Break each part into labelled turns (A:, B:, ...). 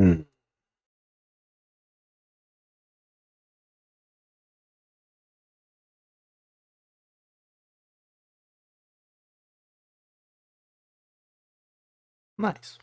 A: Mm. Nice.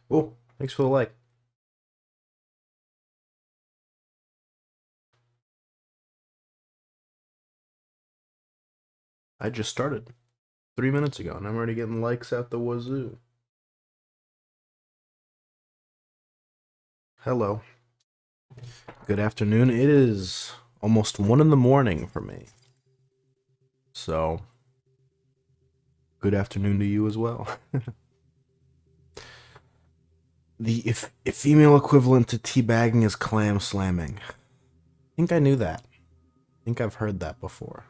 A: Oh, thanks for the like. I just started 3 minutes ago, and I'm already getting likes at the wazoo. Hello. Good afternoon. It is almost 1 in the morning for me. So, good afternoon to you as well. The if female equivalent to teabagging is clam slamming. I think I knew that. I think I've heard that before.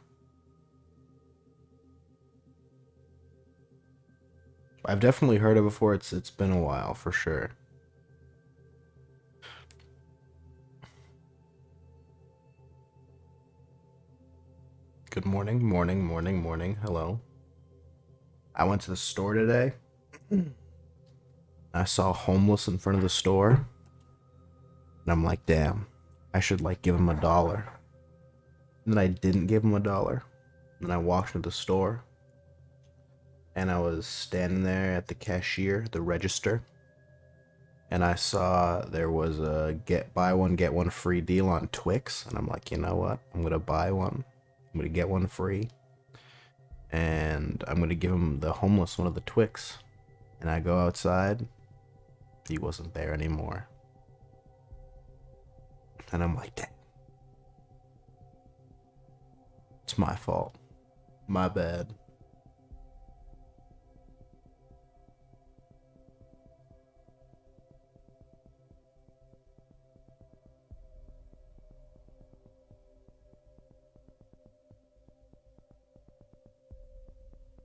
A: I've definitely heard it before. It's been a while for sure. Good morning, morning, morning, morning. Hello. I went to the store today. I saw homeless in front of the store, and I'm like, damn, I should like give him $1. And then I didn't give him $1. And then I walked into the store, and I was standing there at the cashier, the register, and I saw there was a buy one get one free deal on Twix, and I'm like, you know what? I'm gonna buy one. I'm gonna get one free, and I'm gonna give him the homeless one of the Twix. And I go outside, he wasn't there anymore, and I'm like, damn, it's my fault, my bad.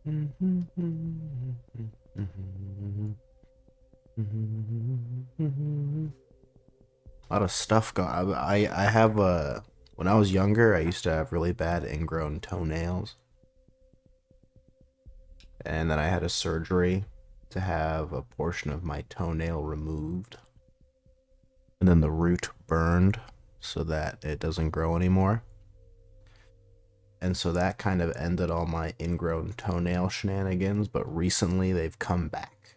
A: A lot of stuff going. I have when I was younger, I used to have really bad ingrown toenails, and then I had a surgery to have a portion of my toenail removed, and then the root burned so that it doesn't grow anymore. And so that kind of ended all my ingrown toenail shenanigans, but recently they've come back.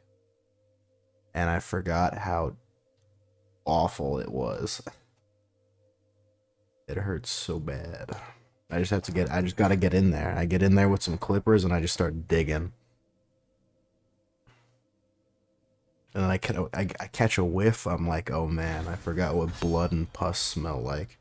A: And I forgot how awful it was. It hurts so bad. I just gotta get in there. I get in there with some clippers and I just start digging. And then I catch a whiff, I'm like, oh man, I forgot what blood and pus smell like.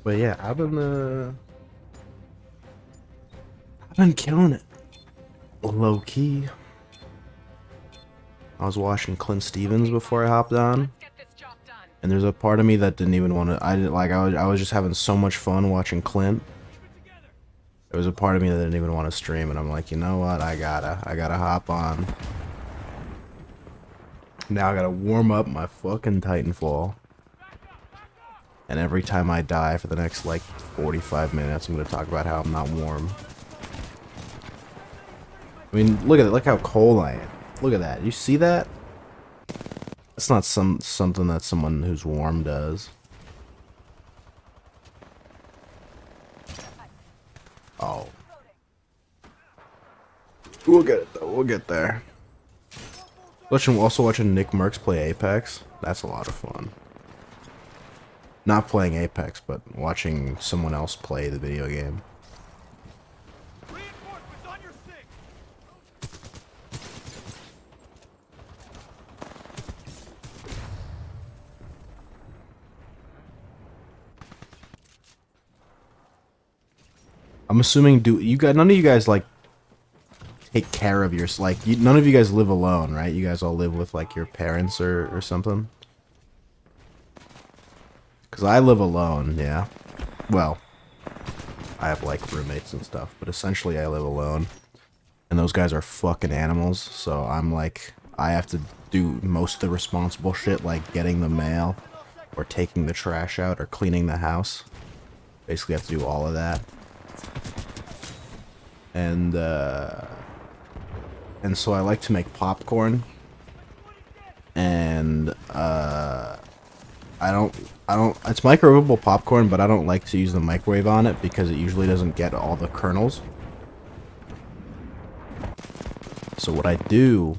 A: But yeah, I've been killing it. Low key. I was watching Clint Stevens before I hopped on, and there's a part of me that didn't even want to. I was just having so much fun watching Clint. There was a part of me that didn't even want to stream, and I'm like, you know what? I gotta hop on. Now I gotta warm up my fucking Titanfall. And every time I die for the next like 45 minutes, I'm gonna talk about how I'm not warm. I mean, look at it. Look how cold I am. Look at that. You see that? That's not something that someone who's warm does. Oh. We'll get it though. We'll get there. Also watching Nick Merckx play Apex. That's a lot of fun. Not playing Apex, but watching someone else play the video game.
B: Reinforcements on your six.
A: I'm assuming none of you guys like take care of your none of you guys live alone, right? You guys all live with like your parents or something. Cause I live alone, yeah. Well, I have like roommates and stuff, but essentially I live alone. And those guys are fucking animals, so I'm like, I have to do most of the responsible shit, like getting the mail, or taking the trash out, or cleaning the house. Basically have to do all of that. And so I like to make popcorn. And, it's microwavable popcorn, but I don't like to use the microwave on it because it usually doesn't get all the kernels. So what I do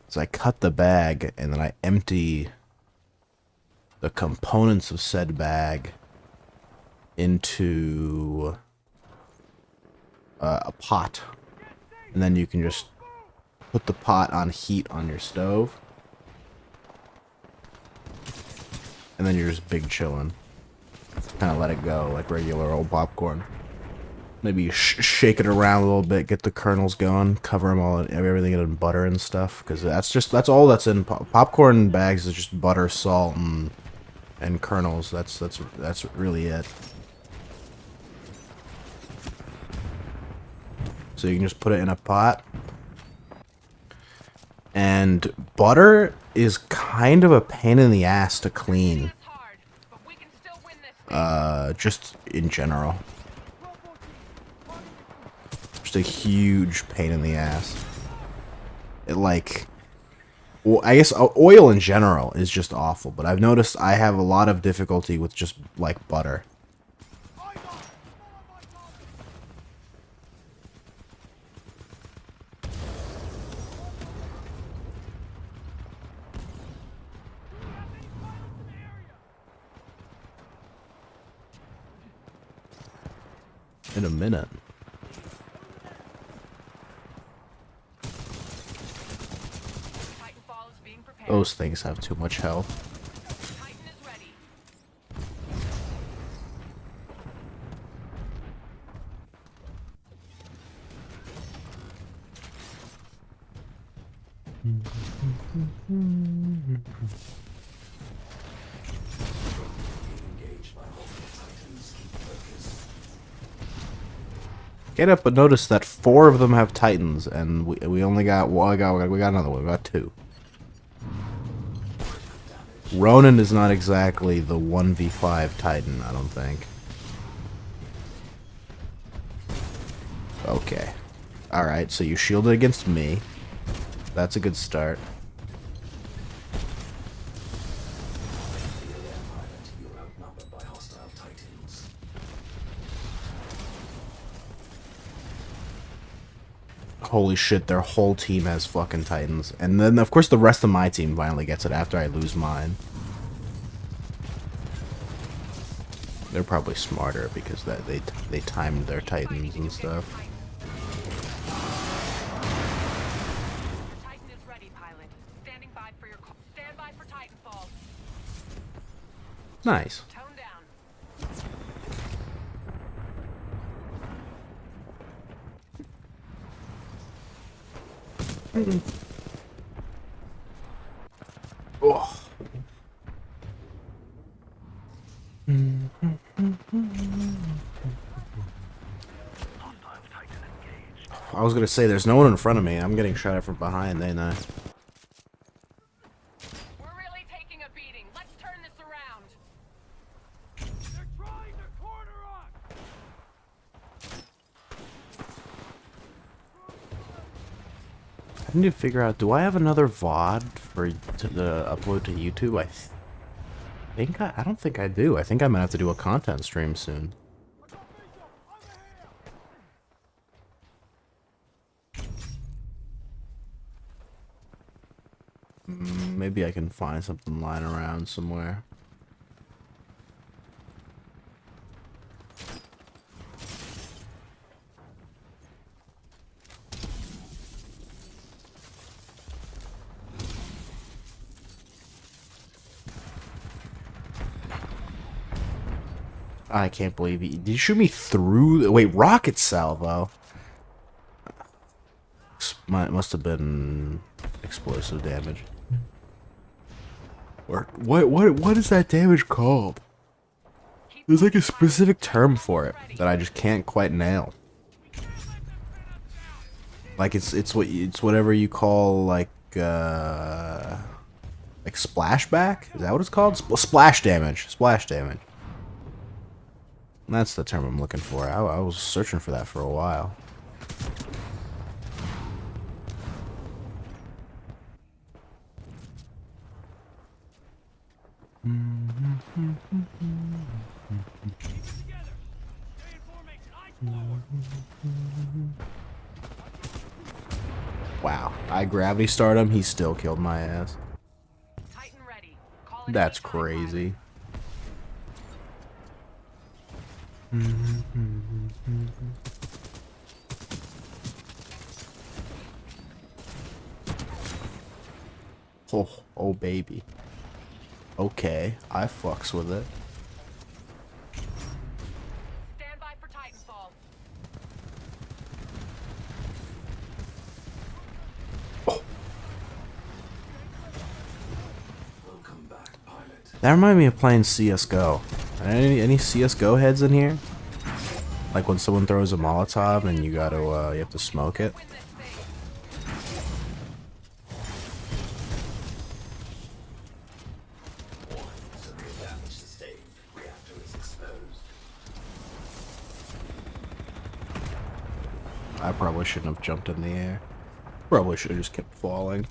A: is I cut the bag and then I empty the components of said bag into a pot. And then you can just put the pot on heat on your stove. And then you're just big chillin'. Kind of let it go like regular old popcorn. Maybe you shake it around a little bit, get the kernels going, cover them all, everything in butter and stuff. Because that's all that's in popcorn bags is just butter, salt, and kernels. That's really it. So you can just put it in a pot. And butter is kind of a pain in the ass to clean. Just in general. Just a huge pain in the ass. It like... Well, I guess oil in general is just awful, but I've noticed I have a lot of difficulty with just, like, butter. In a minute. Those things have too much health. Titan is ready. Get up, but notice that 4 of them have Titans, and we only got we got another one. We got 2. Ronin is not exactly the 1v5 Titan, I don't think. Okay. Alright, so you shielded against me. That's a good start. Holy shit, their whole team has fucking Titans. And then, of course, the rest of my team finally gets it after I lose mine. They're probably smarter because they timed their Titans and stuff. Titan is ready, pilot. Standing by for your call. Stand by for Titanfall. Nice. Tone down. Oh. I was gonna say there's no one in front of me. I'm getting shot at from behind, ain't I?
B: We're really taking a beating. Let's turn this around. They're trying to corner us.
A: I need to figure out, do I have another VOD to upload to YouTube? I don't think I do. I think I might have to do a content stream soon. Maybe I can find something lying around somewhere. I can't believe he... Did you shoot me through... Wait, rocket salvo? Must have been explosive damage. Or what is that damage called? There's like a specific term for it that I just can't quite nail. Like it's whatever you call like splashback? Is that what it's called? Splash damage. Splash damage. That's the term I'm looking for. I was searching for that for a while. Wow. I gravity starred him, he still killed my ass.
B: Titan ready. Call it
A: That's
B: anytime, pilot.
A: crazy. Oh baby. Okay, I fucks with it.
B: Stand by for Titanfall.
A: That reminded me of playing CS:GO. Any CS:GO heads in here? Like when someone throws a Molotov and you gotta you have to smoke it.
B: Win this thing.
A: I probably shouldn't have jumped in the air. Probably should have just kept falling.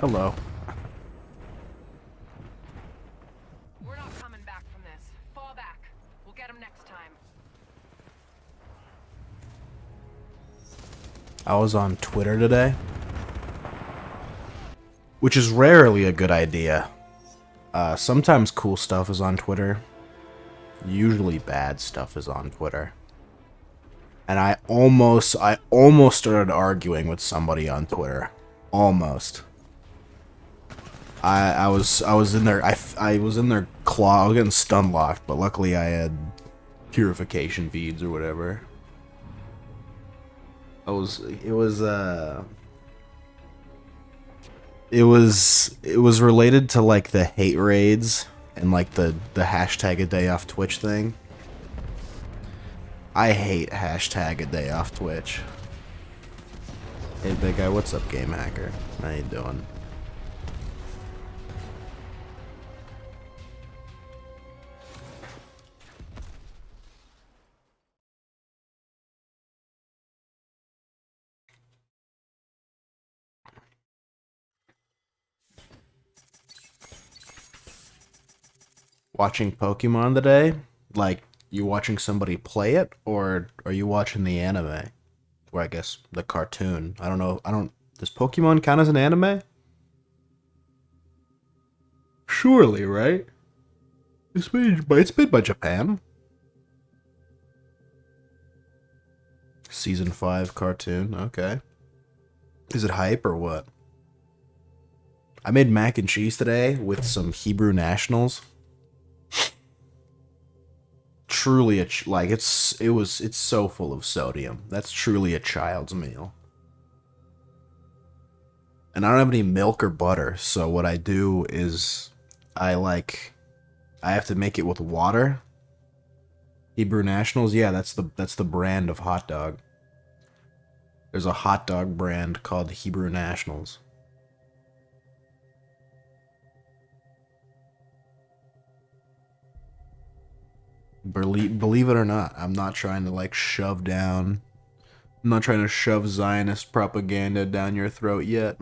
A: Hello.
B: We're not coming back from this. Fall back. We'll get him next time.
A: I was on Twitter today, which is rarely a good idea. Sometimes cool stuff is on Twitter. Usually bad stuff is on Twitter. And I almost started arguing with somebody on Twitter. Almost. I was in there. I was in their claw. I was getting stun locked, but luckily I had purification beads or whatever. It was related to like the hate raids and like the hashtag a day off Twitch thing. I hate hashtag a day off Twitch. Hey big guy, what's up, game hacker? How you doing? Watching Pokemon today? Like, you watching somebody play it, or are you watching the anime? Or I guess the cartoon. I don't know. Does Pokemon count as an anime? Surely, right? It's made by Japan. Season 5 cartoon, okay. Is it hype or what? I made mac and cheese today with some Hebrew Nationals. Truly it's so full of sodium. That's truly a child's meal. And I don't have any milk or butter, so what I do is I have to make it with water. Hebrew Nationals, yeah, that's the brand of hot dog. There's a hot dog brand called Hebrew Nationals. Believe it or not, I'm not trying to like shove down. I'm not trying to shove Zionist propaganda down your throat yet.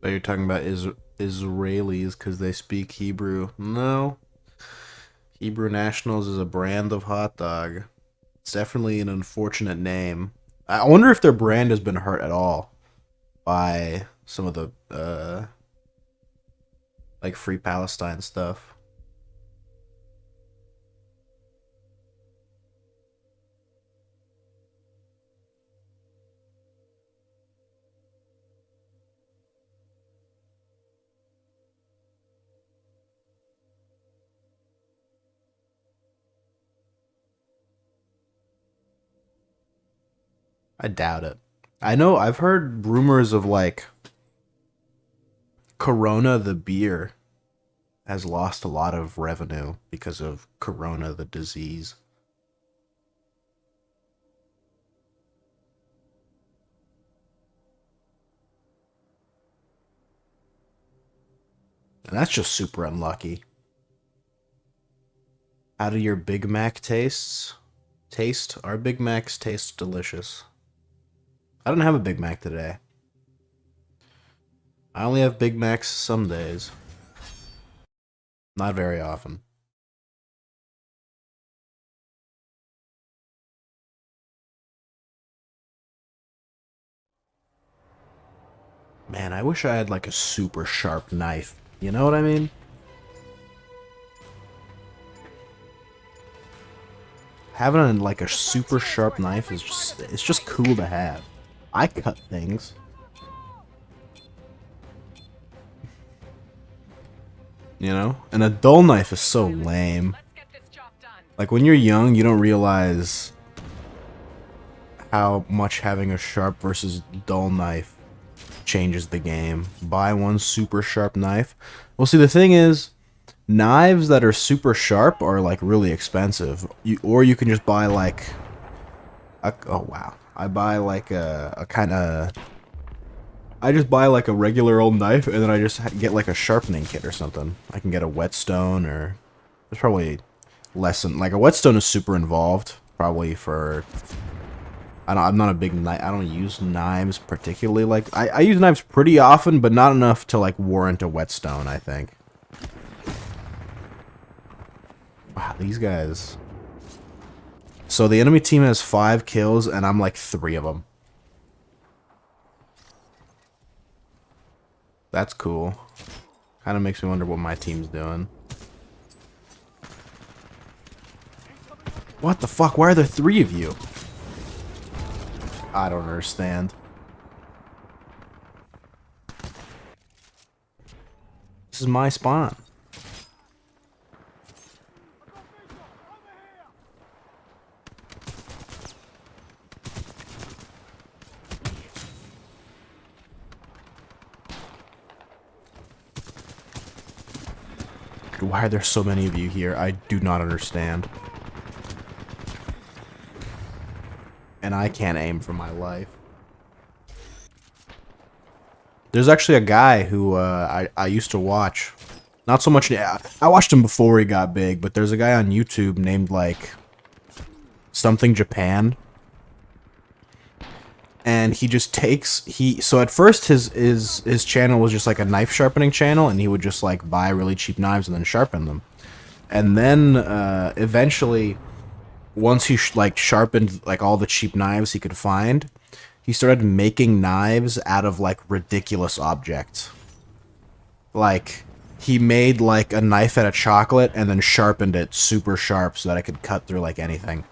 A: But you're talking about Israelis because they speak Hebrew. No. Hebrew Nationals is a brand of hot dog. It's definitely an unfortunate name. I wonder if their brand has been hurt at all by some of the like Free Palestine stuff. I doubt it. I know I've heard rumors of like Corona the beer has lost a lot of revenue because of Corona the disease. And that's just super unlucky. How do your Big Mac taste? Our Big Macs taste delicious. I don't have a Big Mac today. I only have Big Macs some days. Not very often. Man, I wish I had like a super sharp knife. You know what I mean? Having like a super sharp knife is just, it's just cool to have. I cut things. You know? And a dull knife is so lame. Like when you're young, you don't realize how much having a sharp versus dull knife changes the game. Buy one super sharp knife. Well, see, the thing is, knives that are super sharp are like really expensive. Or you can just buy like oh wow. I buy like a kind of, I just buy like a regular old knife and then I just get like a sharpening kit or something. I can get a whetstone, or there's probably less than, like a whetstone is super involved probably for, I'm not a big knife. I don't use knives particularly. Like I use knives pretty often, but not enough to like warrant a whetstone, I think. Wow, these guys. So the enemy team has 5 kills, and I'm like 3 of them. That's cool. Kind of makes me wonder what my team's doing. What the fuck? Why are there 3 of you? I don't understand. This is my spawn. Why are there so many of you here? I do not understand. And I can't aim for my life. There's actually a guy who I used to watch. Not so much. I watched him before he got big, but there's a guy on YouTube named like something Japan. And he just takes, so at first his channel was just like a knife sharpening channel, and he would just like buy really cheap knives and then sharpen them. And then eventually, once he like sharpened like all the cheap knives he could find, he started making knives out of like ridiculous objects. Like he made like a knife out of chocolate and then sharpened it super sharp so that it could cut through like anything.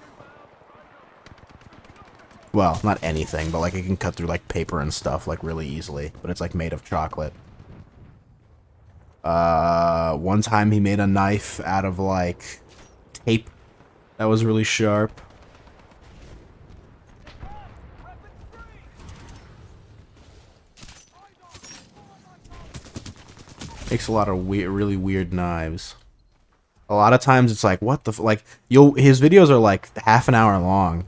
A: Well, not anything, but like it can cut through like paper and stuff like really easily, but it's like made of chocolate. One time he made a knife out of like tape that was really sharp. Makes a lot of really weird knives. A lot of times it's like, what the like his videos are like half an hour long.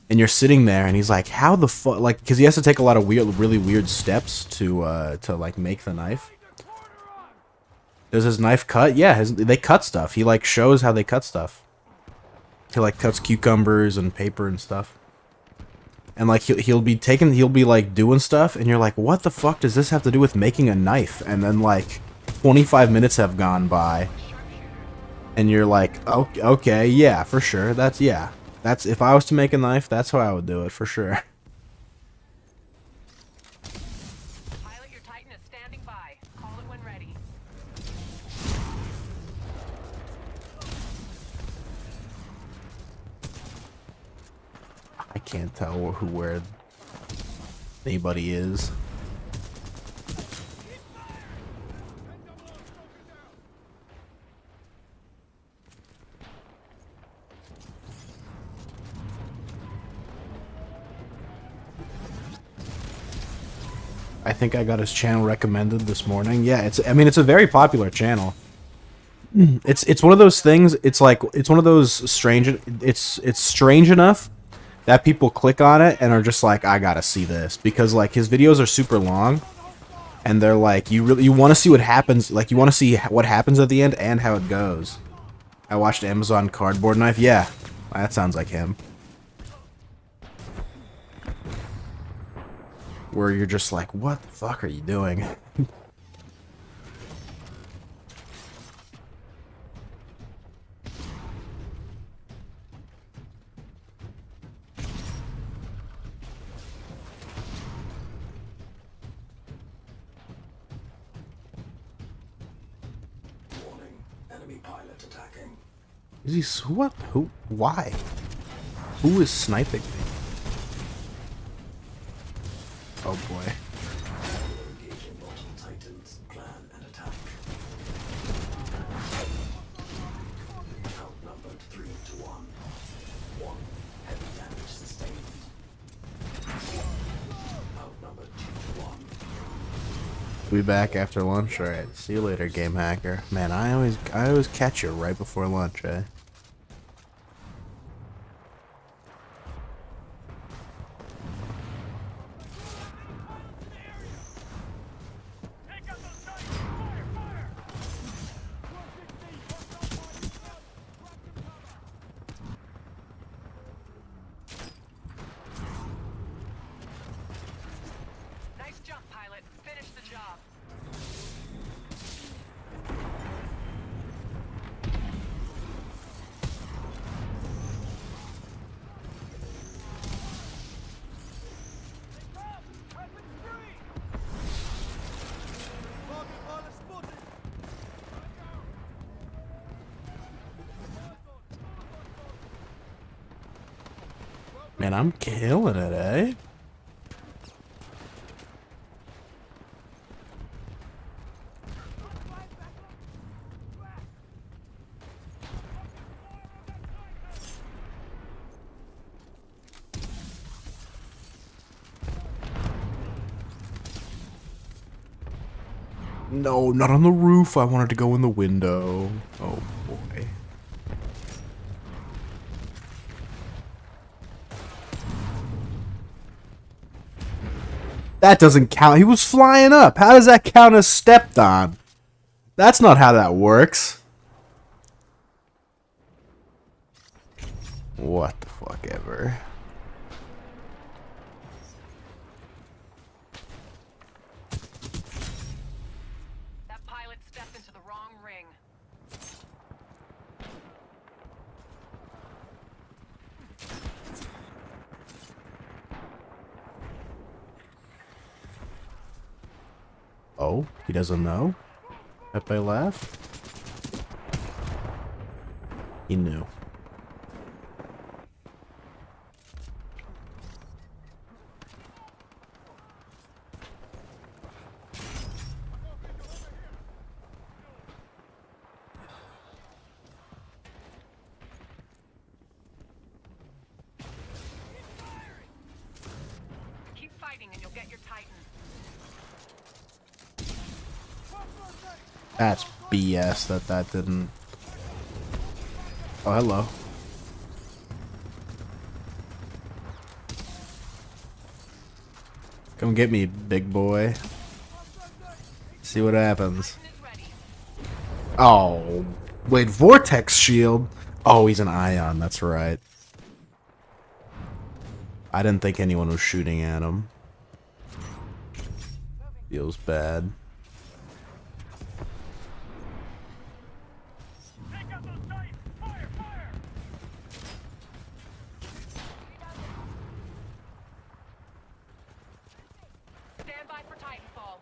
A: And you're sitting there, and he's like, "How the fuck?" Like, because he has to take a lot of really weird steps to like make the knife. Does his knife cut? Yeah, they cut stuff. He like shows how they cut stuff. He like cuts cucumbers and paper and stuff. and like he'll be like doing stuff, and you're like, what the fuck does this have to do with making a knife? And then like 25 minutes have gone by, and you're like, okay, yeah, for sure. That's if I was to make a knife, that's how I would do it for sure.
B: Pilot, your Titan is standing by. Call it when ready.
A: I can't tell where anybody is. I think I got his channel recommended this morning. Yeah, I mean, it's a very popular channel. It's one of those things. It's like it's one of those strange. It's strange enough that people click on it and are just like, I gotta see this, because like his videos are super long, and they're like, you want to see what happens. Like you want to see what happens at the end and how it goes. I watched Amazon Cardboard Knife. Yeah, that sounds like him. Where you're just like, what the fuck are you doing?
C: Warning, enemy pilot attacking.
A: Is he what? Who? Why? Who is sniping me? Oh boy.
C: Engaging multiple Titans, plan and attack. Outnumbered 3-1. 1 heavy damage sustained. Outnumbered 2-1.
A: We'll be back after lunch. All right. See you later, game hacker. Man, I always catch you right before lunch, eh?
B: Nice jump, pilot. Finish the job.
A: Man, I'm killing it, eh? No, not on the roof. I wanted to go in the window. Oh boy. That doesn't count. He was flying up. How does that count as stepped on? That's not how that works. What the fuck ever.
B: That pilot stepped into the wrong ring.
A: Oh, he doesn't know? If I laugh? He knew.
B: Keep fighting and you'll get your Titan.
A: That's BS that didn't... Oh, hello. Come get me, big boy. See what happens.
B: Titan is ready.
A: Oh, wait, Vortex Shield? Oh, he's an Ion, that's right. I didn't think anyone was shooting at him. Feels bad.
B: Take out those Titans! Fire! Fire! Stand by for Titanfall.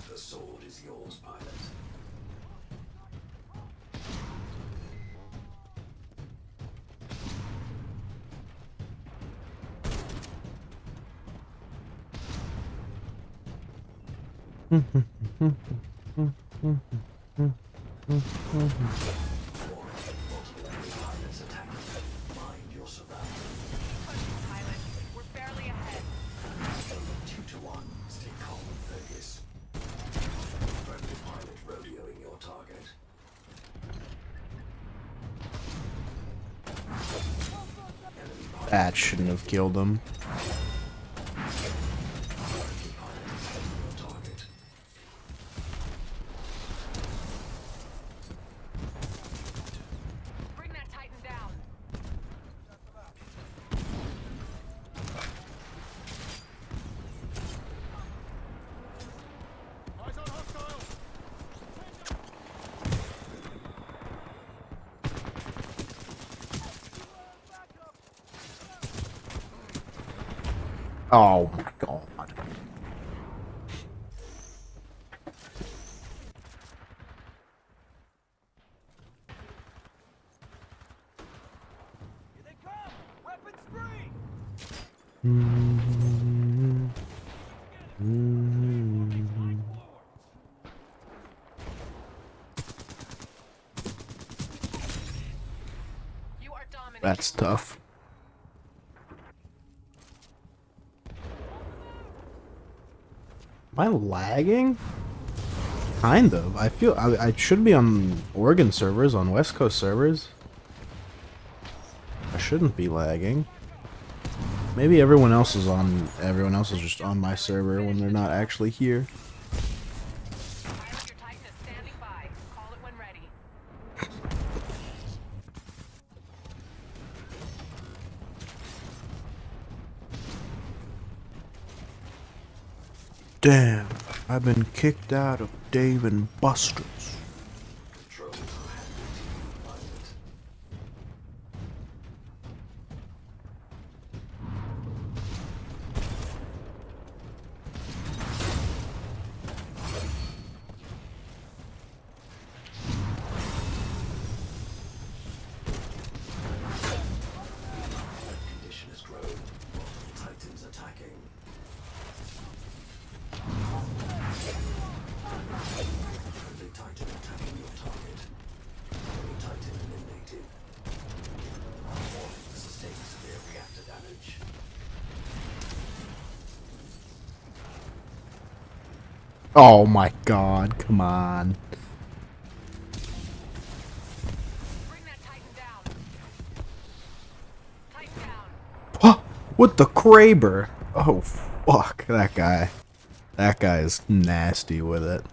C: The sword is yours, pilot. Pilots attacking. Mind your surroundings.
B: Pilot, we're barely ahead.
C: 2-1. Stay calm and focus. Friendly pilot rodeoing your target. Enemy pilot.
A: That shouldn't have killed him.
C: Friendly pilot attacking your target.
B: Bring that Titan down. Eyes on hostile.
A: Oh my god.
B: Here they come! Weapons free! You are dominating.
A: That's tough. Am I lagging? Kind of. I feel I should be on Oregon servers, on West Coast servers. I shouldn't be lagging. Maybe everyone else is just on my server when they're not actually here.
B: Pilot, your Titan is standing by. Call it when ready.
A: Damn, I've been kicked out of Dave and Buster's.
C: Controls are handed to you, pilot. Condition has grown. Multiple Titans attacking. Friendly Titan attacking your target. Enemy Titan eliminated. Warning, sustained severe reactor damage.
A: Oh my god, come on.
B: Bring that Titan down. Titan down.
A: Huh? What the Kraber? Oh fuck, that guy. That guy is nasty with it.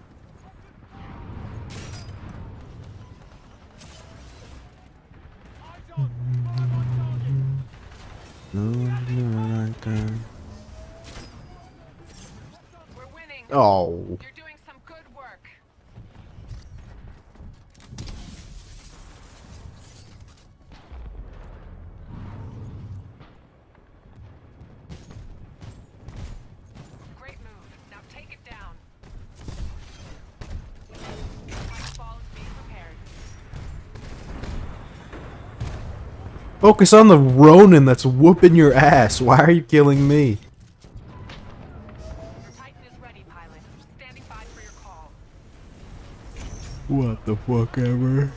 B: We're winning.
A: Oh.
B: You're doing some good work. Great move. Now take it down. Titanfall is being prepared.
A: Focus on the Ronin that's whooping your ass. Why are you killing me?
B: Your Titan is ready, pilot. Standing by for your call.
A: What the fuck ever?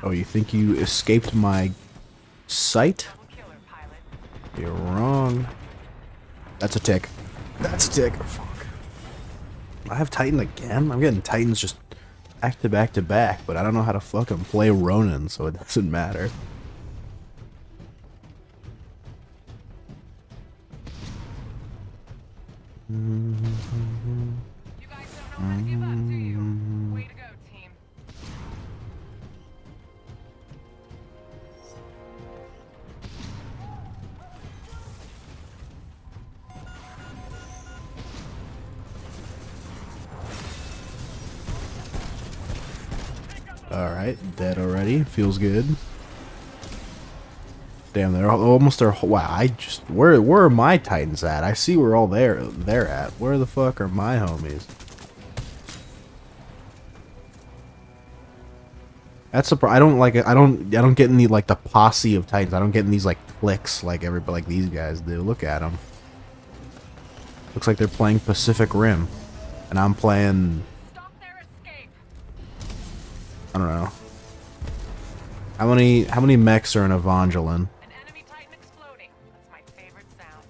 A: Oh, you think you escaped my sight?
B: Double killer, pilot.
A: You're wrong. That's a tick. That's a tick. Fuck. I have Titan again? I'm getting Titans just back to back to back, but I don't know how to fucking play Ronin, so it doesn't matter.
B: You guys don't know how to give up, do you? Way to go, team.
A: Alright, dead already. Feels good. Damn, they're almost there. Wow, I just where are my Titans at? I see where all they're at. Where the fuck are my homies? That's the I don't like it. I don't get any like the posse of Titans. I don't get in these like cliques like everybody like these guys do. Look at them. Looks like they're playing Pacific Rim, and I'm playing.
B: Stop their escape.
A: I don't know. How many mechs are in Evangeline?
B: An enemy Titan exploding. That's my favorite sound.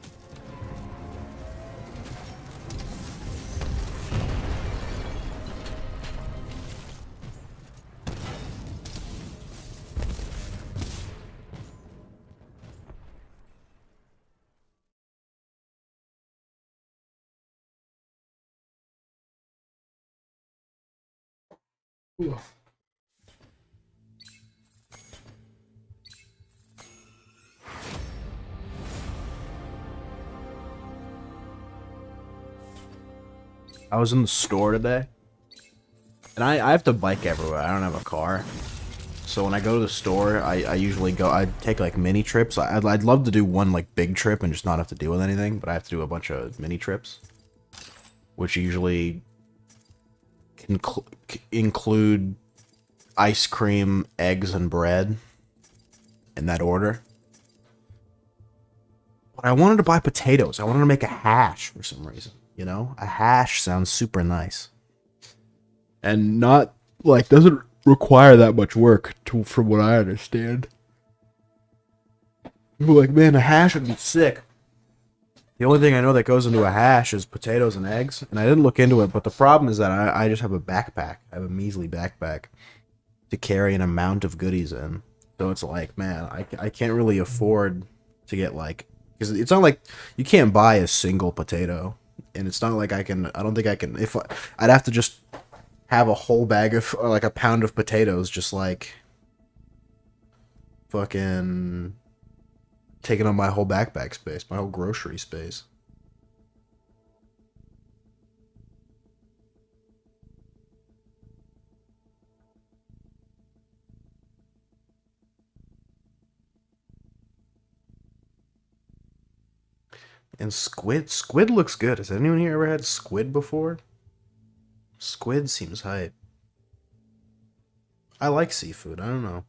A: I was in the store today, and I have to bike everywhere. I don't have a car, so when I go to the store, I usually I take like mini trips. I'd love to do one like big trip and just not have to deal with anything, but I have to do a bunch of mini trips, which usually include ice cream, eggs, and bread in that order. But I wanted to buy potatoes. I wanted to make a hash for some reason. You know, a hash sounds super nice, and not like doesn't require that much work from what I understand. People are like, man, a hash would be sick. The only thing I know that goes into a hash is potatoes and eggs, and I didn't look into it. But the problem is that I just have a backpack. I have a measly backpack to carry an amount of goodies in. So it's like, man, I can't really afford to get like, because it's not like you can't buy a single potato. And it's not like I don't think I can, I'd have to just have a whole bag of, or like a pound of potatoes, just like, fucking, taking up my whole backpack space, my whole grocery space. And squid looks good. Has anyone here ever had squid before? Squid seems hype. I like seafood, I don't know.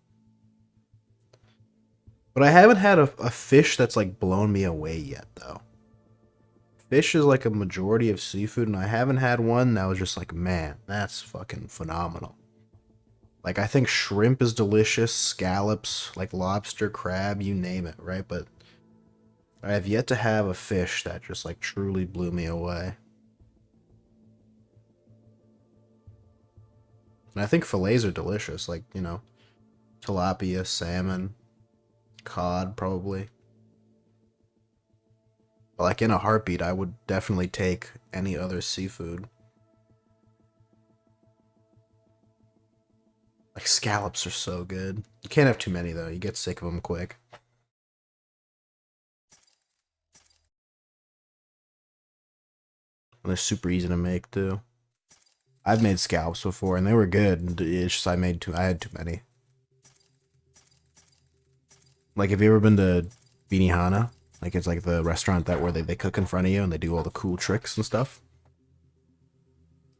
A: But I haven't had a fish that's like blown me away yet, though. Fish is like a majority of seafood, and I haven't had one that was just like, man, that's fucking phenomenal. Like, I think shrimp is delicious, scallops, like lobster, crab, you name it, right? But I have yet to have a fish that just like truly blew me away. And I think fillets are delicious, like, you know, tilapia, salmon, cod, probably. But like in a heartbeat, I would definitely take any other seafood. Like scallops are so good. You can't have too many though, you get sick of them quick. And they're super easy to make too. I've made scallops before and they were good. It's just I had too many. Like, have you ever been to Benihana? Like, it's like the restaurant that where they cook in front of you and they do all the cool tricks and stuff.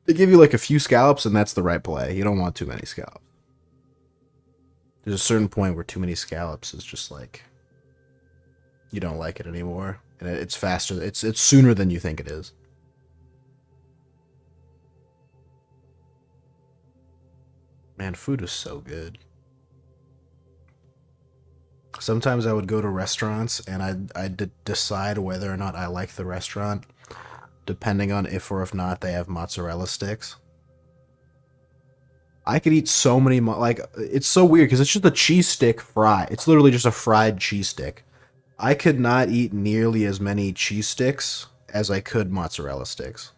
A: They give you like a few scallops and that's the right play. You don't want too many scallops. There's a certain point where too many scallops is just like, you don't like it anymore. And it's faster. It's sooner than you think it is. Man, food is so good. Sometimes I would go to restaurants and I'd decide whether or not I like the restaurant depending on if or if not they have mozzarella sticks. I could eat so many, like, it's so weird because it's just a cheese stick fry. It's literally just a fried cheese stick. I could not eat nearly as many cheese sticks as I could mozzarella sticks.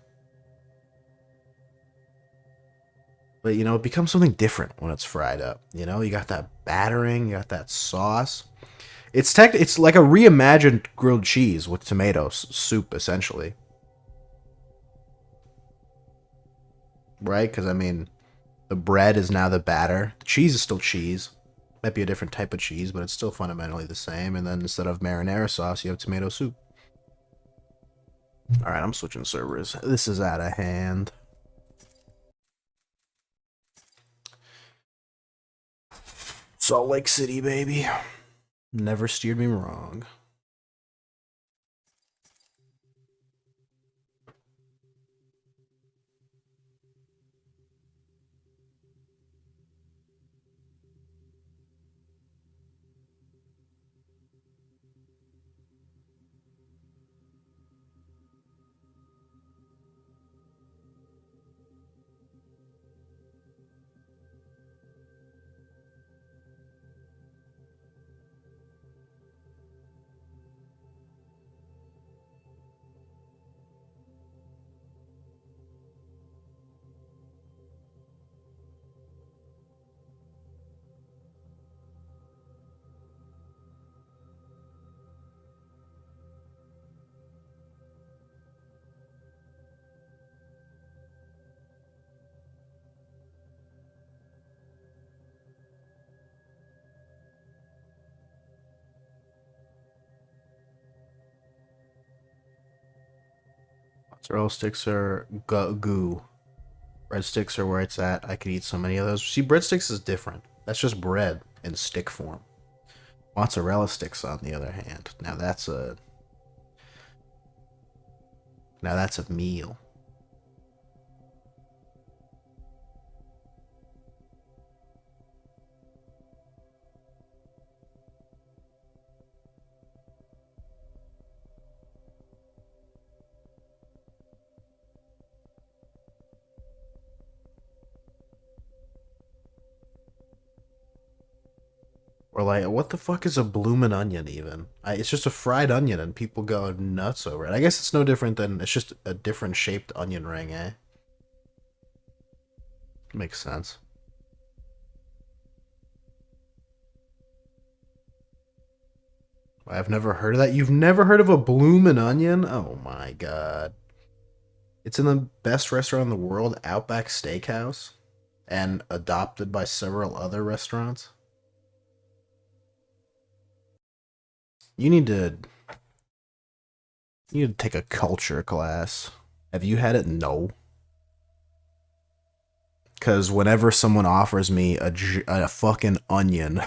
A: But, you know, it becomes something different when it's fried up. You know, you got that battering, you got that sauce. It's like a reimagined grilled cheese with tomato soup, essentially. Right? Because, I mean, the bread is now the batter. The cheese is still cheese. Might be a different type of cheese, but it's still fundamentally the same. And then instead of marinara sauce, you have tomato soup. Alright, I'm switching servers. This is out of hand. Salt Lake City, baby. Never steered me wrong. Mozzarella sticks are goo. Breadsticks are where it's at. I could eat so many of those. See, breadsticks is different. That's just bread in stick form. Mozzarella sticks, on the other hand, now that's a meal. Or like, what the fuck is a bloomin' onion even? It's just a fried onion and people go nuts over it. I guess it's no different than, it's just a different shaped onion ring, eh? Makes sense. I've never heard of that. You've never heard of a bloomin' onion? Oh my god. It's in the best restaurant in the world, Outback Steakhouse, and adopted by several other restaurants. You need to take a culture class. Have you had it? No. Because whenever someone offers me a fucking onion,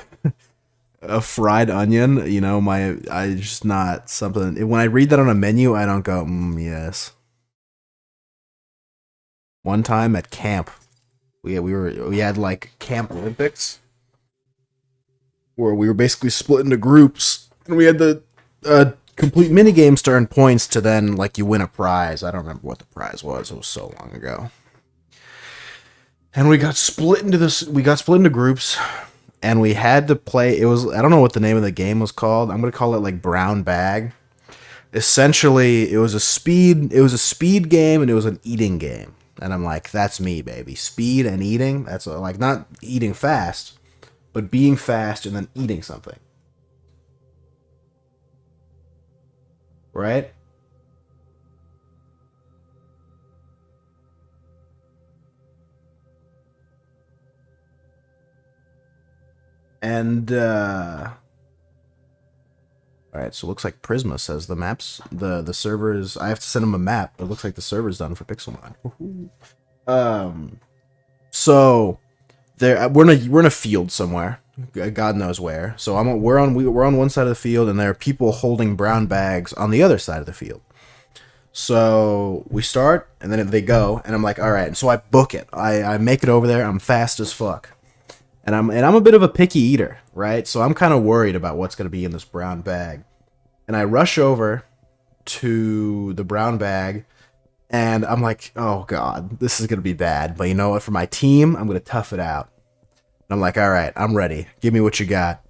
A: a fried onion, you know, I just not something. When I read that on a menu, I don't go, yes. One time at camp, we had like Camp Olympics, where we were basically split into groups, and we had the complete minigame to earn points to then, like, you win a prize. I don't remember what the prize was. It was so long ago. And we got split into groups, and we had to play. It was, I don't know what the name of the game was called. I'm gonna call it like Brown Bag. Essentially, it was a speed game, and it was an eating game. And I'm like, that's me, baby. Speed and eating. That's like not eating fast, but being fast and then eating something. Right? And all right, so it looks like Prisma says the maps, the servers. I have to send him a map, but it looks like the server's done for Pixelmon. So there, we're in a field somewhere, God knows where. So we're on one side of the field, and there are people holding brown bags on the other side of the field. So we start, and then they go, and I'm like, all right. And so I book it. I make it over there. I'm fast as fuck. And I'm a bit of a picky eater, right? So I'm kind of worried about what's going to be in this brown bag. And I rush over to the brown bag, and I'm like, oh god, this is going to be bad. But you know what? For my team, I'm going to tough it out. And I'm like, all right, I'm ready. Give me what you got.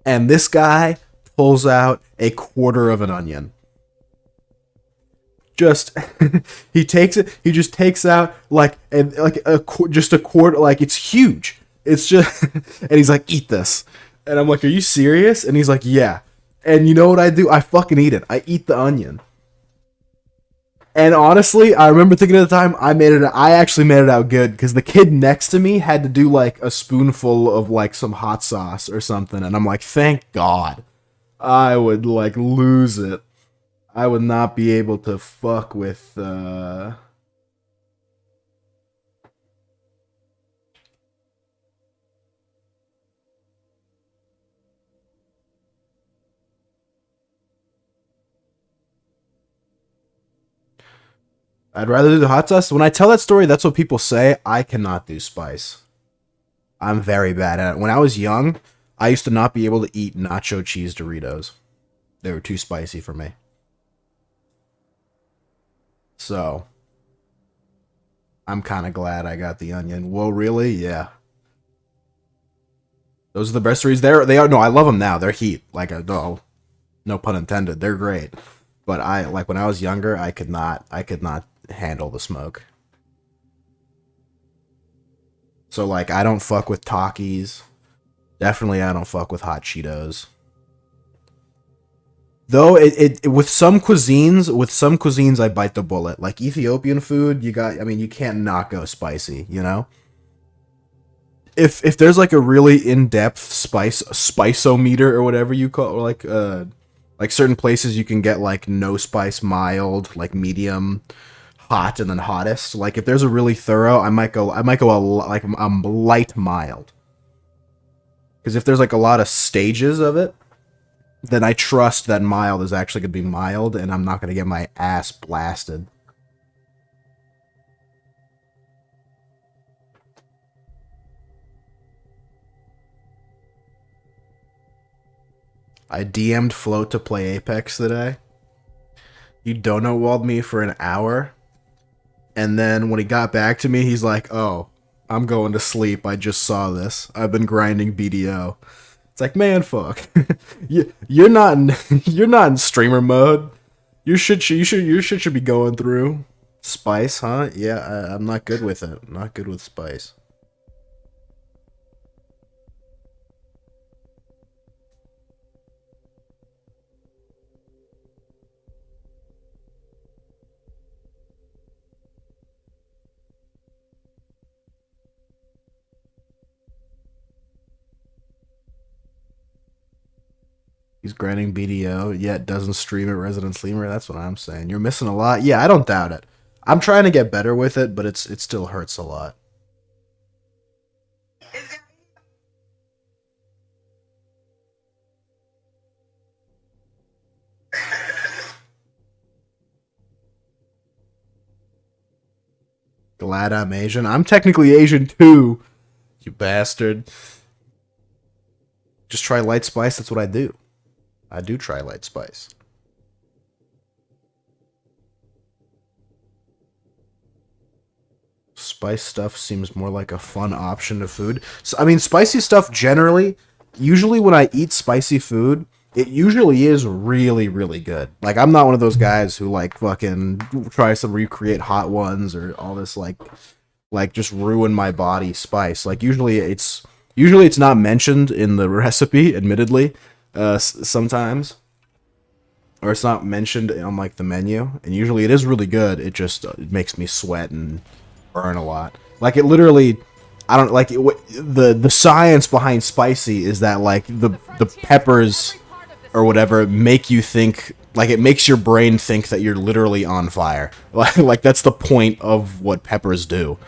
A: And this guy pulls out a quarter of an onion. just he takes it. He just takes out like just a quarter. Like it's huge. It's just and he's like, eat this, and I'm like, are you serious? And he's like, yeah. And you know what I do? I fucking eat it. I eat the onion. And honestly, I remember thinking at the time, I actually made it out good, because the kid next to me had to do like a spoonful of like some hot sauce or something, and I'm like, thank God. I would like lose it. I would not be able to fuck with I'd rather do the hot sauce. When I tell that story, that's what people say. I cannot do spice. I'm very bad at it. When I was young, I used to not be able to eat nacho cheese Doritos. They were too spicy for me. So, I'm kind of glad I got the onion. Well, really? Yeah. Those are the best Doritos. They are. No, I love them now. They're heat. Like, no pun intended. They're great. But like when I was younger, I could not handle the smoke. So like I don't fuck with Takis. Definitely I don't fuck with hot Cheetos. Though it with some cuisines I bite the bullet. Like Ethiopian food, you can't not go spicy, you know? If there's like a really in-depth spiceometer or whatever you call, or like certain places you can get like no spice, mild, like medium, hot, and then hottest. Like if there's a really thorough, I might go light mild. Because if there's like a lot of stages of it, then I trust that mild is actually going to be mild, and I'm not going to get my ass blasted. I DM'd Float to play Apex today. He donut-walled me for an hour, and then when he got back to me, he's like, oh, I'm going to sleep. I just saw this. I've been grinding BDO. It's like, man, fuck. you're not in streamer mode. Your shit should be going through. Spice, huh? Yeah, I'm not good with it. I'm not good with spice. He's grinding BDO, yet doesn't stream at Resident Streamer. That's what I'm saying. You're missing a lot. Yeah, I don't doubt it. I'm trying to get better with it, but it still hurts a lot. Glad I'm Asian. I'm technically Asian too, you bastard. Just try light spice. That's what I do. I do try light spice. Spice stuff seems more like a fun option to food. So, I mean, spicy stuff generally, usually when I eat spicy food, it usually is really, really good. Like, I'm not one of those guys who, like, fucking tries to recreate hot ones or all this, like just ruin my body spice. Like, usually it's not mentioned in the recipe, admittedly. Sometimes, or it's not mentioned on like the menu, and usually it is really good. It makes me sweat and burn a lot. Like it literally, I don't like it, the science behind spicy is that like the peppers or whatever make you think, like it makes your brain think that you're literally on fire. Like that's the point of what peppers do.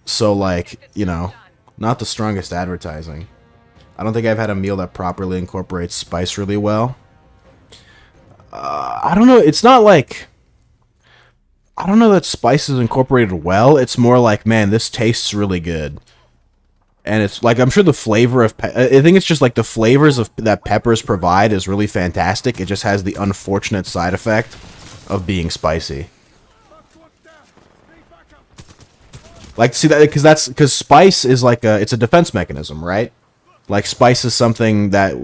A: So like, you know, not the strongest advertising. I don't think I've had a meal that properly incorporates spice really well. I don't know. It's not like... I don't know that spice is incorporated well. It's more like, man, this tastes really good. And it's like, I'm sure the flavor of... I think it's just like the flavors that peppers provide is really fantastic. It just has the unfortunate side effect of being spicy. Like, see that because spice is like it's a defense mechanism, right? Like spice is something that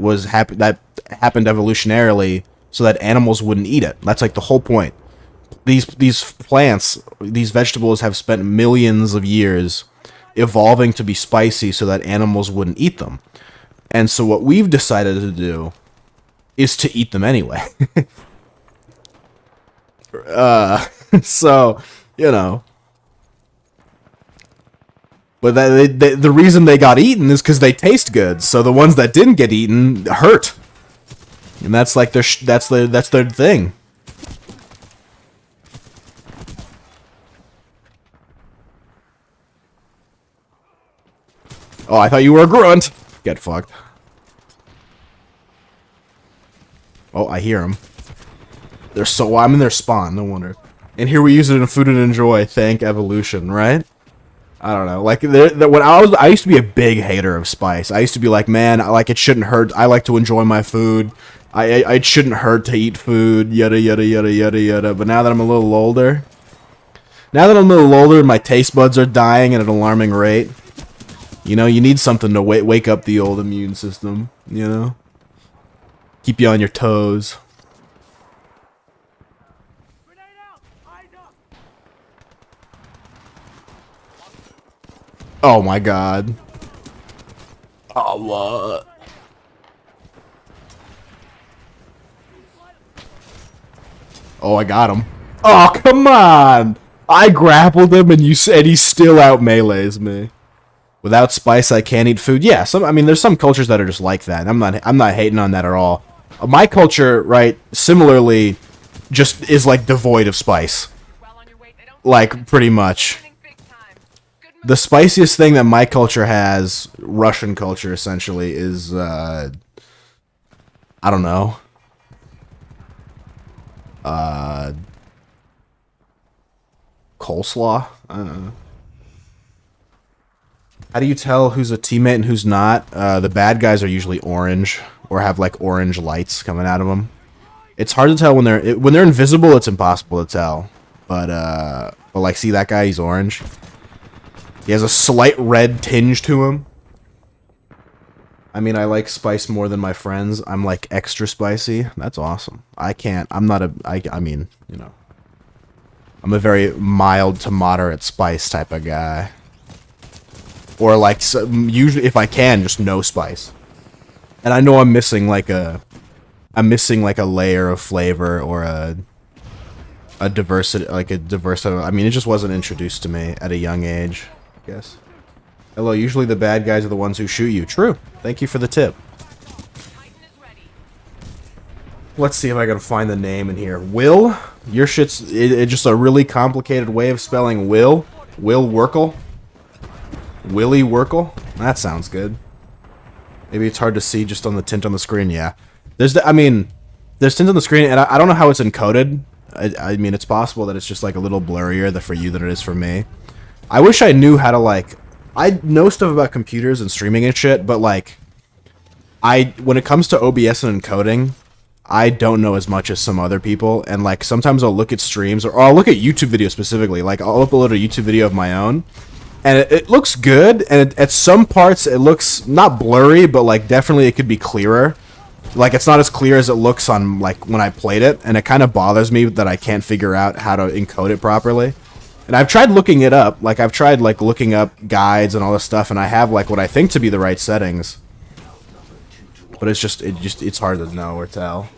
A: happened evolutionarily so that animals wouldn't eat it. That's like the whole point. These plants, these vegetables have spent millions of years evolving to be spicy so that animals wouldn't eat them. And so what we've decided to do is to eat them anyway. So, you know. But the reason they got eaten is because they taste good. So the ones that didn't get eaten hurt. And that's like that's their thing. Oh, I thought you were a grunt. Get fucked. Oh, I hear them. They're so... I'm in their spawn, no wonder. And here we use it in Food and Enjoy. Thank evolution, right? I don't know. Like, when I used to be a big hater of spice. I used to be like, man, like, it shouldn't hurt. I like to enjoy my food. It shouldn't hurt to eat food. Yada, yada, yada, yada, yada. But now that I'm a little older... Now that I'm a little older and my taste buds are dying at an alarming rate... You know, you need something to wake up the old immune system, you know? Keep you on your toes. Oh my god. Oh, what? Oh, I got him. Oh, come on! I grappled him and he still out melees me. Without spice, I can't eat food. Yeah, I mean, there's some cultures that are just like that. I'm not hating on that at all. My culture, right, similarly, just is like devoid of spice. Like, pretty much. The spiciest thing that my culture has, Russian culture essentially, is, I don't know. Coleslaw? I don't know. How do you tell who's a teammate and who's not? The bad guys are usually orange, or have like orange lights coming out of them. It's hard to tell when they're invisible. It's impossible to tell. But like, see that guy? He's orange. He has a slight red tinge to him. I mean, I like spice more than my friends. I'm like extra spicy. That's awesome. I can't. I'm not a. I mean, you know. I'm a very mild to moderate spice type of guy. Or like, usually if I can, just no spice. And I know I'm missing like a layer of flavor or a diversity, I mean, it just wasn't introduced to me at a young age, I guess. Hello, usually the bad guys are the ones who shoot you. True. Thank you for the tip. Let's see if I can find the name in here. Will? Your shit's it's just a really complicated way of spelling Will. Will Werkel? Willy Werkel? That sounds good. Maybe it's hard to see just on the tint on the screen. Yeah. There's tint on the screen, and I don't know how it's encoded. I mean, it's possible that it's just like a little blurrier for you than it is for me. I wish I knew how to like... I know stuff about computers and streaming and shit, but like... when it comes to OBS and encoding, I don't know as much as some other people, and like sometimes I'll look at streams, or I'll look at YouTube videos specifically. Like, I'll upload a YouTube video of my own, and it looks good, and at some parts it looks not blurry, but like definitely it could be clearer. Like, it's not as clear as it looks on like when I played it, and it kind of bothers me that I can't figure out how to encode it properly. And I've tried looking it up, like I've tried like looking up guides and all this stuff, and I have like what I think to be the right settings. But it's hard to know or tell.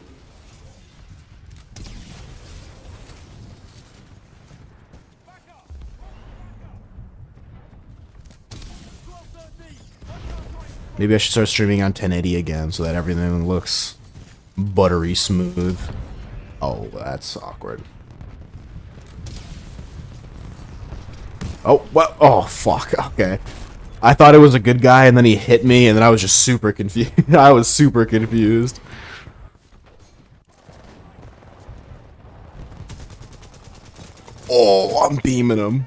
A: Maybe I should start streaming on 1080 again so that everything looks buttery smooth. Oh, that's awkward. Oh, what? Oh, fuck. Okay. I thought it was a good guy, and then he hit me, and then I was just super confused. I was super confused. Oh, I'm beaming him.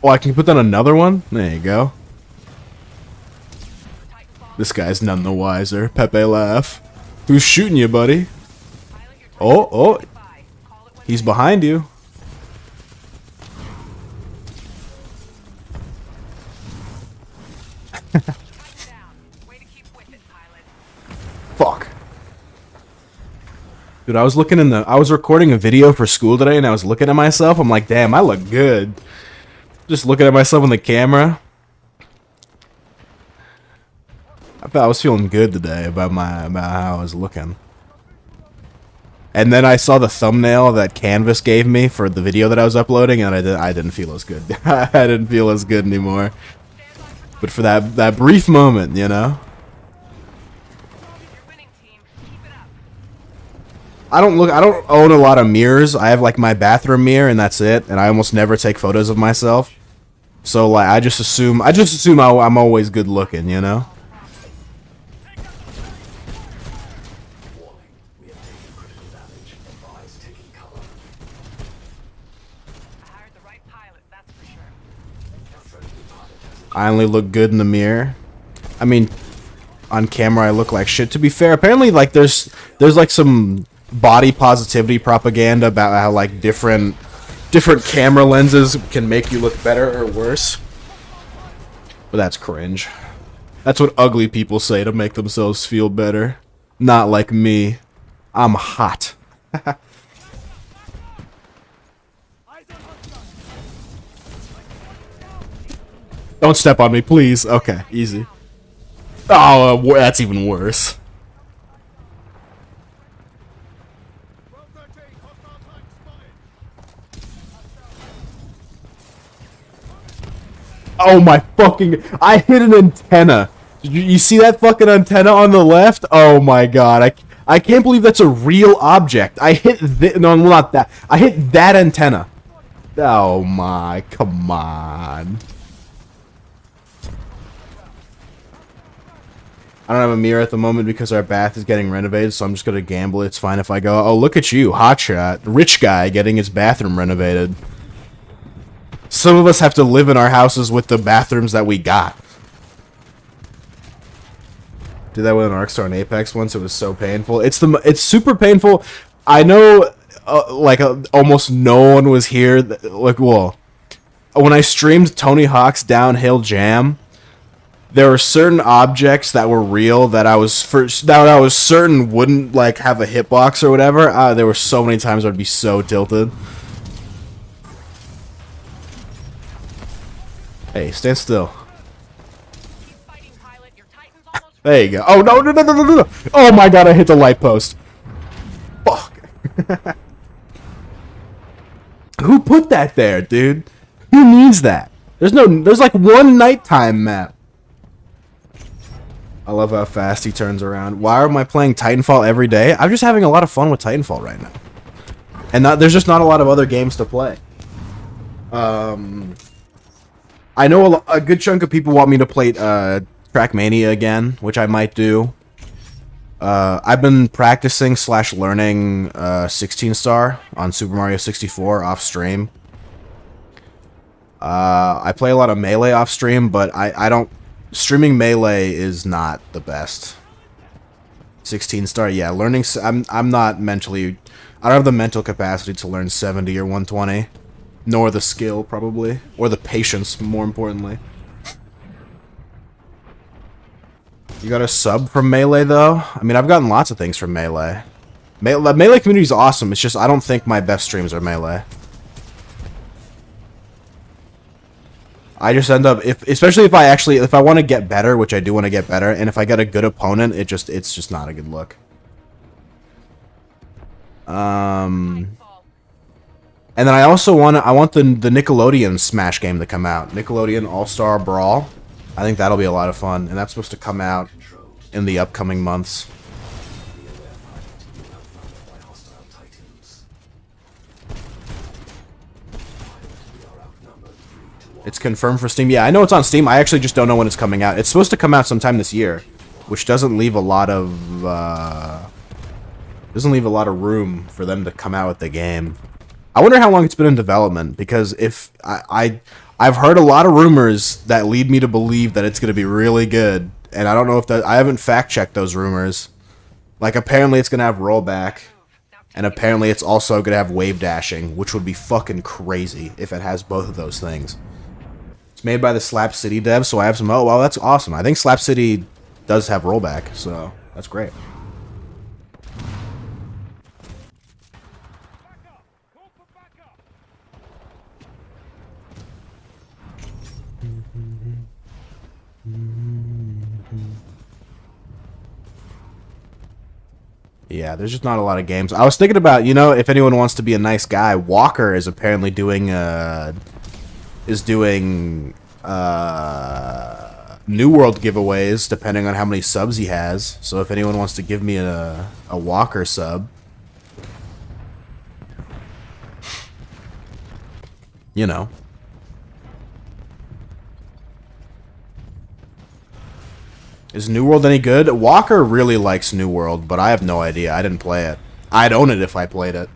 A: Oh, I can put down another one? There you go. This guy's none the wiser. Pepe laugh. Who's shooting you, buddy? Oh, oh. He's behind you. Dude, I was recording a video for school today, and I was looking at myself. I'm like, damn, I look good. Just looking at myself in the camera. I thought I was feeling good today about how I was looking. And then I saw the thumbnail that Canvas gave me for the video that I was uploading, and I didn't feel as good. I didn't feel as good anymore. But for that brief moment, you know.
B: You're winning, team. Keep it up.
A: I don't own a lot of mirrors. I have like my bathroom mirror, and that's it. And I almost never take photos of myself. So like I just assume I'm always good looking, you know.
C: Warning, we have taken critical damage. Advise taking cover.
B: I hired the right pilot, that's for sure.
C: A friendly pilot has
A: I only look good in the mirror. I mean, on camera I look like shit. To be fair, apparently like there's like some body positivity propaganda about how like different camera lenses can make you look better or worse. But that's cringe. That's what ugly people say to make themselves feel better. Not like me. I'm hot. Don't step on me, please. Okay, easy. Oh, that's even worse. Oh my fucking... I hit an antenna. Did you see that fucking antenna on the left? Oh my god. I can't believe that's a real object. I hit no, not that. I hit that antenna. Oh my... Come on. I don't have a mirror at the moment because our bath is getting renovated, so I'm just gonna gamble. It's fine if I go, oh, look at you, hotshot. Rich guy getting his bathroom renovated. Some of us have to live in our houses with the bathrooms that we got. Did that with an Arcstar and Apex once. It was so painful. It's super painful. I know, almost no one was here. Like, well, when I streamed Tony Hawk's Downhill Jam, there were certain objects that were real that I was certain wouldn't like have a hitbox or whatever. There were so many times I'd be so tilted. Hey, stand still.
B: Keep fighting, pilot. Your Titan's almost
A: There you go. Oh no no no no no no! Oh my god! I hit the light post. Fuck. Who put that there, dude? Who needs that? There's like one nighttime map. I love how fast he turns around. Why am I playing Titanfall every day? I'm just having a lot of fun with Titanfall right now. And there's just not a lot of other games to play. I know a good chunk of people want me to play Trackmania again, which I might do. I've been practicing / learning 16 star on Super Mario 64 off stream. I play a lot of Melee off stream, but I don't... Streaming Melee is not the best. 16 star, yeah. Learning... I'm not mentally... I don't have the mental capacity to learn 70 or 120. Nor the skill, probably. Or the patience, more importantly. You got a sub from Melee, though? I mean, I've gotten lots of things from Melee. The Melee community is awesome. It's just I don't think my best streams are Melee. I just end up, especially if I want to get better, which I do want to get better, and if I get a good opponent, it's just not a good look. And then I also want the Nickelodeon Smash game to come out. Nickelodeon All-Star Brawl. I think that'll be a lot of fun, and that's supposed to come out in the upcoming months. It's confirmed for Steam. Yeah, I know it's on Steam. I actually just don't know when it's coming out. It's supposed to come out sometime this year, which doesn't leave a lot of room for them to come out with the game. I wonder how long it's been in development, because if I've heard a lot of rumors that lead me to believe that it's going to be really good, and I don't know if I haven't fact-checked those rumors. Like, apparently it's going to have rollback, and apparently it's also going to have wave dashing, which would be fucking crazy if it has both of those things. It's made by the Slap City devs, so I have some... Oh, well, that's awesome. I think Slap City does have rollback, so that's great. Yeah, there's just not a lot of games. I was thinking about, if anyone wants to be a nice guy, Walker is apparently doing New World giveaways depending on how many subs he has. So if anyone wants to give me a Walker sub, you know. Is New World any good? Walker really likes New World, but I have no idea. I didn't play it. I'd own it if I played it.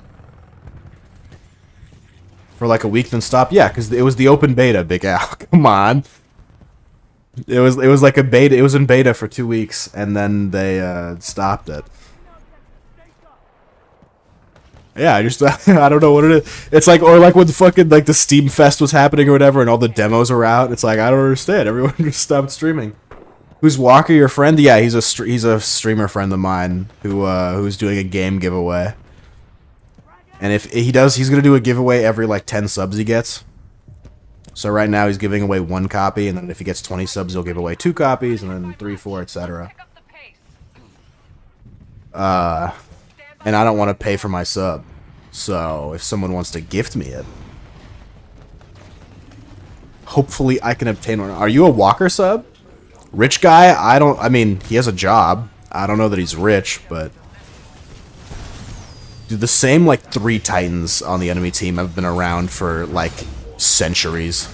A: For like a week then stop? Yeah, because it was the open beta, Big Al. Come on. It was like a beta. It was in beta for 2 weeks, and then they stopped it. Yeah, I just I don't know what it is. It's like, or like when fucking like the Steam Fest was happening or whatever, and all the demos are out. It's like, I don't understand. Everyone just stopped streaming. Who's Walker? Your friend? Yeah, he's a streamer friend of mine who's doing a game giveaway. And if he does, he's gonna do a giveaway every like 10 subs he gets. So right now he's giving away 1 copy, and then if he gets 20 subs, he'll give away 2 copies, and then 3, 4, etc.
B: Pick up the pace.
A: And I don't want to pay for my sub. So if someone wants to gift me it, hopefully I can obtain one. Are you a Walker sub? Rich guy? I mean, he has a job. I don't know that he's rich, but... Dude, the same, like, 3 Titans on the enemy team have been around for, like, centuries.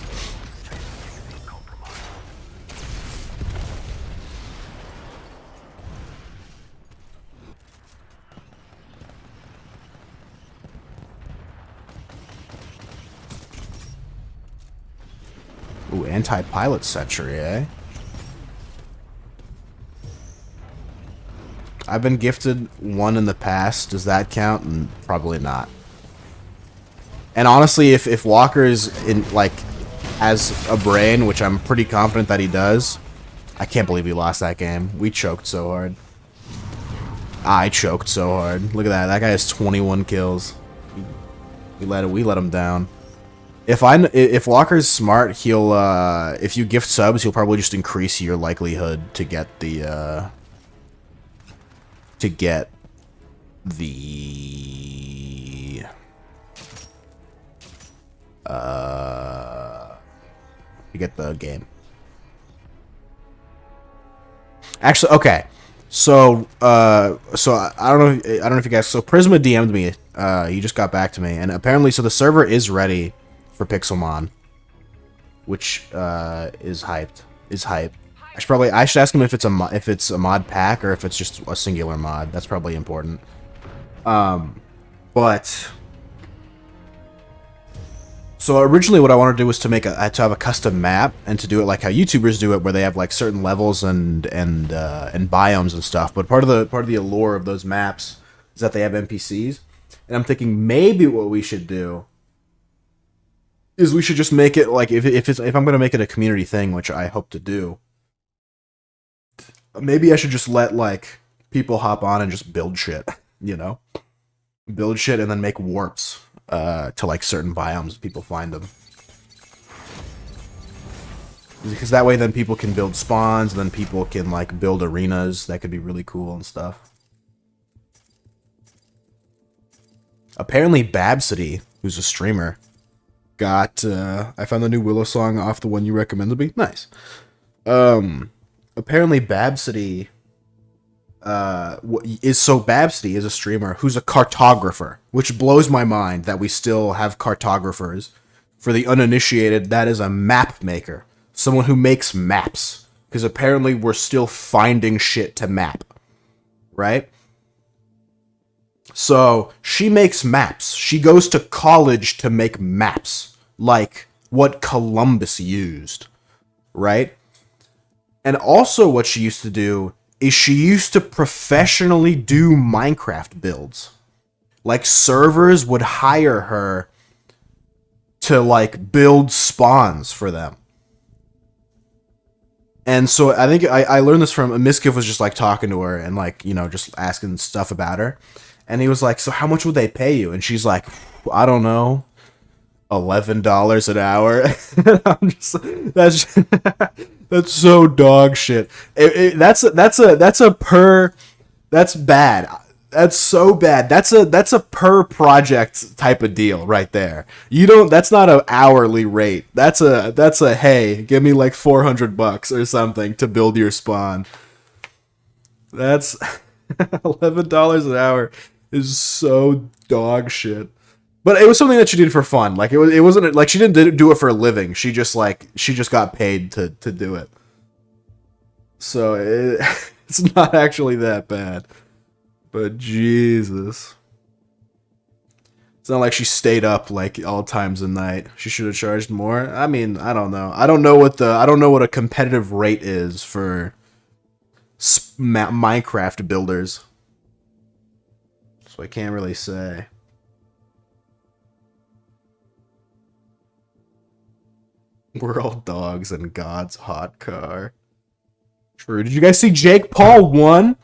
A: Ooh, anti-pilot century, eh? I've been gifted 1 in the past. Does that count? Probably not. And honestly, if Walker's in like has a brain, which I'm pretty confident that he does, I can't believe we lost that game. We choked so hard. I choked so hard. Look at that. That guy has 21 kills. We let him down. If Walker's smart, he'll if you gift subs, he'll probably just increase your likelihood to get the to get game. Actually, okay. So I don't know if you guys. So Prisma DM'd me. He just got back to me, and apparently, so the server is ready for Pixelmon, which is hyped. I should ask him if it's a mod pack or if it's just a singular mod. That's probably important. But so originally, what I wanted to do was to have a custom map and to do it like how YouTubers do it, where they have like certain levels and biomes and stuff. But part of the allure of those maps is that they have NPCs, and I'm thinking maybe what we should do is we should just make it like if I'm gonna make it a community thing, which I hope to do. Maybe I should just let, like, people hop on and just build shit, you know? Build shit and then make warps to, like, certain biomes if people find them. Because that way then people can build spawns, and then people can, like, build arenas. That could be really cool and stuff. Apparently Babsity, who's a streamer, got, I found the new Willow song off the one you recommended me. Nice. Apparently Babsity Babsity is a streamer who's a cartographer, which blows my mind that we still have cartographers. For the uninitiated, that is a map maker. Someone who makes maps. Because apparently we're still finding shit to map. Right? So, she makes maps. She goes to college to make maps. Like what Columbus used. Right? And also what she used to do is she used to professionally do Minecraft builds. Like, servers would hire her to, like, build spawns for them. And so I think I learned this from... Miskiv was just, like, talking to her and, like, you know, just asking stuff about her. And he was like, so how much would they pay you? And she's like, I don't know. $11 an hour. I'm just... That's so dog shit. That's bad. That's so bad. That's a per project type of deal right there. You don't. That's not an hourly rate. That's a hey, give me like $400 or something to build your spawn. That's $11 an hour is so dog shit. But it was something that she did for fun. Like it wasn't like she didn't do it for a living. She just got paid to do it. So it's not actually that bad. But Jesus. It's not like she stayed up like all times of night. She should have charged more. I mean, I don't know. I don't know what a competitive rate is for Minecraft builders. So I can't really say. We're all dogs in God's hot car. True. Did you guys see Jake Paul won?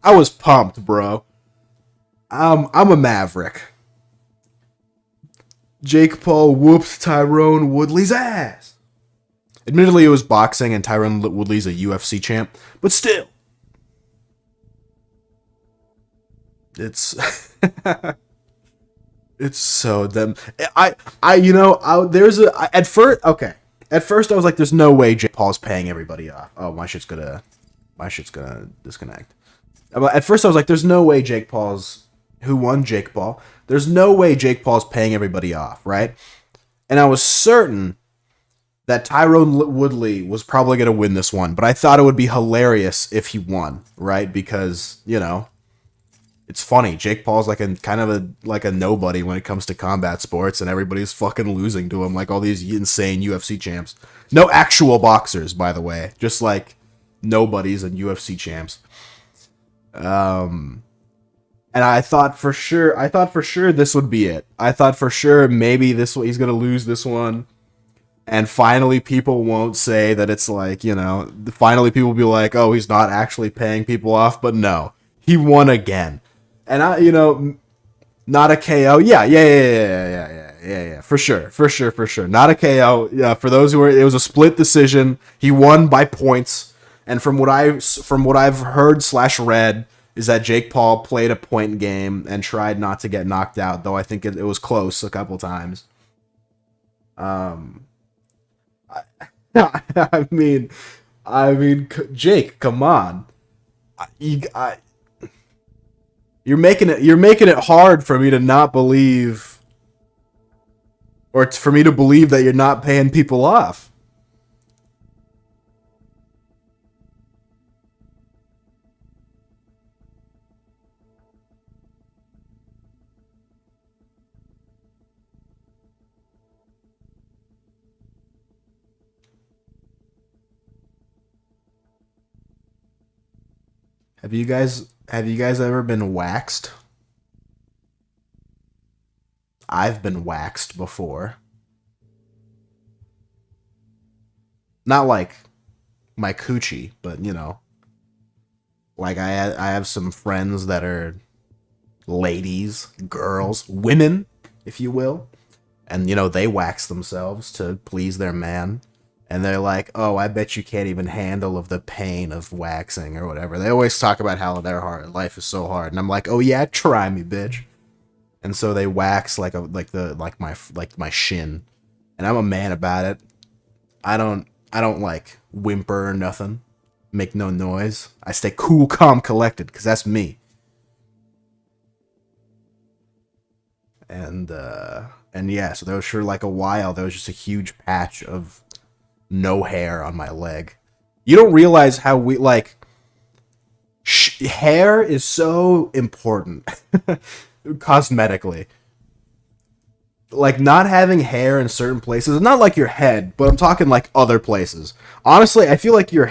A: I was pumped, bro. I'm a maverick. Jake Paul whooped Tyrone Woodley's ass. Admittedly, it was boxing, and Tyrone Woodley's a UFC champ, but still, it's it's so them. At first, okay. At first, I was like, "There's no way Jake Paul's paying everybody off." Oh, my shit's gonna disconnect. At first, I was like, "There's no way Jake Paul's who won Jake Paul. There's no way Jake Paul's paying everybody off, right?" And I was certain that Tyrone Woodley was probably gonna win this one, but I thought it would be hilarious if he won, right? Because it's funny. Jake Paul's like a nobody when it comes to combat sports, and everybody's fucking losing to him, like all these insane UFC champs. No actual boxers, by the way, just like nobodies and UFC champs. And I thought for sure this would be it. I thought for sure maybe he's gonna lose this one, and finally people won't say that it's like finally people will be like, oh, he's not actually paying people off, but no, he won again. And not a KO. Yeah. For sure. Not a KO. Yeah. For those it was a split decision. He won by points. And from what I've heard / read is that Jake Paul played a point game and tried not to get knocked out, though I think it was close a couple times. I mean, Jake, come on. You're making it hard for me to not believe, or for me to believe that you're not paying people off. Have you guys ever been waxed? I've been waxed before. Not like my coochie, but like I have some friends that are ladies, girls, women, if you will, and they wax themselves to please their man. And they're like, oh, I bet you can't even handle of the pain of waxing or whatever. They always talk about how their life is so hard. And I'm like, oh yeah, try me, bitch. And so they wax like my shin. And I'm a man about it. I don't like whimper or nothing. Make no noise. I stay cool, calm, collected, because that's me. And yeah, so there was for like a while, there was just a huge patch of no hair on my leg. You don't realize how hair is so important cosmetically. Like not having hair in certain places, not like your head, but I'm talking like other places. Honestly, I feel like the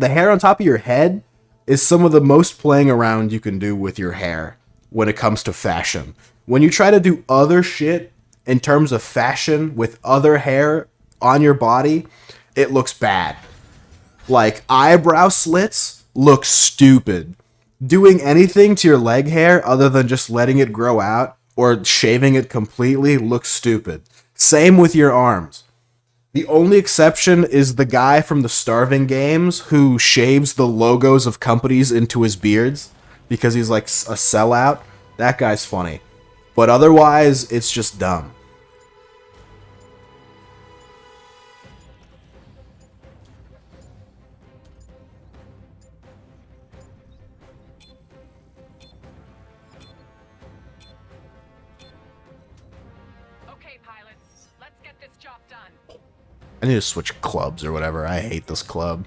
A: hair on top of your head is some of the most playing around you can do with your hair when it comes to fashion. When you try to do other shit in terms of fashion with other hair on your body, it looks bad. Like, eyebrow slits look stupid. Doing anything to your leg hair other than just letting it grow out or shaving it completely looks stupid. Same with your arms. The only exception is the guy from the Starving Games who shaves the logos of companies into his beards. because he's like a sellout, that guy's funny. But otherwise, it's just dumb.
B: Okay, pilots, let's get this job done.
A: I need to switch clubs or whatever. I hate this club.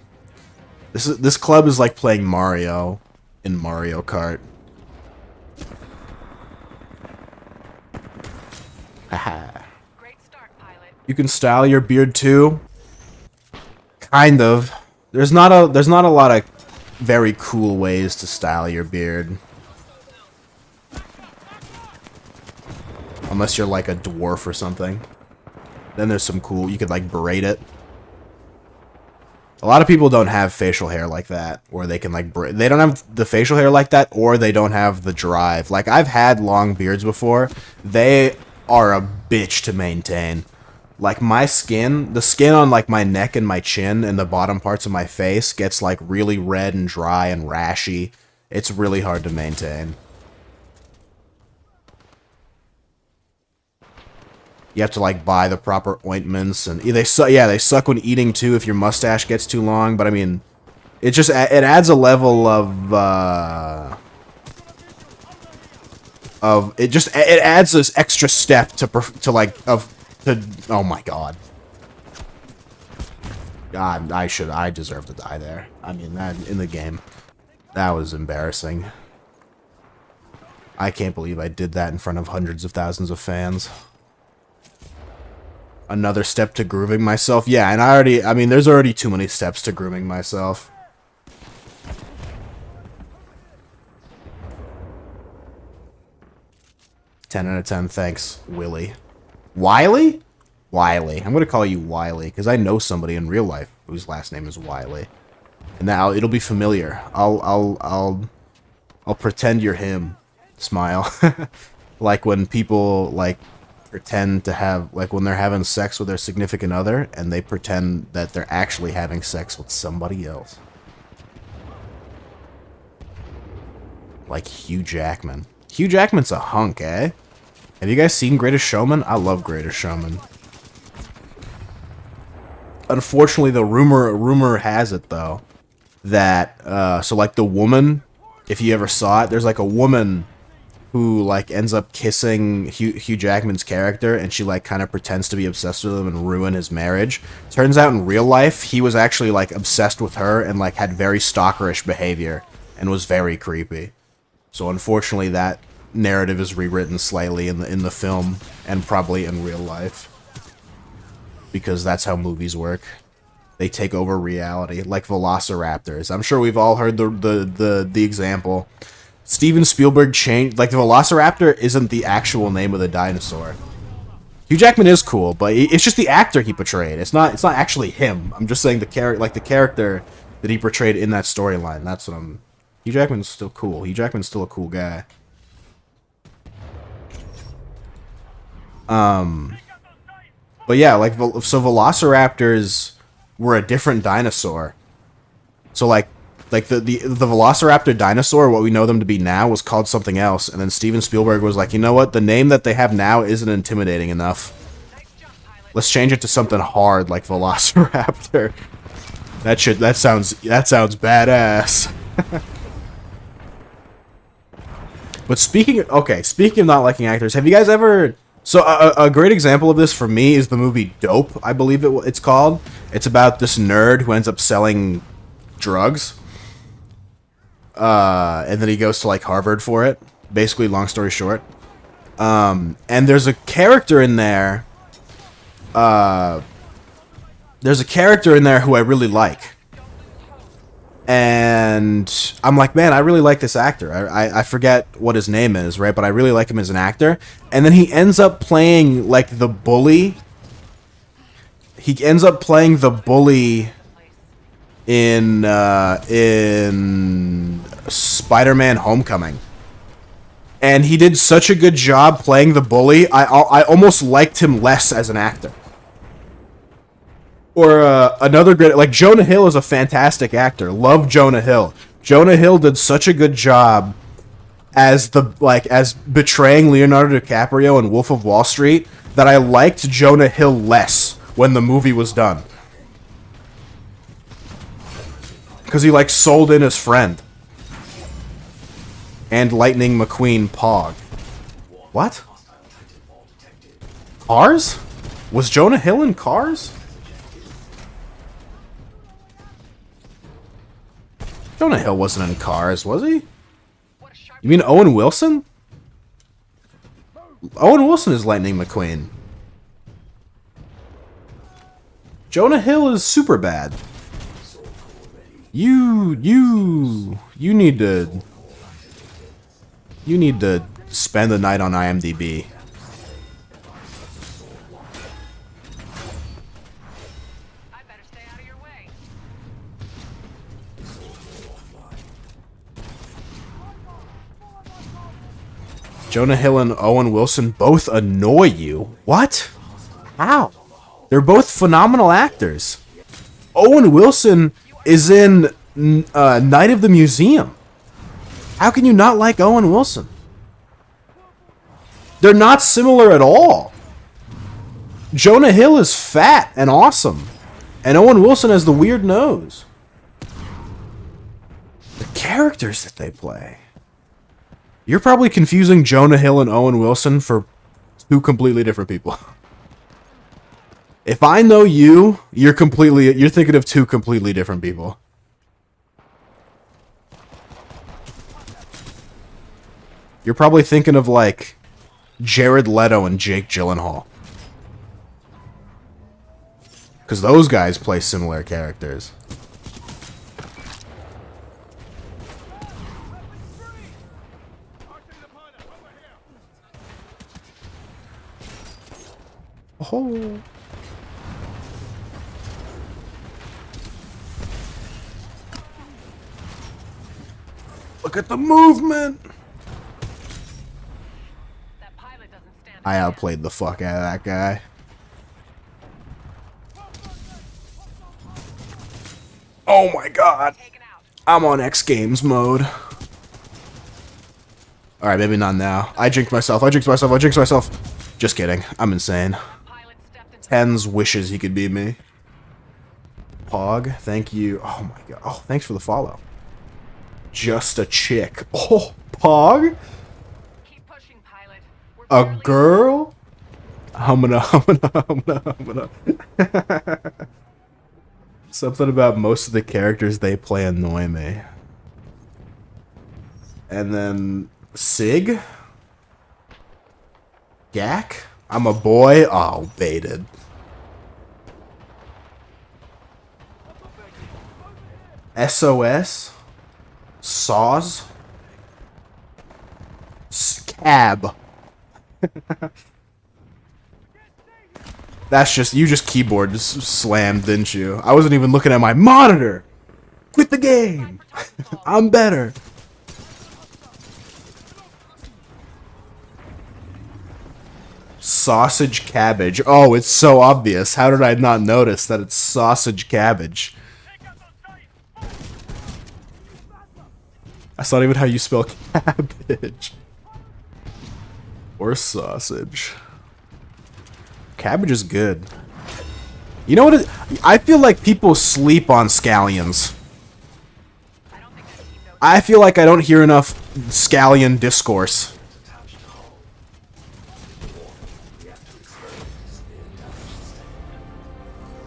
A: This club is like playing Mario in Mario Kart. Haha.
B: Great start, pilot.
A: You can style your beard too. Kind of. There's not a lot of very cool ways to style your beard. Unless you're like a dwarf or something. Then there's some cool, you could like braid it. A lot of people don't have facial hair like that, or they can like they don't have the facial hair like that, or they don't have the drive. Like, I've had long beards before. They are a bitch to maintain. Like, my skin, the skin on like my neck and my chin and the bottom parts of my face gets like really red and dry and rashy. It's really hard to maintain. You have to like buy the proper ointments, and they suck when eating too if your mustache gets too long. But I mean, it adds a level of it adds this extra step oh my god. God, I deserve to die there. I mean, that in the game, that was embarrassing. I can't believe I did that in front of hundreds of thousands of fans. Another step to grooming myself. Yeah, and I mean, there's already too many steps to grooming myself. Ten out of 10, thanks, Willie. Wiley? Wiley. I'm gonna call you Wiley, because I know somebody in real life whose last name is Wiley. And now it'll be familiar. I'll pretend you're him. Smile. Like when people, like, pretend to have, like, when they're having sex with their significant other and they pretend that they're actually having sex with somebody else. Like Hugh Jackman. Hugh Jackman's a hunk, eh? Have you guys seen Greatest Showman? I love Greatest Showman. Unfortunately, the rumor has it though that so like the woman, if you ever saw it, there's like a woman who like ends up kissing Hugh Jackman's character, and she like kind of pretends to be obsessed with him and ruin his marriage. Turns out in real life, he was actually like obsessed with her and like had very stalkerish behavior and was very creepy. So unfortunately, that narrative is rewritten slightly in the film and probably in real life, because that's how movies work. They take over reality, like velociraptors. I'm sure we've all heard the example. Steven Spielberg changed, like, the Velociraptor isn't the actual name of the dinosaur. Hugh Jackman is cool, but it's just the actor he portrayed. It's not actually him. I'm just saying the character that he portrayed in that storyline. That's what I'm. Hugh Jackman's still cool. Hugh Jackman's still a cool guy. But yeah, like, so Velociraptors were a different dinosaur. So like the Velociraptor dinosaur, what we know them to be now, was called something else, and then Steven Spielberg was like, you know what, the name that they have now isn't intimidating enough. Let's change it to something hard like Velociraptor. That sounds badass. But speaking of not liking actors, have you guys ever... So a great example of this for me is the movie Dope, I believe it's called. It's about this nerd who ends up selling drugs. And then he goes to, like, Harvard for it. Basically, long story short. And there's a character in there... who I really like. And I'm like, man, I really like this actor. I forget what his name is, right? But I really like him as an actor. And then he ends up playing, like, the bully. He ends up playing the bully in Spider-Man Homecoming. And he did such a good job playing the bully, I almost liked him less as an actor. Or another great, like, Jonah Hill is a fantastic actor. Love Jonah Hill. Jonah Hill did such a good job as betraying Leonardo DiCaprio in Wolf of Wall Street that I liked Jonah Hill less when the movie was done. Because he, like, sold in his friend. And Lightning McQueen Pog. What? Cars? Was Jonah Hill in Cars? Jonah Hill wasn't in Cars, was he? You mean Owen Wilson? Owen Wilson is Lightning McQueen. Jonah Hill is super bad. You need to spend the night on IMDb.
B: I better stay out of your way.
A: Jonah Hill and Owen Wilson both annoy you. What? How? They're both phenomenal actors. Owen Wilson is in Night of the Museum. How can you not like Owen Wilson? They're not similar at all. Jonah Hill is fat and awesome, and Owen Wilson has the weird nose. The characters that they play. You're probably confusing Jonah Hill and Owen Wilson for two completely different people. If I know you, you're thinking of two completely different people. You're probably thinking of, like, Jared Leto and Jake Gyllenhaal. Because those guys play similar characters. Oh. Look at the movement!
B: That pilot doesn't stand
A: I outplayed the fuck out of that guy. Oh my god!
B: taken out.
A: I'm on X Games mode. Alright, maybe not now. I jinxed myself. Just kidding. I'm insane.
B: Pilot stepped into
A: Tens wishes he could be me. Pog, thank you. Oh my god. Oh, thanks for the follow. Just a chick. Oh, Pog?
B: keep pushing, pilot. We're
A: A
B: barely-
A: girl? I'm gonna. Something about most of the characters they play annoy me. And then Sig? Gak? I'm a boy? Oh, baited. SOS? Saws? Scab. That's just, you just keyboard slammed, didn't you? I wasn't even looking at my monitor. Quit the game. I'm better. Sausage cabbage. Oh, it's so obvious. How did I not notice that it's sausage cabbage? That's not even how you spell cabbage. Or sausage. Cabbage is good. You know what? I feel like people sleep on scallions. I feel like I don't hear enough scallion discourse.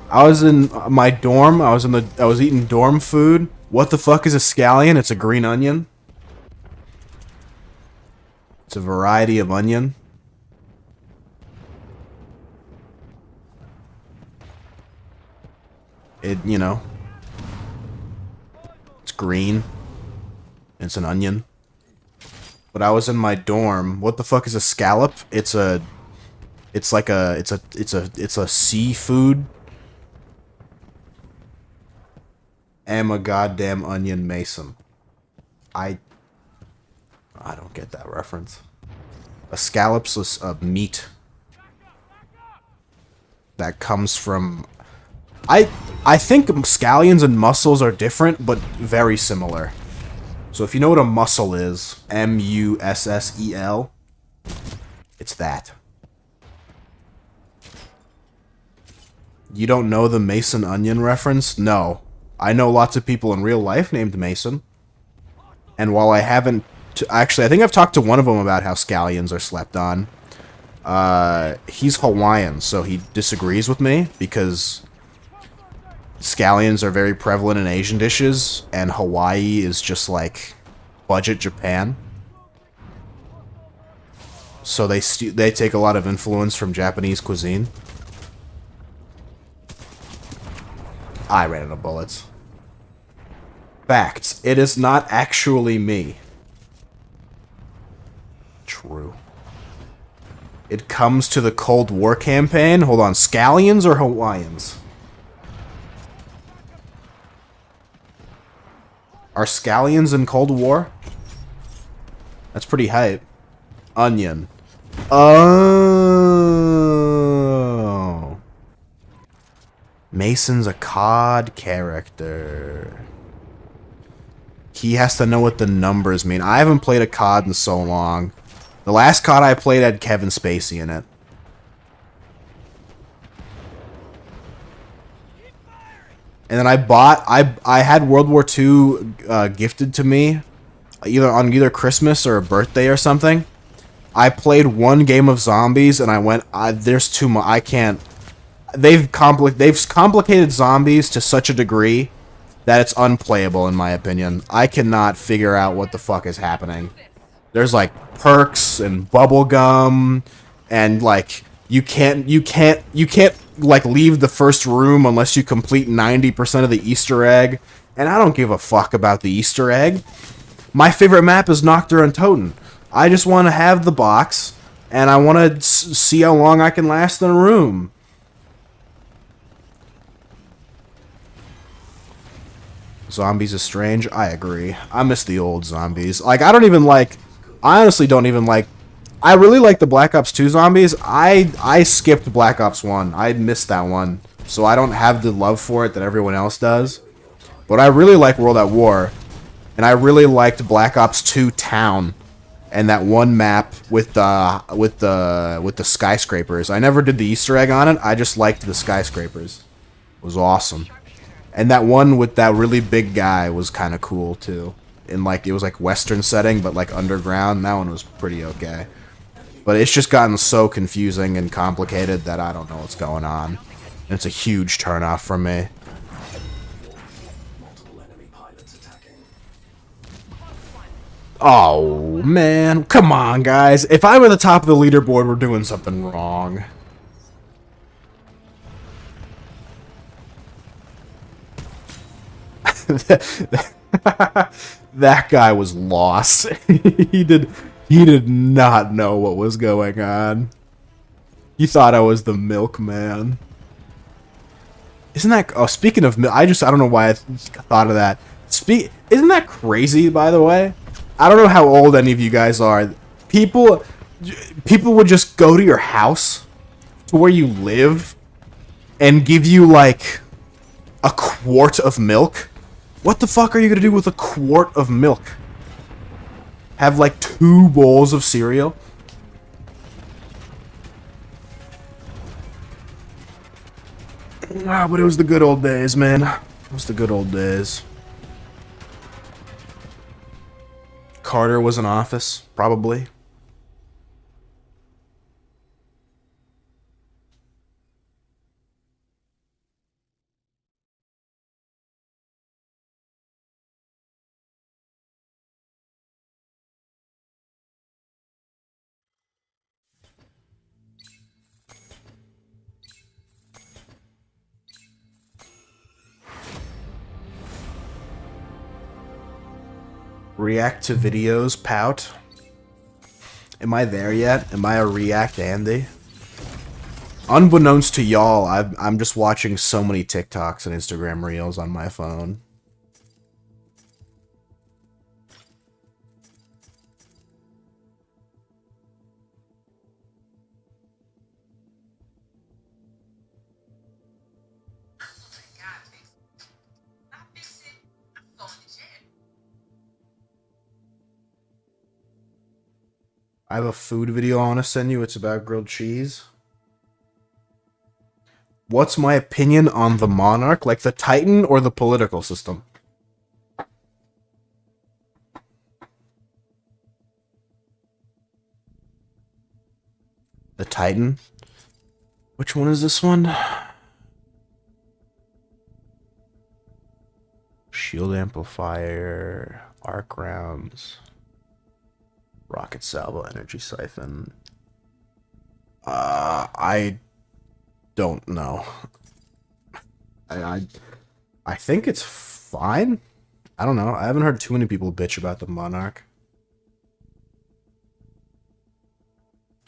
A: I was in my dorm. I was eating dorm food. What the fuck is a scallion? It's a green onion. It's a variety of onion. It, you know, it's green. It's an onion. But I was in my dorm. What the fuck is a scallop? It's a seafood. Am a goddamn onion mason. I don't get that reference. A scallop's a meat that comes from. I think scallions and mussels are different, but very similar. So if you know what a mussel is, M-U-S-S-E-L, it's that. You don't know the Mason Onion reference? No. I know lots of people in real life named Mason. And while I haven't... Actually, I think I've talked to one of them about how scallions are slept on. He's Hawaiian, so he disagrees with me because scallions are very prevalent in Asian dishes, and Hawaii is just like budget Japan. So they take a lot of influence from Japanese cuisine. I ran out of bullets. Facts. It is not actually me. True. It comes to the Cold War campaign. Hold on, scallions or Hawaiians? Are scallions in Cold War? That's pretty hype. Onion. Oh. Mason's a COD character. He has to know what the numbers mean. I haven't played a COD in so long. The last COD I played had Kevin Spacey in it. And then I had World War II gifted to me, either Christmas or a birthday or something. I played one game of zombies and I went, there's too much. I can't. They've complicated zombies to such a degree that it's unplayable in my opinion. I cannot figure out what the fuck is happening. There's like perks and bubble gum, and like you can't like leave the first room unless you complete 90% of the Easter egg. And I don't give a fuck about the Easter egg. My favorite map is Nocturne and Toten. I just want to have the box, and I want to see how long I can last in a room. Zombies is strange. I agree. I miss the old zombies. Like, I honestly don't even like... I really like the Black Ops 2 zombies. I skipped Black Ops 1. I missed that one. So I don't have the love for it that everyone else does. But I really like World at War. And I really liked Black Ops 2 Town. And that one map with the skyscrapers. I never did the Easter egg on it. I just liked the skyscrapers. It was awesome. And that one with that really big guy was kind of cool too. In like, it was like Western setting, but like underground. That one was pretty okay. But it's just gotten so confusing and complicated that I don't know what's going on. And it's a huge turnoff from me.
C: Multiple enemy pilots attacking.
A: Oh, man. Come on, guys. If I'm at the top of the leaderboard, we're doing something wrong. That guy was lost. He did not know what was going on. He thought I was the milkman. Isn't that... Oh, speaking of milk... I don't know why I thought of that. Isn't that crazy, by the way? I don't know how old any of you guys are. People would just go to your house, to where you live, and give you, like, a quart of milk. What the fuck are you gonna do with a quart of milk? Have, like, 2 bowls of cereal? Ah, but it was the good old days, man. It was the good old days. Carter was in office, probably. React to videos, pout. Am I there yet? Am I a React Andy? Unbeknownst to y'all, I'm just watching so many TikToks and Instagram Reels on my phone. I have a food video I want to send you. It's about grilled cheese. What's my opinion on the monarch? Like the Titan or the political system? The Titan? Which one is this one? Shield amplifier, arc rounds, rocket salvo, energy siphon. I don't know. I think it's fine. I don't know. I haven't heard too many people bitch about the Monarch.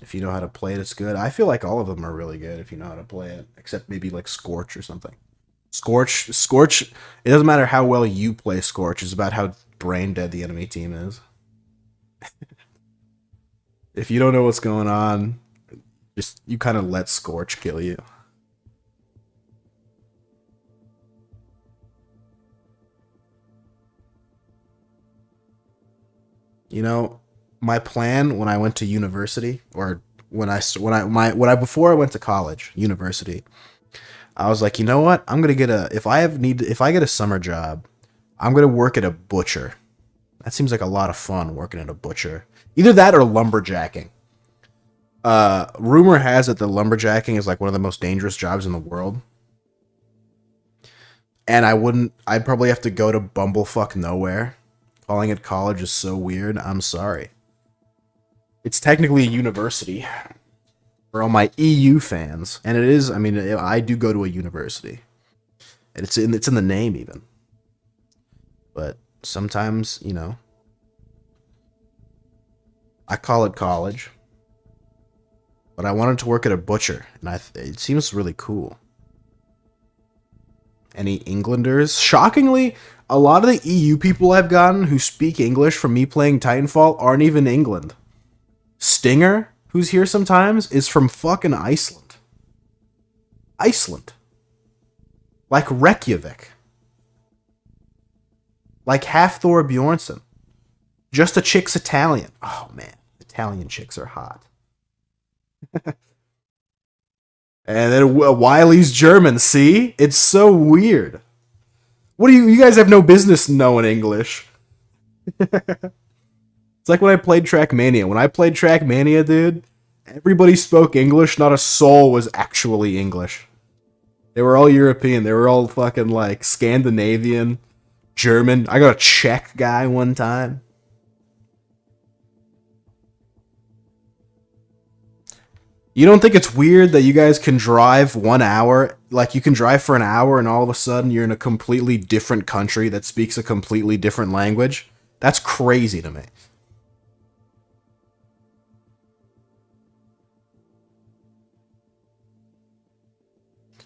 A: If you know how to play it, it's good. I feel like all of them are really good if you know how to play it, except maybe like Scorch or something. Scorch. It doesn't matter how well you play Scorch. It's about how brain dead the enemy team is. If you don't know what's going on, just you kind of let Scorch kill you. You know, my plan when I went to university, or before I went to college, university, I was like, you know what? I'm gonna get if I get a summer job, I'm gonna work at a butcher. That seems like a lot of fun working at a butcher. Either that or lumberjacking. Rumor has it that lumberjacking is like one of the most dangerous jobs in the world. And I'd probably have to go to bumblefuck nowhere. Calling it college is so weird. I'm sorry. It's technically a university for all my EU fans, and it is. I mean, I do go to a university, and it's in the name even. But sometimes, you know, I call it college, but I wanted to work at a butcher, and it seems really cool. Any Englanders? Shockingly, a lot of the EU people I've gotten who speak English from me playing Titanfall aren't even England. Stinger, who's here sometimes, is from fucking Iceland. Iceland. Like Reykjavik. Like half Thor Bjornsson. Just a chick's Italian. Oh man, Italian chicks are hot. And then Wiley's German, see? It's so weird. What do you guys have no business knowing English? It's like when I played Trackmania. When I played Trackmania, dude, everybody spoke English, not a soul was actually English. They were all European. They were all fucking like Scandinavian, German. I got a Czech guy one time. You don't think it's weird that you guys can drive 1 hour, like you can drive for an hour and all of a sudden you're in a completely different country that speaks a completely different language? That's crazy to me.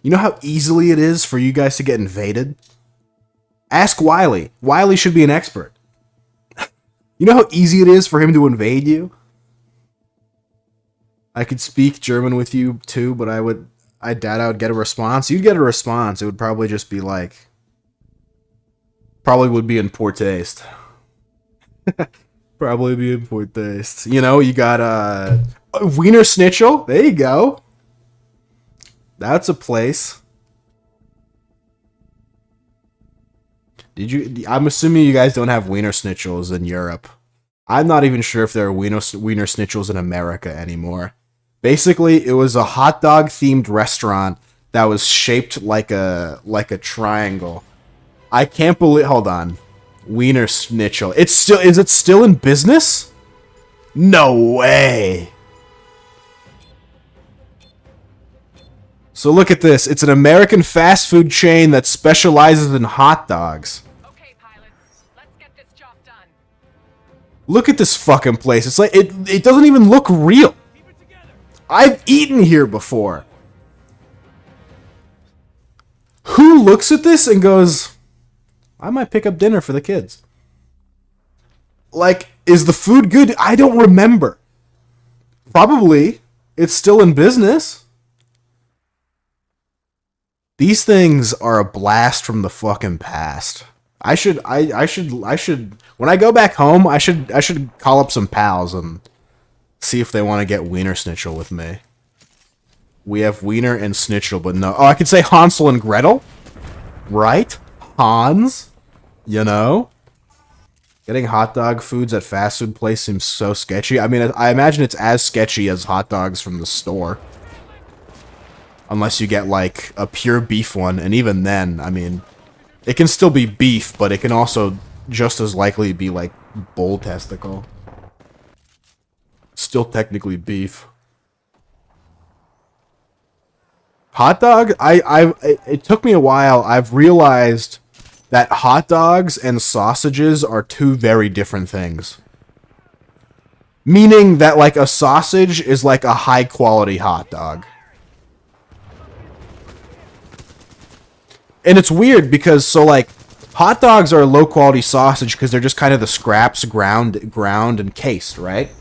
A: You know how easily it is for you guys to get invaded? Ask Wiley. Wiley should be an expert. You know how easy it is for him to invade you? I could speak German with you too, but I doubt I would get a response. You'd get a response. It would probably just be like, probably would be in poor taste. Probably be in poor taste. You know, you got Wiener Schnitzel. There you go. That's a place. I'm assuming you guys don't have Wiener Schnitzels in Europe. I'm not even sure if there are Wiener Schnitzels in America anymore. Basically, it was a hot dog themed restaurant that was shaped like a triangle. I can't believe. Hold on, Wiener Schnitzel. Is it still in business? No way. So look at this. It's an American fast food chain that specializes in hot dogs.
B: Okay, pilots, let's get this job done.
A: Look at this fucking place. It's like it doesn't even look real. I've eaten here before. Who looks at this and goes, I might pick up dinner for the kids? Like, is the food good? I don't remember. Probably. It's still in business. These things are a blast from the fucking past. I should when I go back home, I should call up some pals and See if they want to get Wiener Schnitzel with me. We have Wiener and Schnitzel, but no. Oh, I could say Hansel and Gretel. Right? Hans? You know? Getting hot dog foods at fast food place seems so sketchy. I mean, I imagine it's as sketchy as hot dogs from the store. Unless you get, like, a pure beef one. And even then, I mean, it can still be beef, but it can also just as likely be, like, bull testicle. Still technically beef. Hot dog? It took me a while. I've realized that hot dogs and sausages are two very different things. Meaning that, like, a sausage is like a high-quality hot dog. And it's weird because, so, like, hot dogs are a low-quality sausage because they're just kind of the scraps ground and cased, right?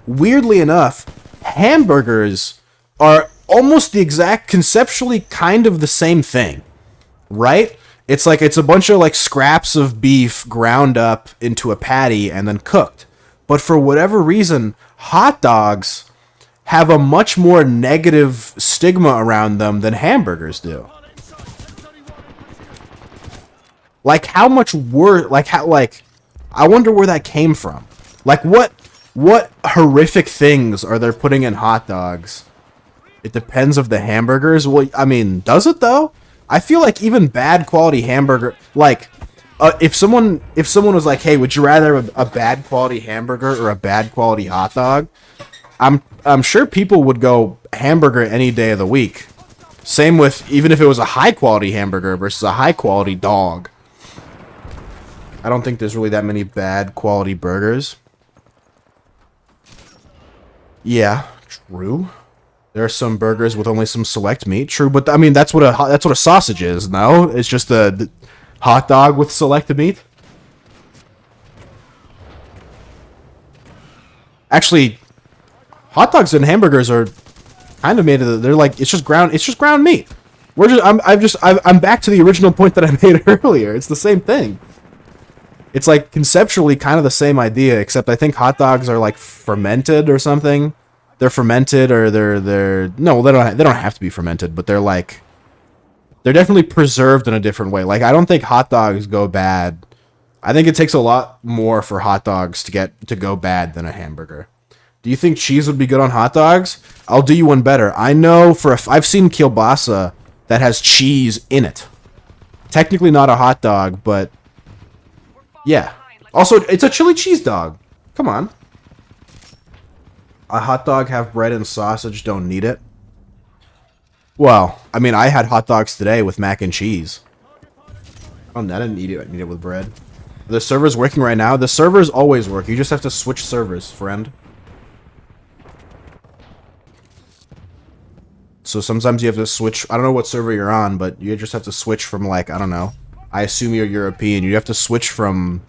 A: Weirdly enough, hamburgers are almost the exact, conceptually kind of the same thing, right? It's like, it's a bunch of, like, scraps of beef ground up into a patty and then cooked. But for whatever reason, hot dogs have a much more negative stigma around them than hamburgers do. Like, how much worse, like, how, like, I wonder where that came from. Like, what horrific things are they putting in hot dogs? It depends of the hamburgers. Well, I mean, does it though? I feel like even bad quality hamburger, like, if someone was like, hey, would you rather a bad quality hamburger or a bad quality hot dog? I'm sure people would go hamburger any day of the week. Same with, even if it was a high quality hamburger versus a high quality dog. I don't think there's really that many bad quality burgers. Yeah, true. There are some burgers with only some select meat. True, but I mean that's what a sausage is. No, it's just a hot dog with select meat. Actually, hot dogs and hamburgers are kind of made of. They're like, it's just ground meat. I'm back to the original point that I made earlier. It's the same thing. It's like conceptually kind of the same idea, except I think hot dogs are like fermented or something. They're fermented, or they're no, they don't have to be fermented, but they're definitely preserved in a different way. Like, I don't think hot dogs go bad. I think it takes a lot more for hot dogs to go bad than a hamburger. Do you think cheese would be good on hot dogs? I'll do you one better. I know I've seen kielbasa that has cheese in it. Technically not a hot dog, but yeah. Also, it's a chili cheese dog. Come on. A hot dog have bread and sausage, don't need it. Well, I mean, I had hot dogs today with mac and cheese. Oh, no, I didn't eat it. I need it with bread. The server's working right now. The servers always work. You just have to switch servers, friend. So sometimes you have to switch. I don't know what server you're on, but you just have to switch from, like, I don't know. I assume you're European. You have to switch from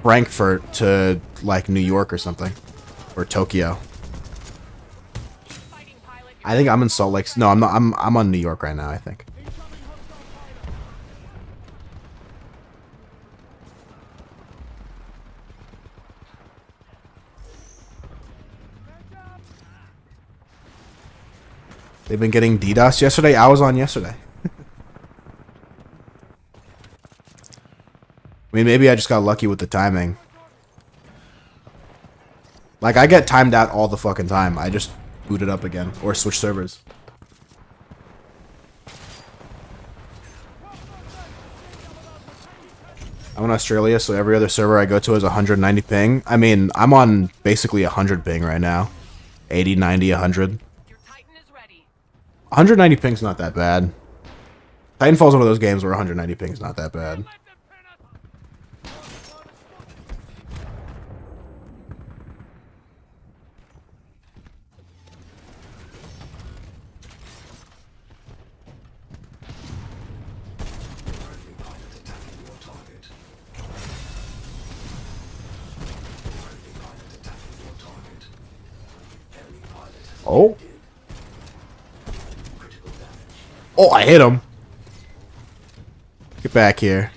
A: Frankfurt to, like, New York or something. Or Tokyo. I think I'm in Salt Lake. No, I'm not. I'm on New York right now, I think. They've been getting DDoS yesterday. I was on yesterday. I mean, maybe I just got lucky with the timing. Like, I get timed out all the fucking time. I just boot it up again or switch servers. I'm in Australia, so every other server I go to is 190 ping. I mean, I'm on basically 100 ping right now. 80, 90, 100. 190 ping's not that bad. Titanfall's one of those games where 190 ping's not that bad. Oh. Oh, I hit him. Get back here.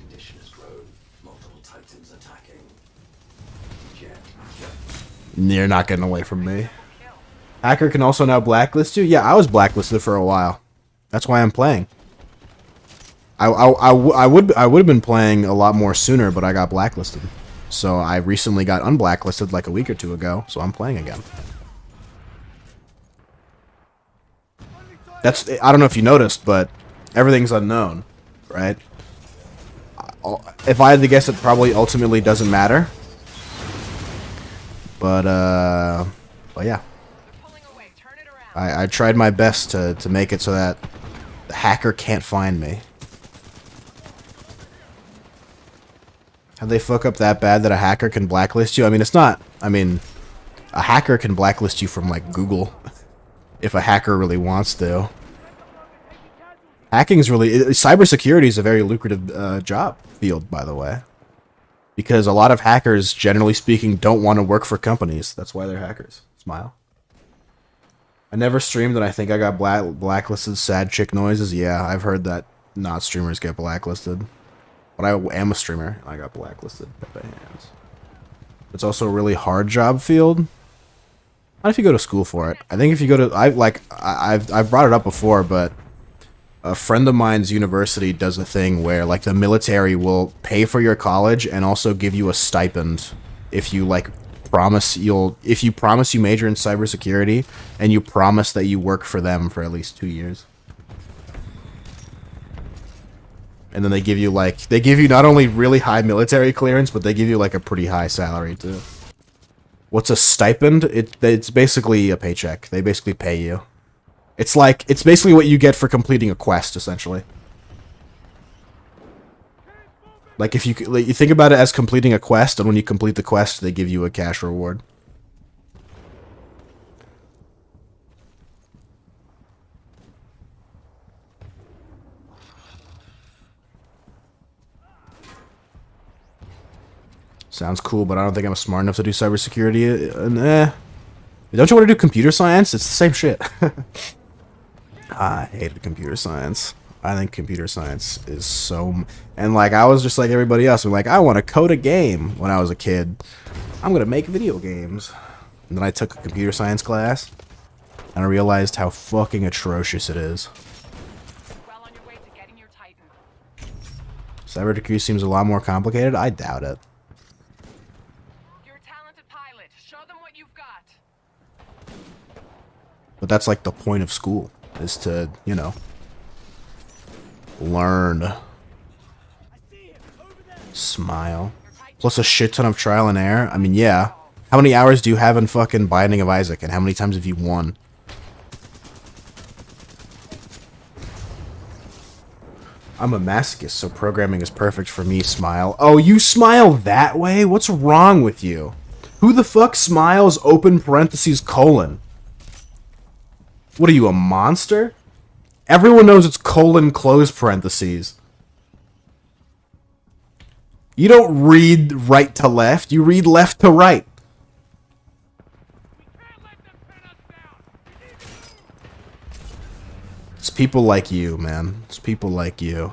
A: You're not getting away from me. Hacker can also now blacklist you? Yeah, I was blacklisted for a while. That's why I'm playing. I would have been playing a lot more sooner, but I got blacklisted. So I recently got unblacklisted like a week or two ago, so I'm playing again. That's, I don't know if you noticed, but everything's unknown, right? If I had to guess, it probably ultimately doesn't matter. But yeah. I tried my best to make it so that the hacker can't find me. How'd they fuck up that bad that a hacker can blacklist you? I mean, it's not... I mean, a hacker can blacklist you from, like, Google. If a hacker really wants to. Hacking's really... Cybersecurity is a very lucrative job field, by the way. Because a lot of hackers, generally speaking, don't want to work for companies. That's why they're hackers. Smile. I never streamed and I think I got blacklisted. Sad chick noises. Yeah, I've heard that not streamers get blacklisted. But I am a streamer. And I got blacklisted by hands. It's also a really hard job field. Not if you go to school for it. I think if you go to... I've brought it up before, but... A friend of mine's university does a thing where, like, the military will pay for your college and also give you a stipend if you, like, if you promise you major in cybersecurity and you promise that you work for them for at least 2 years. And then they give you, like, they give you not only really high military clearance, but they give you, like, a pretty high salary, too. What's a stipend? It's basically a paycheck. They basically pay you. It's like, it's basically what you get for completing a quest, essentially. Like, if you think about it as completing a quest, and when you complete the quest, they give you a cash reward. Sounds cool, but I don't think I'm smart enough to do cybersecurity. Don't you want to do computer science? It's the same shit. I hated computer science. I think computer science is so... And, like, I was just like everybody else. I'm like, I want to code a game when I was a kid. I'm going to make video games. And then I took a computer science class. And I realized how fucking atrocious it is.
B: Well on your way to getting your Titan.
A: Cybersecurity seems a lot more complicated. I doubt it.
B: You're a talented pilot. Show them what you've got.
A: But that's like the point of school. Is to, you know, learn. Smile. Plus a shit ton of trial and error. I mean, yeah. How many hours do you have in fucking Binding of Isaac? And how many times have you won? I'm a masochist, so programming is perfect for me, Smile. Oh, you smile that way? What's wrong with you? Who the fuck smiles open parentheses colon? What are you, a monster? Everyone knows it's colon close parentheses. You don't read right to left, you read left to right. It's people like you, man. It's people like you.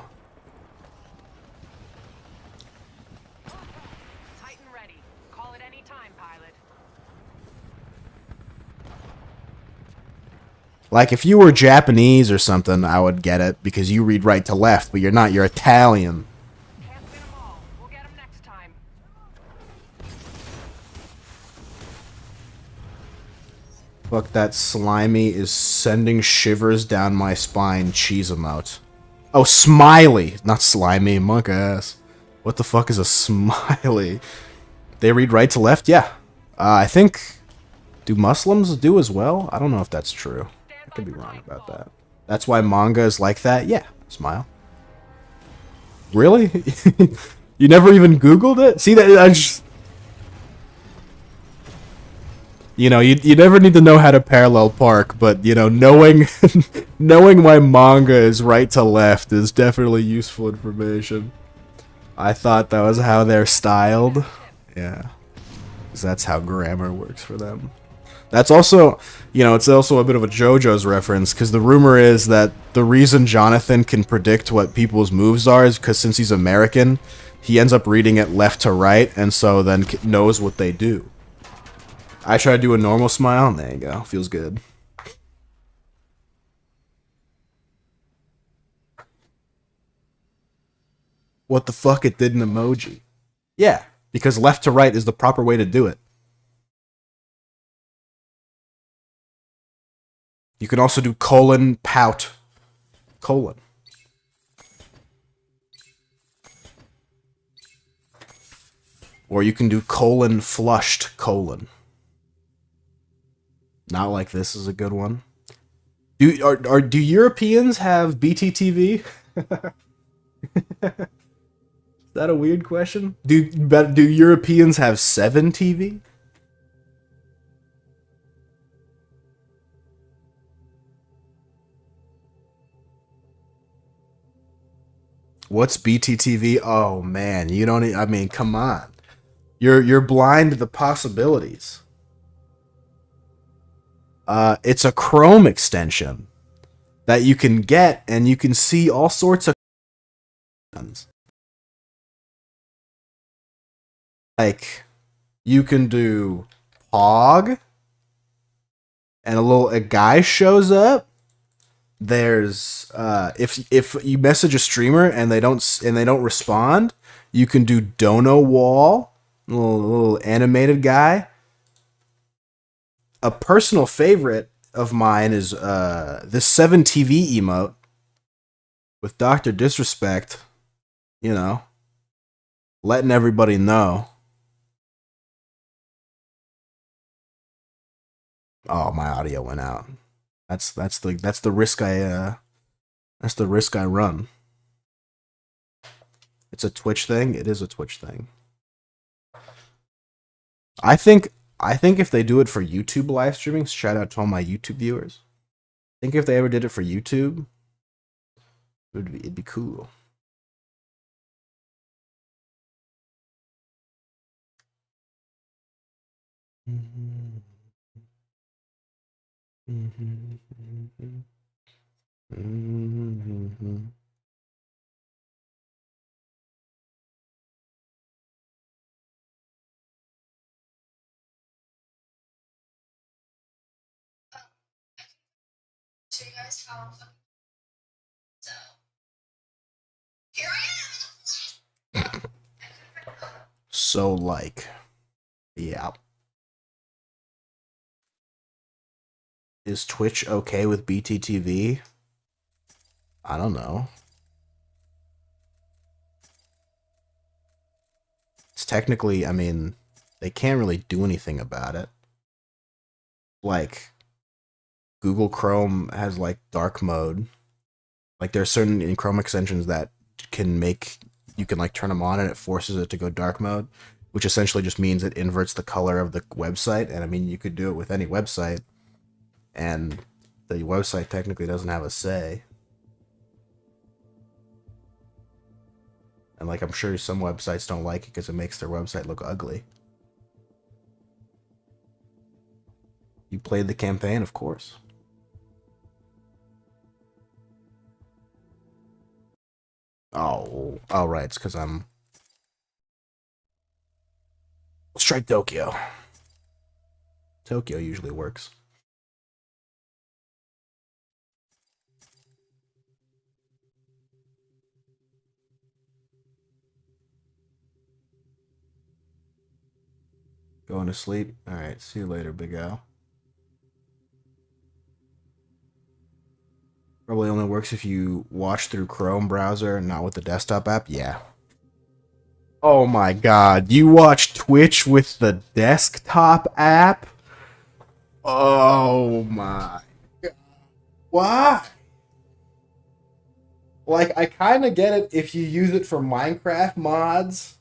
B: Titan ready. Call it any time, pilot.
A: Like, if you were Japanese or something, I would get it, because you read right to left, but you're not, you're Italian.
B: Can't win 'em all. We'll get 'em next time.
A: Fuck, that slimy is sending shivers down my spine. Cheese emote. Oh, smiley! Not slimy, monk ass. What the fuck is a smiley? They read right to left? Yeah. I think... Do Muslims do as well? I don't know if that's true. I could be wrong about that. That's why manga is like that? Yeah. Smile. Really? You never even Googled it? See, that I just... You know, you never need to know how to parallel park, but, you know, knowing knowing why manga is right to left is definitely useful information. I thought that was how they're styled. Yeah. 'Cause that's how grammar works for them. That's also, you know, it's also a bit of a JoJo's reference, because the rumor is that the reason Jonathan can predict what people's moves are is because since he's American, he ends up reading it left to right, and so then knows what they do. I try to do a normal smile, and there you go. Feels good. What the fuck? It did an emoji. Yeah, because left to right is the proper way to do it. You can also do colon pout colon. Or you can do colon flushed colon. Not like this is a good one. Do Europeans have BTTV? Is that a weird question? Do Europeans have 7 TV? What's BTTV? Oh man, you don't. I mean, come on. You're blind to the possibilities. It's a Chrome extension that you can get, and you can see all sorts of like you can do Pog, and a guy shows up. There's if you message a streamer and they don't respond, you can do Dono Wall, little animated guy. A personal favorite of mine is this 7TV emote with Dr. Disrespect, you know, letting everybody know. Oh, my audio went out. That's the risk I run. It's a Twitch thing. It is a Twitch thing. I think if they do it for YouTube live streaming, shout out to all my YouTube viewers. I think if they ever did it for YouTube, it'd be cool. Mm-hmm. Mm-hmm. Mm-hmm.
D: Show you guys how. So here I am.
A: So like, yeah. Is Twitch okay with BTTV? I don't know. It's technically, I mean, they can't really do anything about it. Like, Google Chrome has like dark mode. Like, there's certain Chrome extensions that can make you can like turn them on and it forces it to go dark mode, which essentially just means it inverts the color of the website. And I mean, you could do it with any website, and the website technically doesn't have a say. And like, I'm sure some websites don't like it because it makes their website look ugly. You played the campaign, of course. Oh, right. It's because I'm. Let's try Tokyo. Tokyo usually works. Going to sleep? Alright, see you later, Big Al. Probably only works if you watch through Chrome browser, not with the desktop app. Yeah. Oh my god, you watch Twitch with the desktop app? Oh my god. Why? Like, I kind of get it if you use it for Minecraft mods,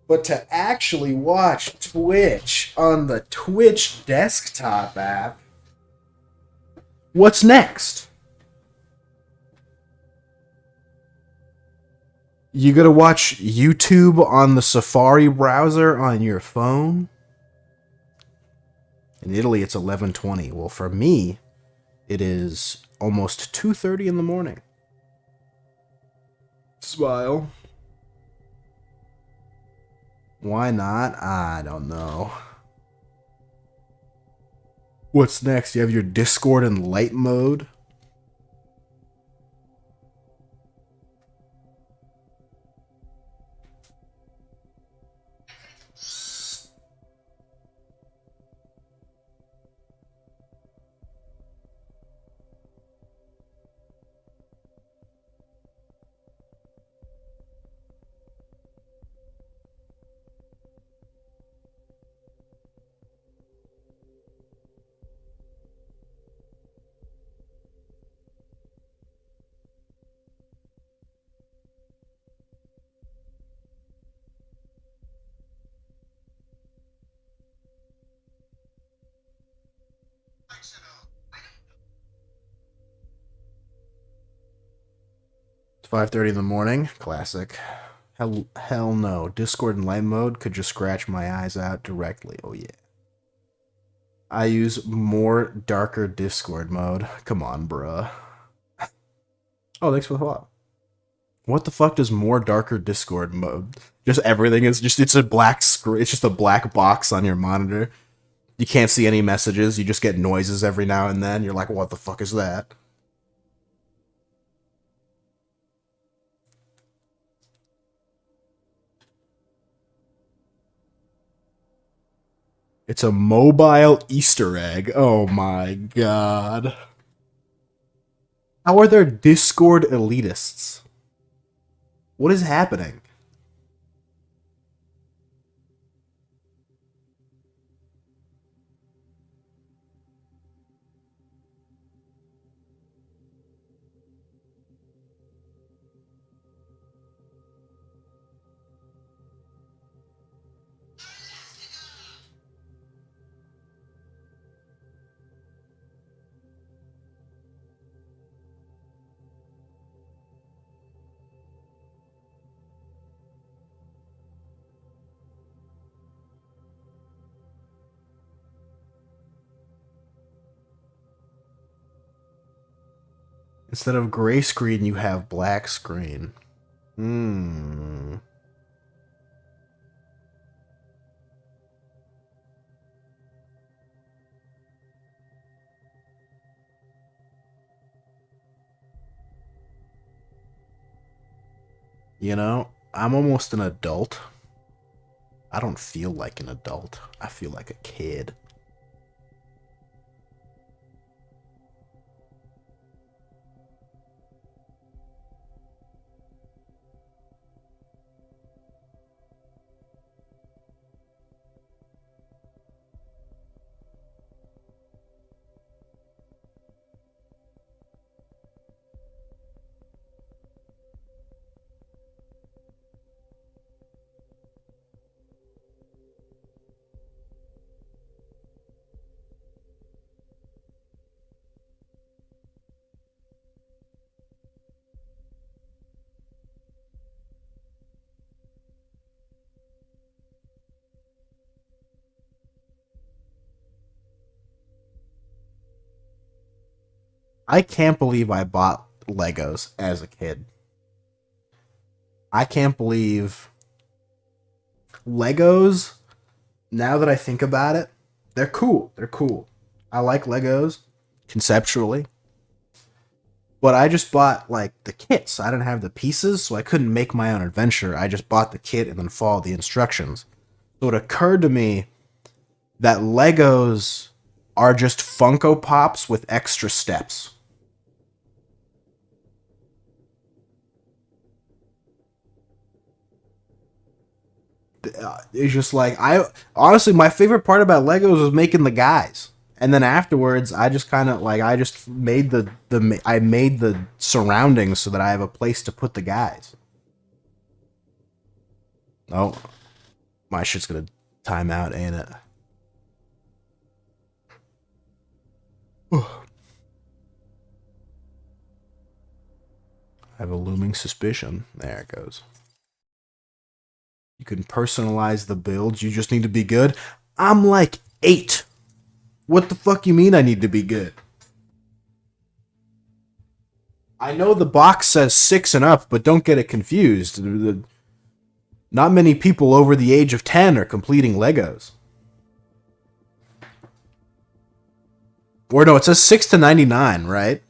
A: but to actually watch Twitch on the Twitch desktop app, what's next? You gotta watch YouTube on the Safari browser on your phone? In Italy, it's 11:20. Well, for me, it is almost 2:30 in the morning. Smile. Why not? I don't know. What's next? You have your Discord in light mode. It's 5:30 in the morning. Classic. Hell no. Discord in light mode could just scratch my eyes out directly. Oh yeah. I use more darker Discord mode. Come on, bruh. Oh, thanks for the follow. What the fuck does more darker Discord mode? Just everything is just, it's a black screen. It's just a black box on your monitor. You can't see any messages. You just get noises every now and then. You're like, what the fuck is that? It's a mobile Easter egg. Oh my god. How are there Discord elitists? What is happening? Instead of gray screen, you have black screen. Hmm. You know, I'm almost an adult. I don't feel like an adult. I feel like a kid. I can't believe I bought Legos as a kid. I can't believe Legos, now that I think about it, they're cool. They're cool. I like Legos conceptually. But I just bought like the kits. I didn't have the pieces, so I couldn't make my own adventure. I just bought the kit and then followed the instructions. So it occurred to me that Legos are just Funko Pops with extra steps. It's just like, I honestly, my favorite part about Legos was making the guys, and then afterwards I just kind of like, I just made I made the surroundings so that I have a place to put the guys. Oh, my shit's gonna time out, ain't it? I have a looming suspicion. There it goes. You can personalize the builds. You just need to be good. I'm like 8. What the fuck you mean I need to be good? I know the box says 6 and up, but don't get it confused. Not many people over the age of 10 are completing Legos. Or no, it says 6 to 99, right?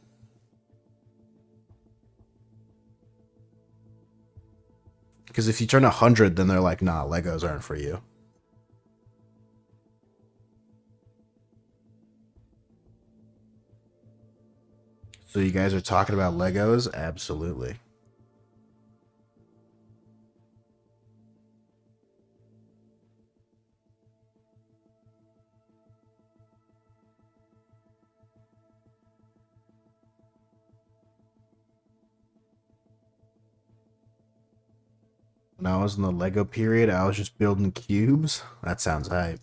A: Because if you turn 100, then they're like, nah, Legos aren't for you. So you guys are talking about Legos? Absolutely. When I was in the Lego period, I was just building cubes. That sounds hype.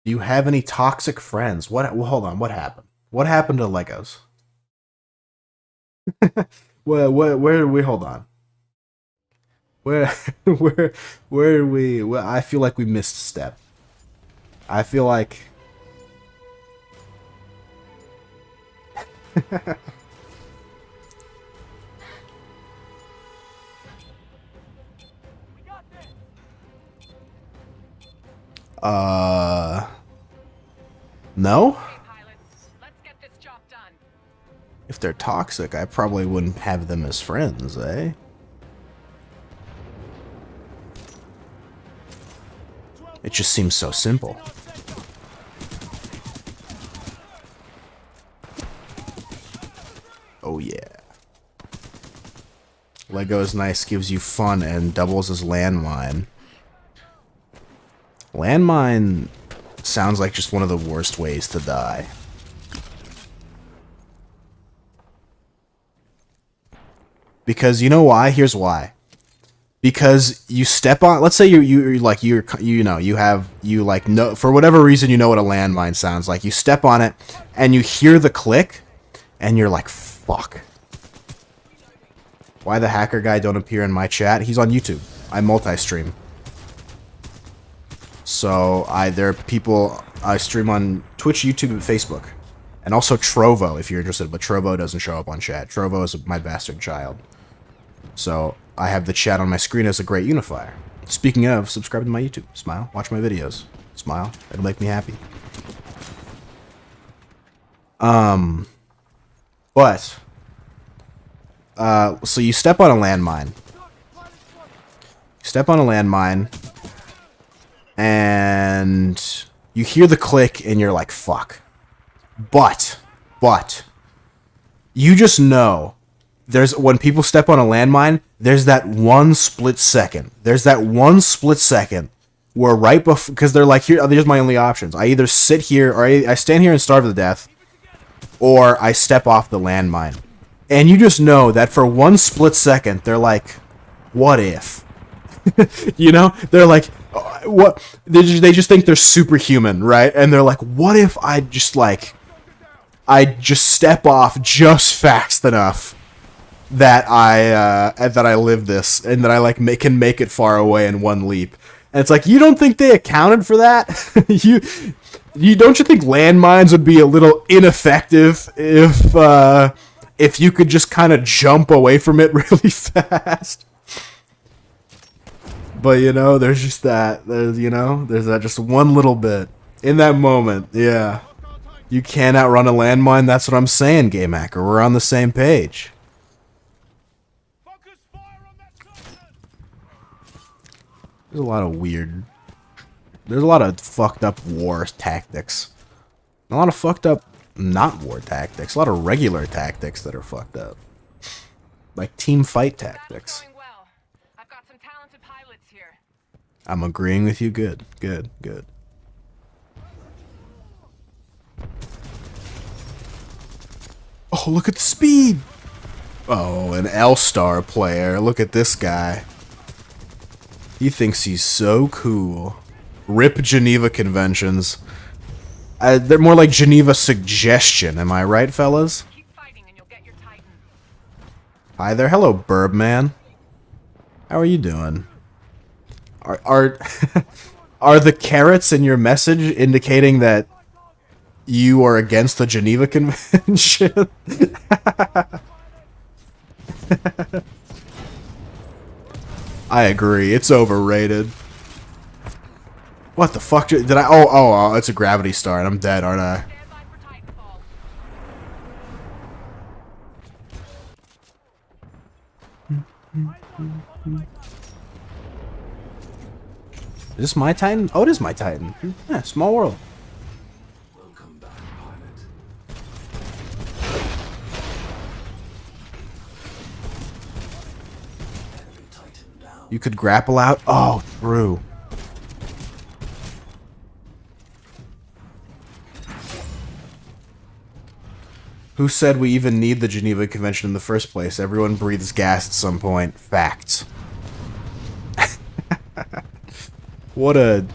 A: Do you have any toxic friends? What? Well, hold on. What happened? What happened to Legos? Where we? Hold on. Where, where we? Well, I feel like we missed a step. I feel like. No?
B: Okay, pilots, let's get this job done.
A: If they're toxic, I probably wouldn't have them as friends, eh? It just seems so simple. Oh yeah. Lego is nice, gives you fun, and doubles as landmine. Landmine sounds like just one of the worst ways to die. Because you know why? Here's why. Because you step on, let's say you know, for whatever reason you know what a landmine sounds like. You step on it and you hear the click and you're like, fuck. Why the hacker guy don't appear in my chat? He's on YouTube. I multi-stream. So there are people, I stream on Twitch, YouTube, and Facebook. And also Trovo, if you're interested, but Trovo doesn't show up on chat. Trovo is my bastard child. So I have the chat on my screen as a great unifier. Speaking of, subscribe to my YouTube. Smile. Watch my videos. Smile. It'll make me happy. So you step on a landmine. And you hear the click and you're like, fuck. But, you just know when people step on a landmine, there's that one split second. Where right before, because they're like, here's my only options. I either sit here or I stand here and starve to death, or I step off the landmine. And you just know that for one split second, they're like, what if? You know? They're like, what? They just think they're superhuman, right? And they're like, what if I just step off just fast enough that I live this, and that I can make it far away in one leap. And it's like, you don't think they accounted for that? you don't you think landmines would be a little ineffective if you could just kind of jump away from it really fast? But you know, there's just that. There's that just one little bit in that moment. Yeah, you can't outrun a landmine. That's what I'm saying, Game Hacker. We're on the same page. There's a lot of fucked up war tactics. A lot of fucked up not war tactics. A lot of regular tactics that are fucked up. Like team fight tactics.
B: Going well. I've got some talented pilots here.
A: I'm agreeing with you. Good. Oh, look at the speed! Oh, an L-Star player. Look at this guy. He thinks he's so cool. Rip Geneva Conventions. They're more like Geneva Suggestion, am I right, fellas?
B: Keep fighting and you'll get your Titan.
A: Hi there, hello, Burb Man. How are you doing? Are are the carrots in your message indicating that you are against the Geneva Convention? I agree. It's overrated. What the fuck did I? Oh, it's a gravity star, and I'm dead, aren't I?
B: Stand by for Titanfall.
A: Is this my Titan? Oh, it is my Titan. Yeah, small world.
C: Welcome back, pilot. Enemy Titan down.
A: You could grapple out. Oh, true. Who said we even need the Geneva Convention in the first place? Everyone breathes gas at some point. Facts. What a...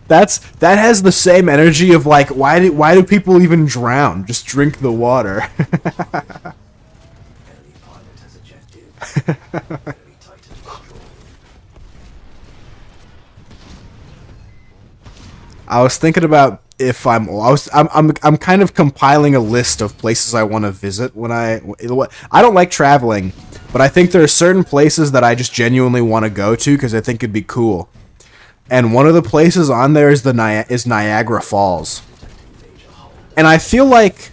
A: that has the same energy of like, why do people even drown? Just drink the water.
C: Enemy pilot has ejected. Enemy Titan destroyed.
A: I was thinking about if I'm kind of compiling a list of places I want to visit when I don't like traveling, but I think there are certain places that I just genuinely want to go to because I think it'd be cool. And one of the places on there is Niagara Falls. And I feel like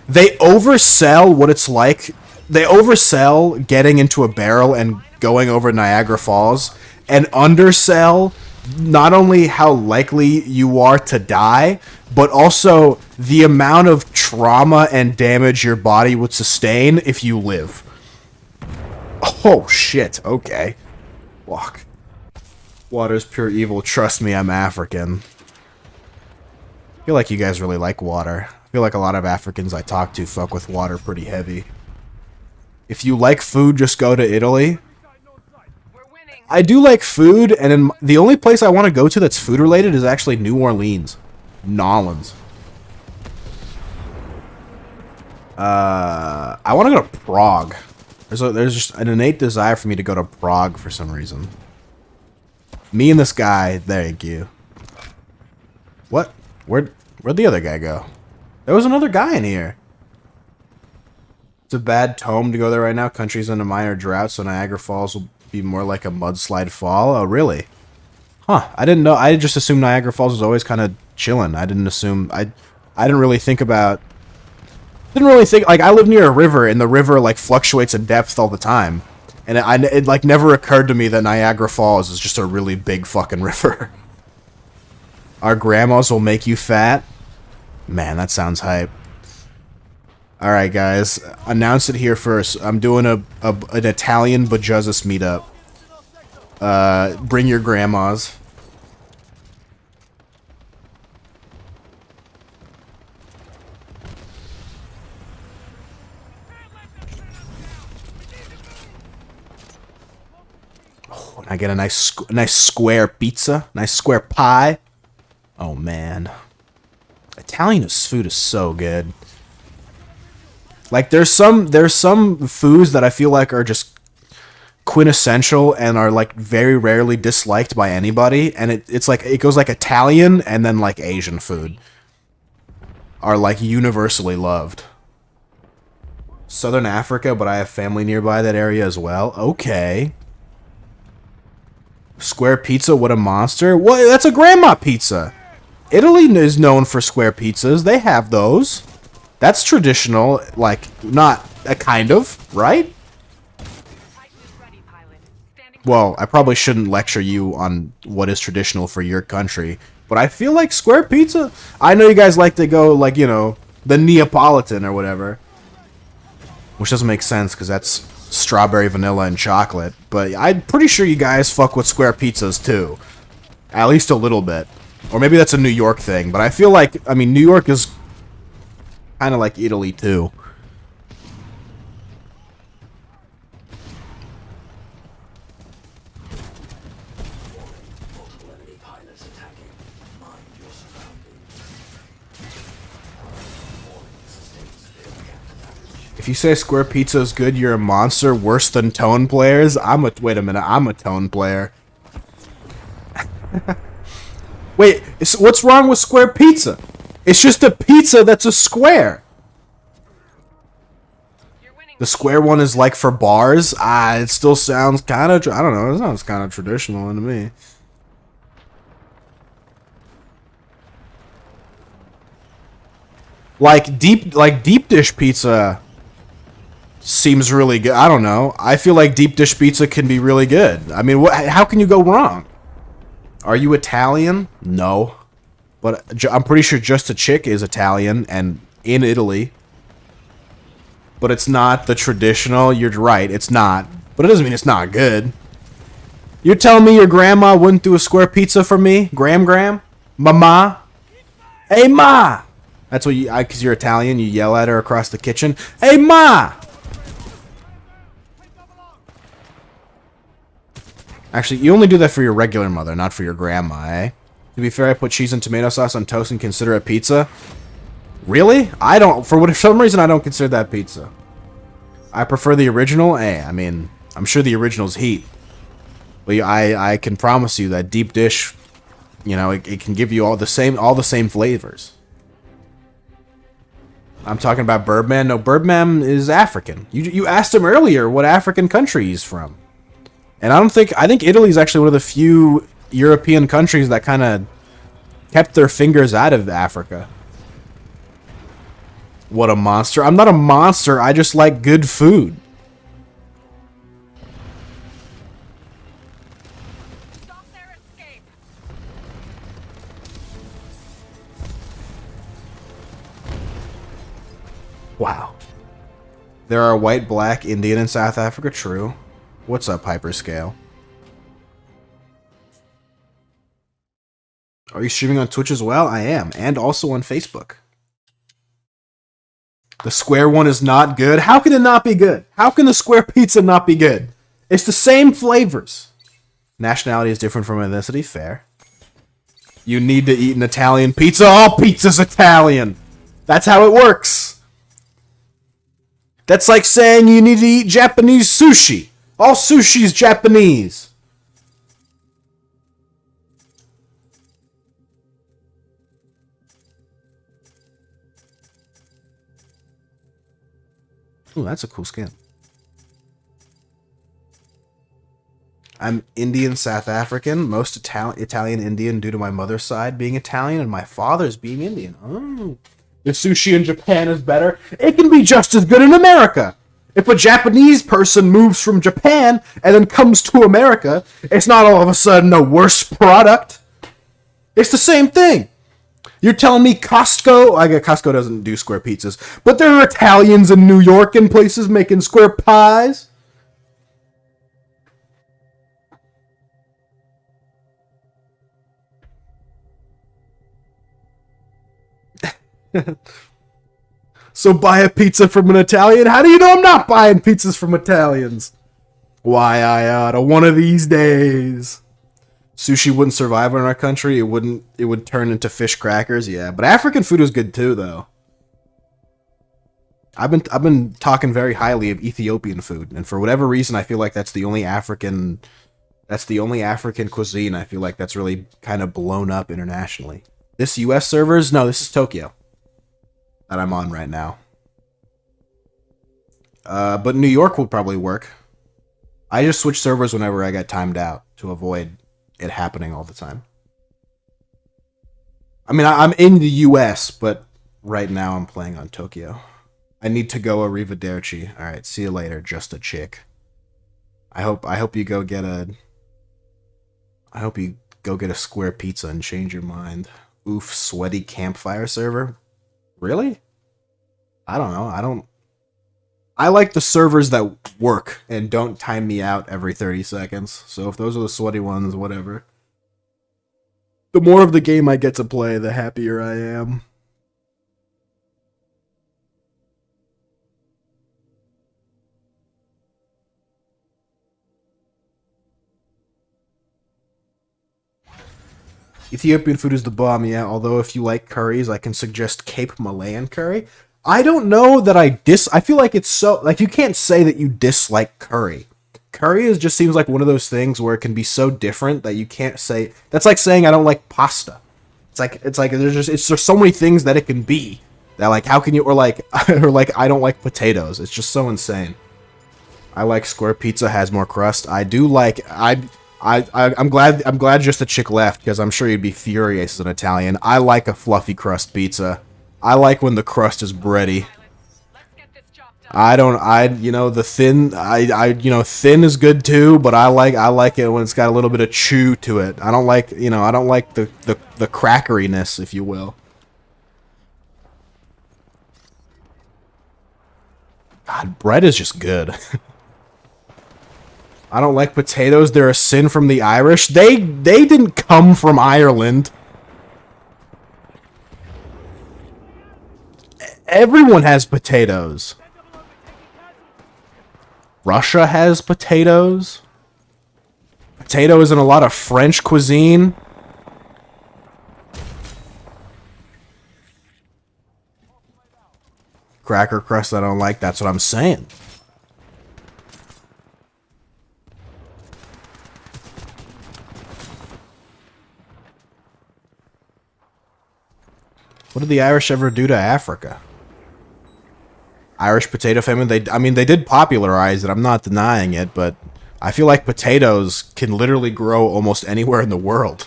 A: they oversell what it's like. They oversell getting into a barrel and going over Niagara Falls and undersell not only how likely you are to die, but also the amount of trauma and damage your body would sustain if you live. Oh shit, okay. Walk. Water's pure evil, trust me, I'm African. I feel like you guys really like water. I feel like a lot of Africans I talk to fuck with water pretty heavy. If you like food, just go to Italy.
B: We're winning.
A: I do like food, and the only place I want to go to that's food related is actually New Orleans. Nolans. I want to go to Prague. There's just an innate desire for me to go to Prague for some reason. Me and this guy, thank you. What? Where'd the other guy go? There was another guy in here. It's a bad tome to go there right now. Country's in a minor drought, so Niagara Falls will be more like a mudslide fall. Oh, really? Huh. I didn't know. I just assumed Niagara Falls was always kind of chilling. I didn't assume... I didn't really think about... Like, I live near a river, and the river, like, fluctuates in depth all the time. And it like, never occurred to me that Niagara Falls is just a really big fucking river. Our grandmas will make you fat? Man, that sounds hype. Alright, guys. Announce it here first. I'm doing an Italian Bajuzzus meetup. Bring your grandmas. Oh, and I get a nice square pizza, nice square pie. Oh man, Italian food is so good. Like there's some foods that I feel like are just quintessential and are like very rarely disliked by anybody, and it's like it goes like Italian and then like Asian food are like universally loved. Southern Africa, but I have family nearby that area as well. Okay. Square pizza, what a monster. What? That's a grandma pizza. Italy is known for square pizzas. They have those. That's traditional, like, not a kind of, right?
B: Titan is ready, pilot. Standing by.
A: Well, I probably shouldn't lecture you on what is traditional for your country, but I feel like square pizza... I know you guys like to go, like, you know, the Neapolitan or whatever. Which doesn't make sense, because that's strawberry, vanilla, and chocolate. But I'm pretty sure you guys fuck with square pizzas, too. At least a little bit. Or maybe that's a New York thing, but I feel like... I mean, New York is kind of like Italy, too. If you say square pizza is good, you're a monster worse than tone players. Wait a minute, I'm a tone player. Wait, what's wrong with square pizza? It's just a pizza that's a square. The square one is like for bars. It still sounds kind of, I don't know, it sounds kind of traditional to me. Like deep dish pizza seems really good. I don't know. I feel like deep dish pizza can be really good. I mean, how can you go wrong? Are you Italian? No. But I'm pretty sure Just a Chick is Italian and in Italy. But it's not the traditional. You're right, it's not. But it doesn't mean it's not good. You're telling me your grandma wouldn't do a square pizza for me? Gram? Mama? Hey, ma! That's what because you're Italian, you yell at her across the kitchen. Hey, ma! Actually, you only do that for your regular mother, not for your grandma, eh? To be fair, I put cheese and tomato sauce on toast and consider it pizza. Really? I don't. For some reason, I don't consider that pizza. I prefer the original. I mean, I'm sure the original's heat. But I can promise you that deep dish, you know, it can give you all the same flavors. I'm talking about Birdman. No, Birdman is African. You asked him earlier what African country he's from. And I think Italy is actually one of the few European countries that kind of kept their fingers out of Africa. What a monster. I'm not a monster, I just like good food.
B: Stop their escape.
A: Wow. There are white, black, Indian, and South Africa. True. What's up, Hyperscale? Are you streaming on Twitch as well? I am. And also on Facebook. The square one is not good. How can it not be good? How can the square pizza not be good? It's the same flavors. Nationality is different from ethnicity. Fair. You need to eat an Italian pizza. All pizza's Italian. That's how it works. That's like saying you need to eat Japanese sushi. All sushi's Japanese. Ooh, that's a cool skin. I'm Indian South African, most Italian Indian due to my mother's side being Italian and my father's being Indian. Oh. The sushi in Japan is better. It can be just as good in America. If a Japanese person moves from Japan and then comes to America, it's not all of a sudden a worse product. It's the same thing. You're telling me Costco... I get Costco doesn't do square pizzas, but there are Italians in New York and places making square pies. So buy a pizza from an Italian? How do you know I'm not buying pizzas from Italians? Why, I oughta one of these days. Sushi wouldn't survive in our country. It would turn into fish crackers, yeah. But African food is good too, though. I've been talking very highly of Ethiopian food, and for whatever reason, I feel like that's the only African cuisine I feel like that's really kind of blown up internationally. This US servers? No, this is Tokyo that I'm on right now. But New York will probably work. I just switch servers whenever I get timed out to avoid it happening all the time. I mean, I'm in the US, but right now I'm playing on Tokyo. I need to go arrivederci. All right, see you later, just a chick. I hope you go get a square pizza and change your mind. Oof, sweaty campfire server? Really? I don't know. I like the servers that work and don't time me out every 30 seconds. So if those are the sweaty ones, whatever. The more of the game I get to play, the happier I am. Ethiopian food is the bomb, yeah. Although if you like curries, I can suggest Cape Malayan curry. I don't know that I feel like it's so, like, you can't say that you dislike curry. Curry just seems like one of those things where it can be so different that you can't say, that's like saying I don't like pasta. It's like there's so many things that it can be that, like, how can you, or like or like I don't like potatoes. It's just so insane. I like square pizza, has more crust. I do like, I'm glad just the chick left, because I'm sure you'd be furious as an Italian. I like a fluffy crust pizza. I like when the crust is bready.
B: Let's get this job done.
A: Thin is good too, but I like it when it's got a little bit of chew to it. I don't like the crackeriness, if you will. God, bread is just good. I don't like potatoes. They're a sin from the Irish. They didn't come from Ireland. Everyone has potatoes. Russia has potatoes. Potato is in a lot of French cuisine. Cracker crust I don't like. That's what I'm saying. What did the Irish ever do to Africa? Irish potato famine, they did popularize it, I'm not denying it, but I feel like potatoes can literally grow almost anywhere in the world.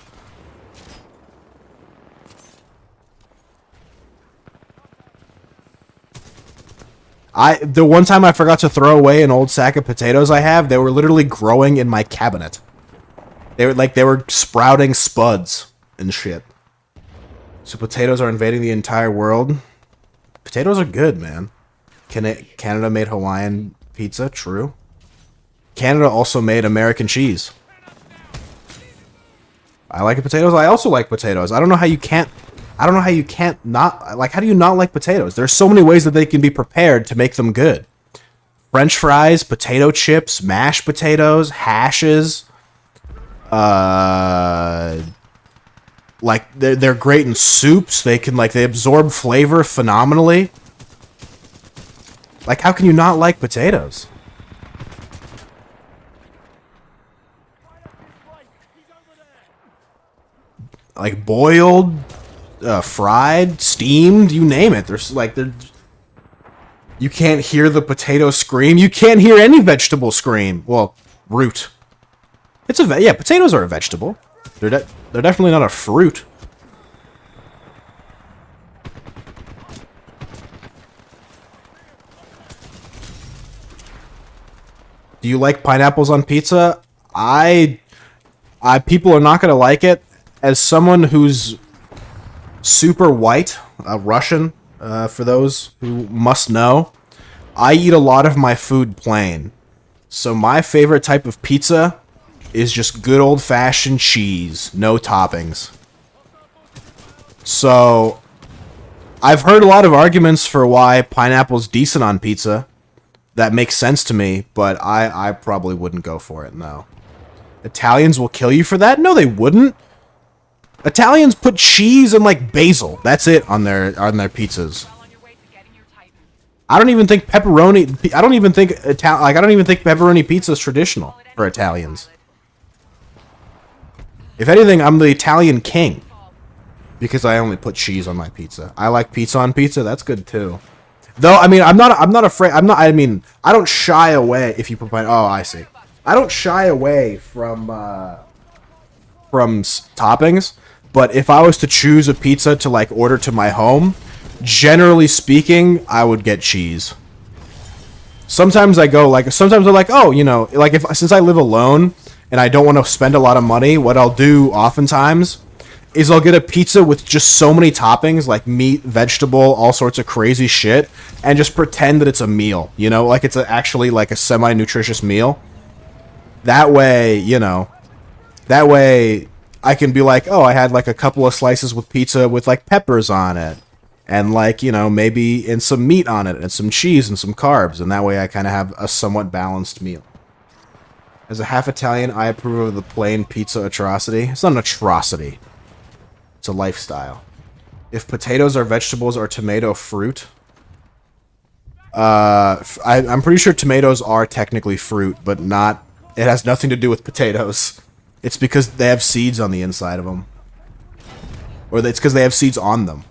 A: The one time I forgot to throw away an old sack of potatoes I have, they were literally growing in my cabinet. They were sprouting spuds and shit. So potatoes are invading the entire world. Potatoes are good, man. Canada made Hawaiian pizza, true. Canada also made American cheese. I like potatoes. I also like potatoes. I don't know how you can't not like. How do you not like potatoes? There's so many ways that they can be prepared to make them good. French fries, potato chips, mashed potatoes, hashes. Like they're great in soups. They absorb flavor phenomenally. Like, how can you not like potatoes? Like boiled, fried, steamed, you name it. You can't hear the potato scream. You can't hear any vegetable scream. Well, root. Potatoes are a vegetable. They're definitely not a fruit. Do you like pineapples on pizza? People are not gonna like it. As someone who's super white, Russian, for those who must know, I eat a lot of my food plain. So my favorite type of pizza is just good old-fashioned cheese, no toppings. So I've heard a lot of arguments for why pineapple's decent on pizza. That makes sense to me, but I probably wouldn't go for it, no. Italians will kill you for that? No, they wouldn't. Italians put cheese and, like, basil. That's it on their pizzas.
B: Well on your way to getting your Titan.
A: I don't even think pepperoni. I don't even think pepperoni pizza is traditional for Italians. If anything, I'm the Italian king because I only put cheese on my pizza. I like pizza on pizza. That's good too. Though, I mean, I'm not afraid. I don't shy away if you put oh, I see. I don't shy away from toppings, but if I was to choose a pizza to, like, order to my home, generally speaking, I would get cheese. Sometimes I'm like, oh, since I live alone and I don't want to spend a lot of money, what I'll do oftentimes is I'll get a pizza with just so many toppings, like meat, vegetable, all sorts of crazy shit, and just pretend that it's a meal, like it's actually like a semi-nutritious meal. That way, I can be like, oh, I had like a couple of slices with pizza with like peppers on it, and like, maybe and some meat on it, and some cheese and some carbs, and that way I kind of have a somewhat balanced meal. As a half Italian, I approve of the plain pizza atrocity. It's not an atrocity. It's a lifestyle. If potatoes are vegetables or tomato fruit, I'm pretty sure tomatoes are technically fruit, but not. It has nothing to do with potatoes. It's because they have seeds on the inside of them, or it's because they have seeds on them.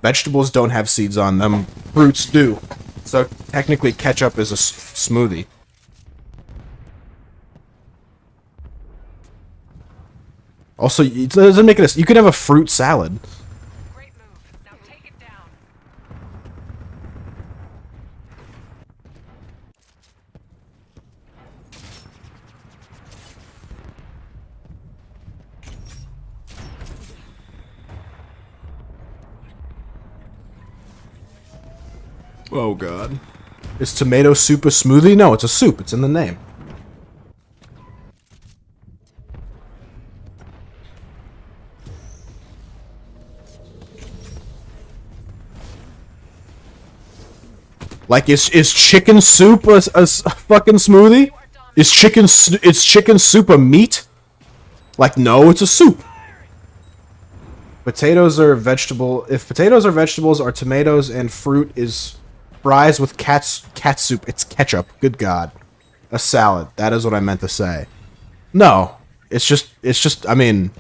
A: Vegetables don't have seeds on them. Fruits do. So technically, ketchup is a smoothie. Also, it doesn't make it. You can have a fruit salad.
B: Great move. Now take it down.
A: Oh god. Is tomato soup a smoothie? No, it's a soup. It's in the name. Like, is chicken soup a fucking smoothie? Is chicken soup a meat? Like, no, it's a soup. Potatoes are vegetable. If potatoes are vegetables, are tomatoes and fruit is fries with cat soup. It's ketchup. Good God, a salad. That is what I meant to say. No, it's just. I mean,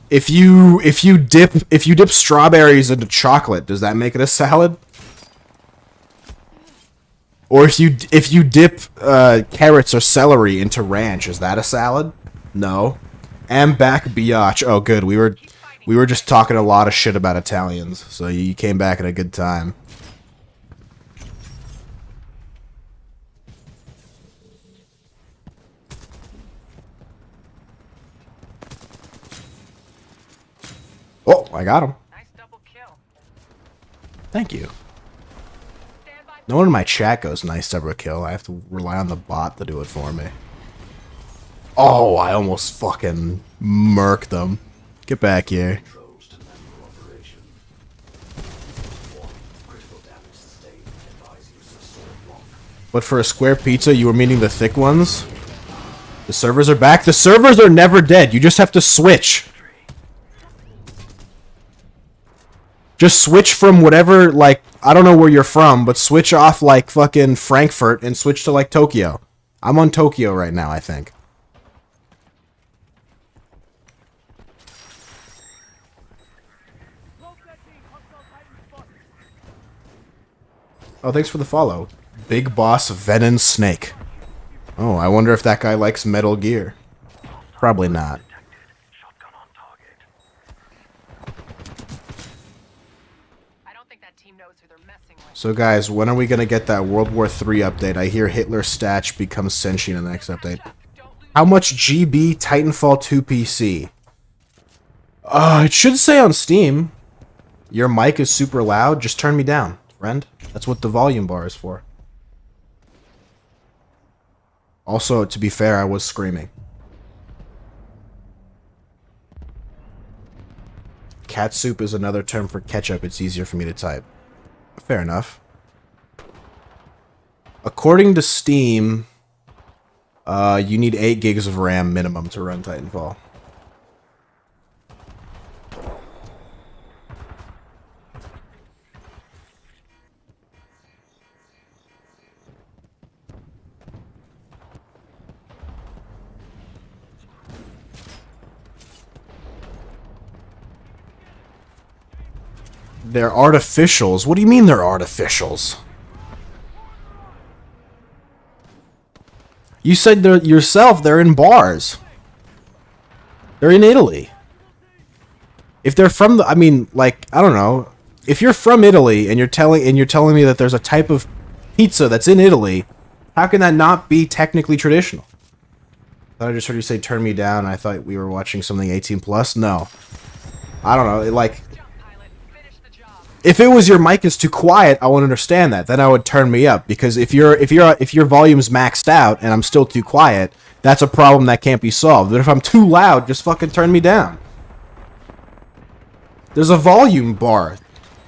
A: if you dip strawberries into chocolate, does that make it a salad? Or if you dip carrots or celery into ranch, is that a salad? No. And back biatch. Oh, good. We were just talking a lot of shit about Italians, so you came back at a good time. Oh, I got him.
B: Nice double kill.
A: Thank you.
B: Stand by.
A: No one in my chat goes, nice double kill. I have to rely on the bot to do it for me. Oh, I almost fucking murked them. Get back here.
C: Controls to manual operation. 1. Critical damage sustained. Advise use of sword block.
A: But for a square pizza, you were meaning the thick ones? The servers are back. The servers are never dead. You just have to switch. Just switch from whatever, like, I don't know where you're from, but switch off, like, fucking Frankfurt and switch to, like, Tokyo. I'm on Tokyo right now, I think. Oh, thanks for the follow. Big Boss Venom Snake. Oh, I wonder if that guy likes Metal Gear. Probably not.
C: Shotgun on target.
B: I don't think that team knows who they're messing with.
A: So guys, when are we gonna get that World War III update? I hear Hitler Statch becomes sentient in the next update.
B: Don't lose.
A: How much GB Titanfall 2 PC? It should say on Steam. Your mic is super loud. Just turn me down, friend. That's what the volume bar is for. Also, to be fair, I was screaming. Cat soup is another term for ketchup. It's easier for me to type. Fair enough. According to Steam, you need 8 gigs of RAM minimum to run Titanfall. They're artificials. What do you mean they're artificials? You said they're yourself. They're in bars. They're in Italy. If they're from the, I mean, like, I don't know. If you're from Italy and you're telling me that there's a type of pizza that's in Italy, how can that not be technically traditional? I thought I just heard you say turn me down. I thought we were watching something 18 plus. No, I don't know. Like,
B: Jump, pilot. Finish the job.
A: if it was your mic is too quiet, I would understand that. Then I would turn me up, because if your volume's maxed out and I'm still too quiet, that's a problem that can't be solved. But if I'm too loud, just fucking turn me down. There's a volume bar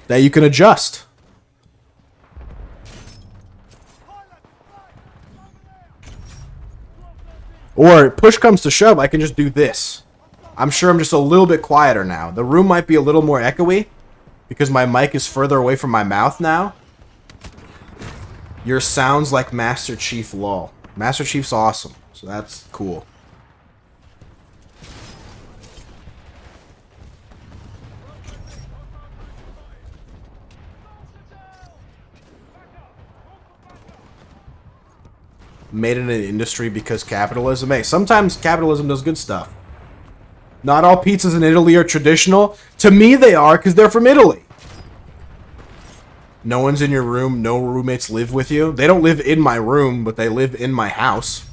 A: that you can adjust. Or push comes to shove, I can just do this. I'm sure I'm just a little bit quieter now. The room might be a little more echoey because my mic is further away from my mouth now. Your sounds like Master Chief lol. Master Chief's awesome, so that's cool. Made in an industry because capitalism. Hey, sometimes capitalism does good stuff. Not all pizzas in Italy are traditional. To me, they are because they're from Italy. No one's in your room. No roommates live with you. They don't live in my room, but they live in my house.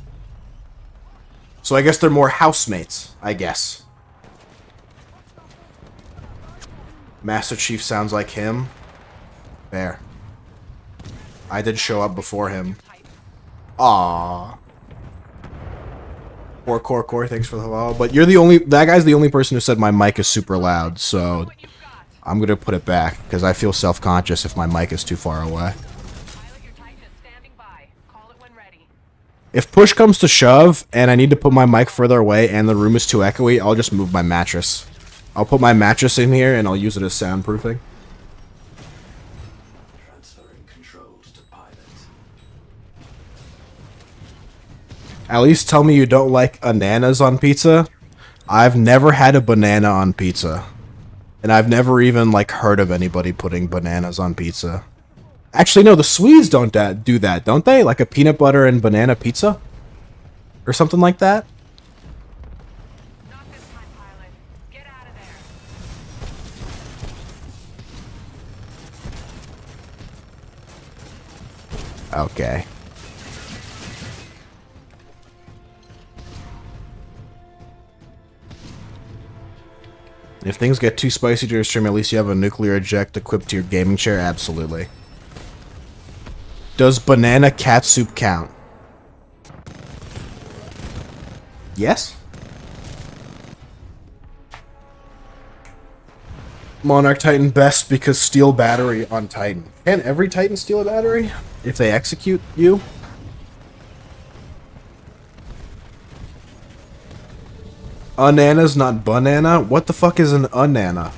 A: So I guess they're more housemates, I guess. Master Chief sounds like him. There. I did show up before him. Aww. Core, thanks for the hello. But you're the only, that guy's the only person who said my mic is super loud, so I'm gonna put it back, because I feel self-conscious if my mic is too far away. If push comes to shove, and I need to put my mic further away, and the room is too echoey, I'll just move my mattress. I'll put my mattress in here, and I'll use it as soundproofing. At least tell me you don't like bananas on pizza. I've never had a banana on pizza. And I've never even, like, heard of anybody putting bananas on pizza. Actually, no, the Swedes don't do that, don't they? Like a peanut butter and banana pizza? Or something like that?
B: Not this time, pilot. Get out of there.
A: Okay. If things get too spicy to your stream, at least you have a nuclear eject equipped to your gaming chair? Absolutely. Does banana cat soup count? Yes? Monarch Titan best because steel battery on Titan. Can every Titan steal a battery? If they execute you? Anana's not banana? What the fuck is an anana?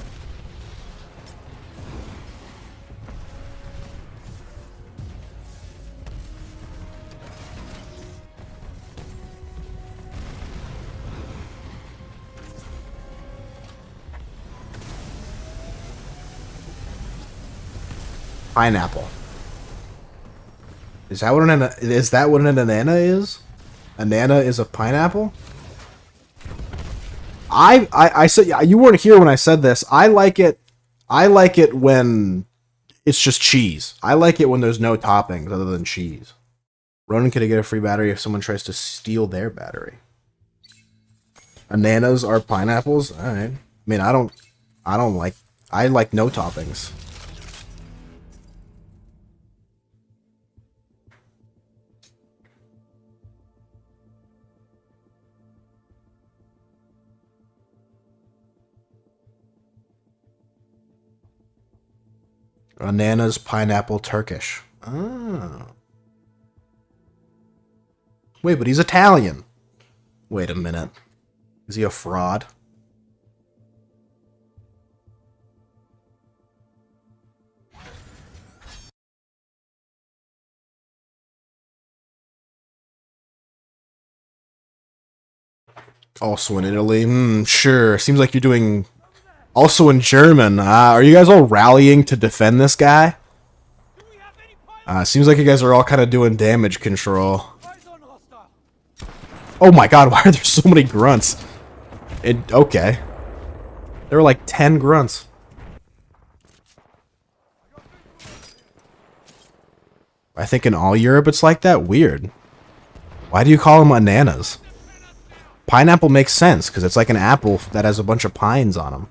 A: Pineapple. Is that what an anana is? Anana is a pineapple? I said, you weren't here when I said this. I like it when it's just cheese. I like it when there's no toppings other than cheese. Ronan, can I get a free battery if someone tries to steal their battery? Bananas are pineapples? Alright. I mean, I like no toppings. Bananas, pineapple, Turkish. Oh. Wait, but he's Italian. Wait a minute. Is he a fraud? Also in Italy? Sure. Seems like you're doing... Also in German. Are you guys all rallying to defend this guy? Seems like you guys are all kind of doing damage control. Oh my god, why are there so many grunts? Okay. There were like 10 grunts. I think in all Europe it's like that? Weird. Why do you call them bananas? Pineapple makes sense, because it's like an apple that has a bunch of pines on them.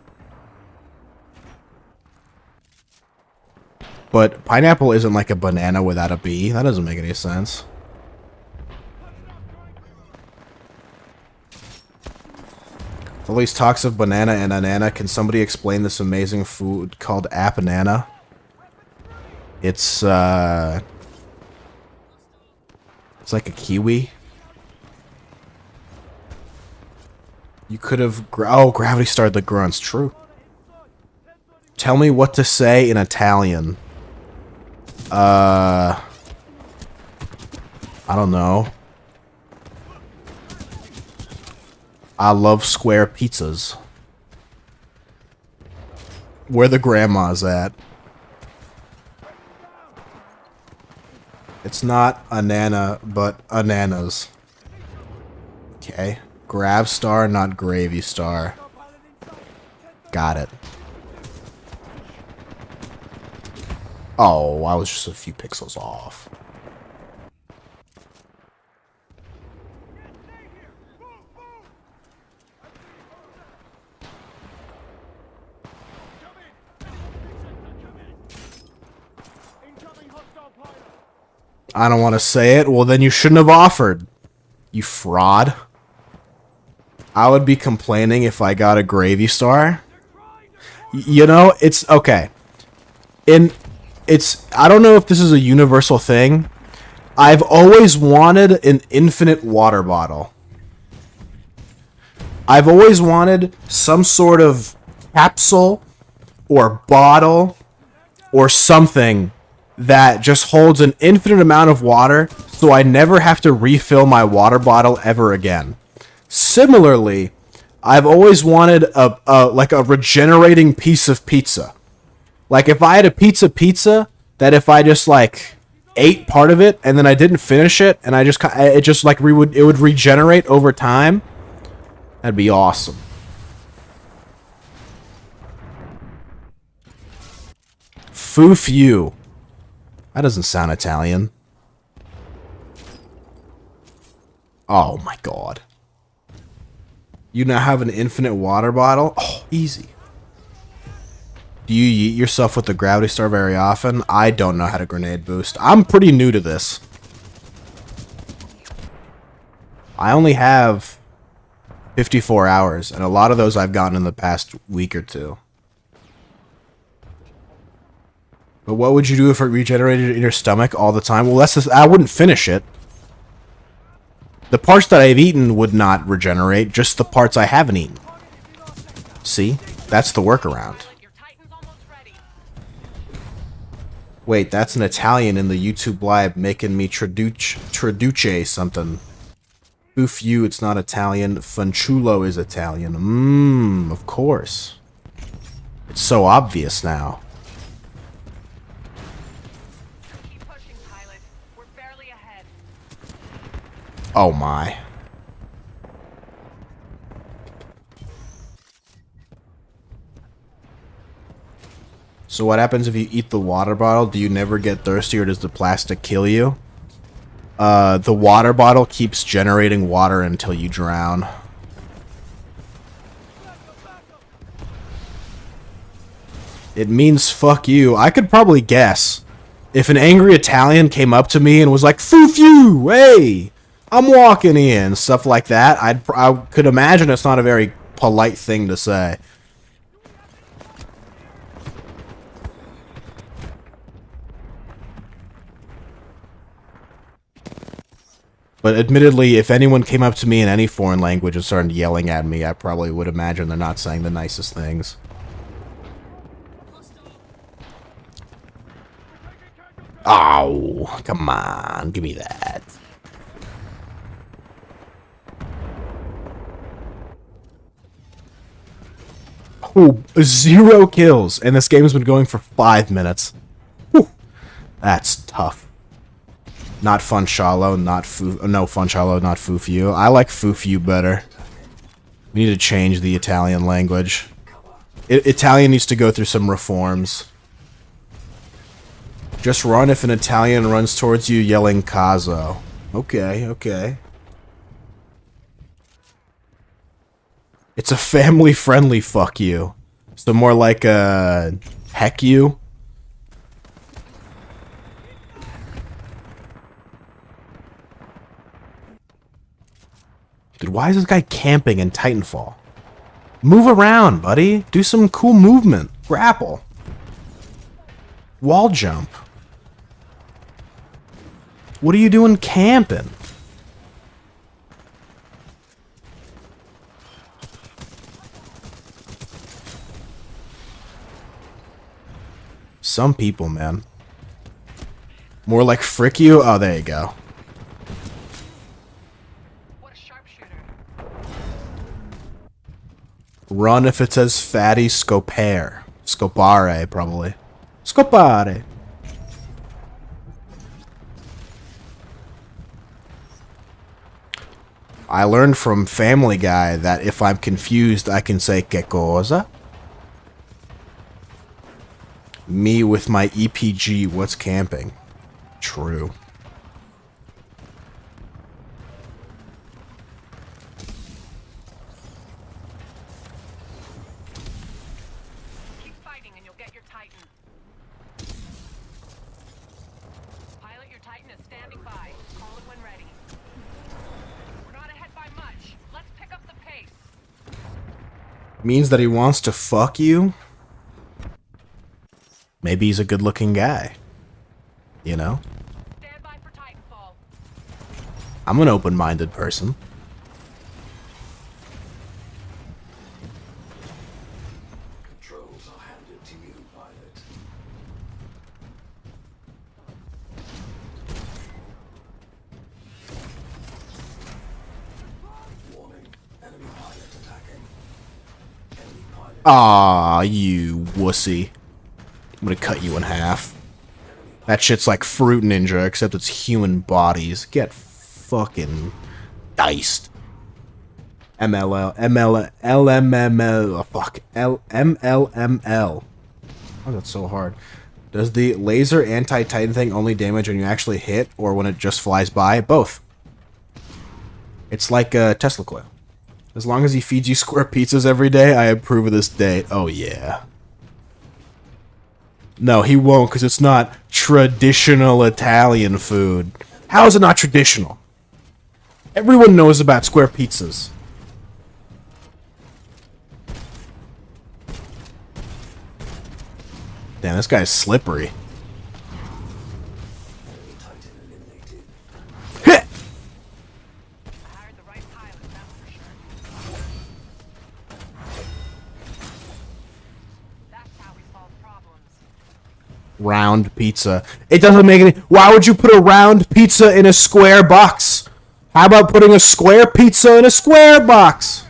A: But pineapple isn't like a banana without a B. That doesn't make any sense. All these talks of banana and anana. Can somebody explain this amazing food called apanana? It's like a kiwi. You could have... Oh, gravity started the grunts. True. Tell me what to say in Italian. I don't know. I love square pizzas. Where the grandma's at. It's not a nana, but ananas. Okay. Grav star, not gravy star. Got it. Oh, I was just a few pixels off. I don't want to say it. Well, then you shouldn't have offered. You fraud. I would be complaining if I got a gravy star. You know, it's okay. I don't know if this is a universal thing. I've always wanted an infinite water bottle. I've always wanted some sort of capsule or bottle or something that just holds an infinite amount of water so I never have to refill my water bottle ever again. Similarly, I've always wanted like a regenerating piece of pizza. Like if I had a pizza that if I just like ate part of it and then I didn't finish it and it would regenerate over time, that'd be awesome. Foof you. That doesn't sound Italian. Oh my god. You now have an infinite water bottle? Oh, easy. Do you yeet yourself with the gravity star very often? I don't know how to grenade boost. I'm pretty new to this. I only have 54 hours, and a lot of those I've gotten in the past week or two. But what would you do if it regenerated in your stomach all the time? Well, I wouldn't finish it. The parts that I've eaten would not regenerate, just the parts I haven't eaten. See? That's the workaround. Wait, that's an Italian in the YouTube live making me traduce something. Oof you, it's not Italian. Fanciullo is Italian. Of course. It's so obvious now.
B: Keep pushing, pilot. We're barely ahead.
A: Oh my. So what happens if you eat the water bottle? Do you never get thirsty or does the plastic kill you? The water bottle keeps generating water until you drown. It means fuck you. I could probably guess. If an angry Italian came up to me and was like, "Foof you! Hey! I'm walking in," stuff like that, I could imagine it's not a very polite thing to say. But admittedly, if anyone came up to me in any foreign language and started yelling at me, I probably would imagine they're not saying the nicest things. Oh, come on, give me that. Oh, 0 kills, and this game has been going for 5 minutes. Whew. That's tough. Not Funchalo, not Foof. No, Funchalo, not Foof you. I like Foof you better. We need to change the Italian language. Italian needs to go through some reforms. Just run if an Italian runs towards you yelling Caso. Okay, okay. It's a family-friendly fuck you. So more like a heck you. Dude, why is this guy camping in Titanfall? Move around, buddy. Do some cool movement. Grapple. Wall jump. What are you doing camping? Some people, man. More like frick you? Oh, there you go. Run if it says fatty scopare. Scopare, probably. Scopare. I learned from Family Guy that if I'm confused, I can say que cosa? Me with my EPG, what's camping? True.
B: Keep fighting and you'll get your Titan. Pilot, your Titan is standing by. Call it when ready. We're not ahead by much. Let's pick up the pace.
A: Means that he wants to fuck you? Maybe he's a good-looking guy. You know?
B: Stand by for Titanfall.
A: I'm an open-minded person.
C: Controls are handed to you, pilot. Warning. Enemy pilot attacking. Enemy pilot.
A: Aw, you wussy. I'm gonna cut you in half. That shit's like Fruit Ninja, except it's human bodies. Get fucking diced. LMML. Oh, fuck. MLML. Oh, that's so hard. Does the laser anti-Titan thing only damage when you actually hit, or when it just flies by? Both. It's like a Tesla coil. As long as he feeds you square pizzas every day, I approve of this day. Oh, yeah. No, he won't, because it's not traditional Italian food. How is it not traditional? Everyone knows about square pizzas. Damn, this guy's slippery.
C: Enemy Titan eliminated.
A: Hit!
B: I hired the right pilot, that's for sure. That's how we solve problems.
A: Round pizza. It doesn't make any... Why would you put a round pizza in a square box? How about putting a square pizza in a square box?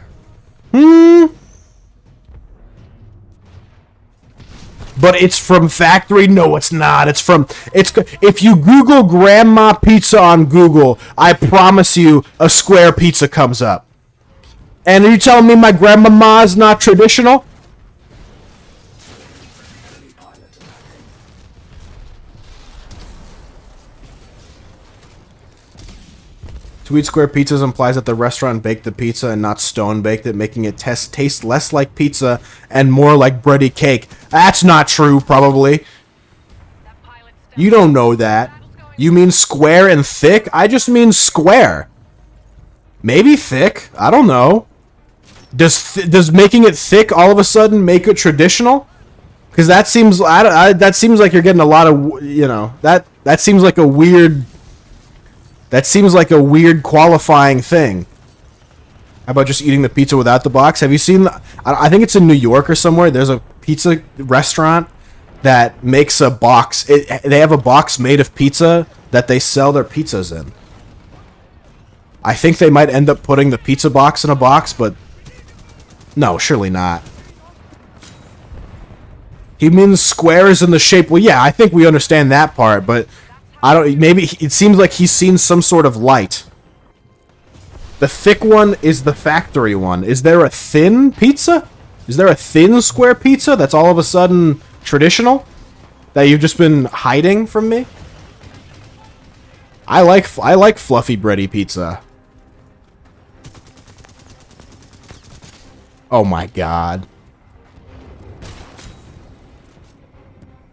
A: But it's from factory? No, it's not. It's from... If you Google Grandma Pizza on Google, I promise you a square pizza comes up. And are you telling me my grandmama is not traditional?
C: Enemy pilot attacking.
A: To eat square pizzas implies that the restaurant baked the pizza and not stone baked it, making it taste less like pizza and more like bready cake. That's not true, probably.
B: That pilot's
A: You don't know that. You mean square and thick? I just mean square. Maybe thick. I don't know. Does making it thick all of a sudden make it traditional? Because that seems that seems like you're getting a lot of, you know, that seems like a weird. That seems like a weird qualifying thing. How about just eating the pizza without the box? Have you seen... I think it's in New York or somewhere. There's a pizza restaurant that makes a box. They have a box made of pizza that they sell their pizzas in. I think they might end up putting the pizza box in a box, but... No, surely not. He means squares in the shape... Well, yeah, I think we understand that part, but... I don't... Maybe it seems like he's seen some sort of light. The thick one is the factory one. Is there a thin pizza? Is there a thin square pizza that's all of a sudden traditional? That you've just been hiding from me? I like fluffy bready pizza. Oh my god.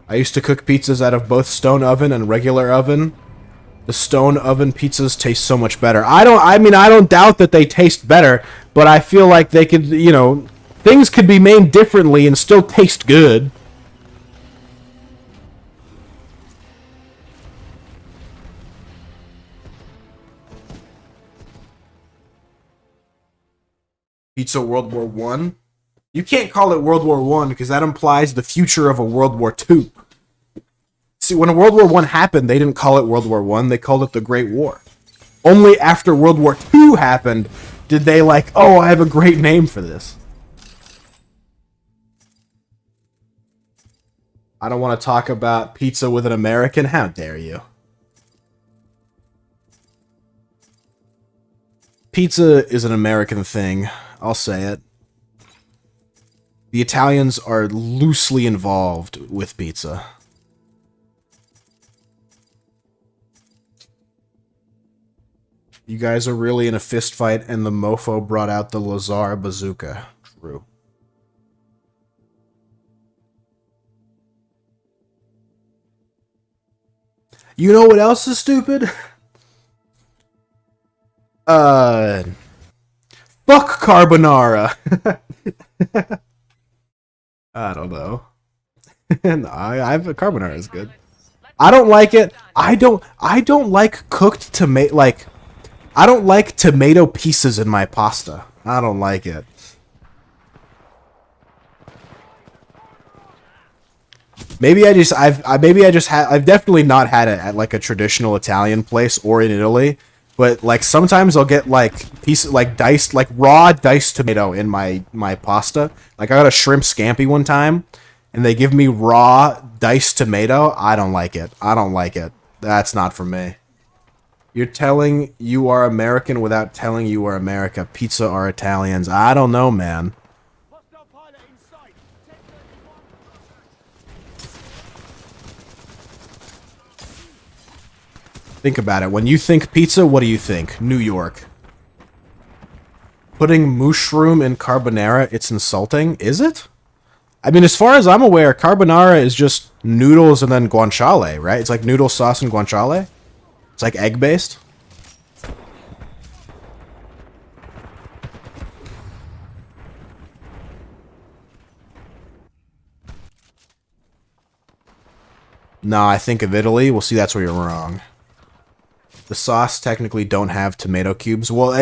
A: I used to cook pizzas out of both stone oven and regular oven. The stone oven pizzas taste so much better. I don't doubt that they taste better, but I feel like they could, you know, things could be made differently and still taste good. Pizza World War One? You can't call it World War One because that implies the future of a World War Two. See, when World War One happened, they didn't call it World War One. They called it the Great War. Only after World War Two happened did they like, oh, I have a great name for this. I don't want to talk about pizza with an American. How dare you? Pizza is an American thing. I'll say it. The Italians are loosely involved with pizza. You guys are really in a fist fight, and the mofo brought out the Lazar bazooka. True. You know what else is stupid? Fuck carbonara. I don't know. No, I've carbonara is good. I don't like it. I don't like cooked tomato. Like, I don't like tomato pieces in my pasta. I don't like it. Maybe I've definitely not had it at like a traditional Italian place or in Italy, but like sometimes I'll get like diced, like raw diced tomato in my pasta. Like I got a shrimp scampi one time, and they give me raw diced tomato. I don't like it. I don't like it. That's not for me. You're telling you are American without telling you are America. Pizza are Italians. I don't know, man. Think about it. When you think pizza, what do you think? New York. Putting mushroom in carbonara, it's insulting. Is it? I mean, as far as I'm aware, carbonara is just noodles and then guanciale, right? It's like noodle sauce and guanciale. It's like egg-based. Nah, I think of Italy. Well, see, that's where you're wrong. The sauce technically don't have tomato cubes. Well,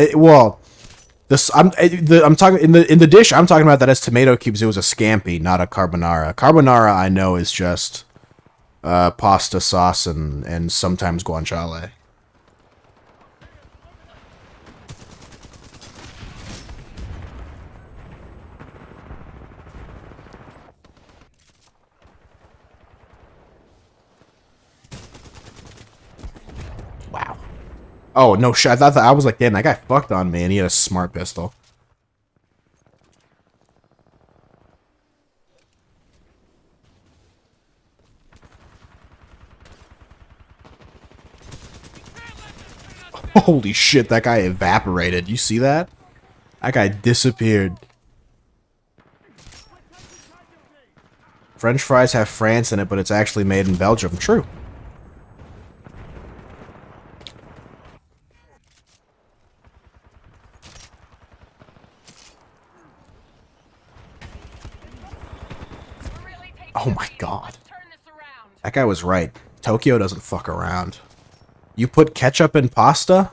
A: I'm talking in the dish. I'm talking about that as tomato cubes. It was a scampi, not a carbonara. Carbonara, I know, is just pasta sauce and sometimes guanciale. Wow. Oh, no shit. I thought that I was like, damn, that guy fucked on me and he had a smart pistol. Holy shit, that guy evaporated. You see that? That guy disappeared. French fries have France in it, but it's actually made in Belgium. True. Oh my god. That guy was right. Tokyo doesn't fuck around. You put ketchup in pasta?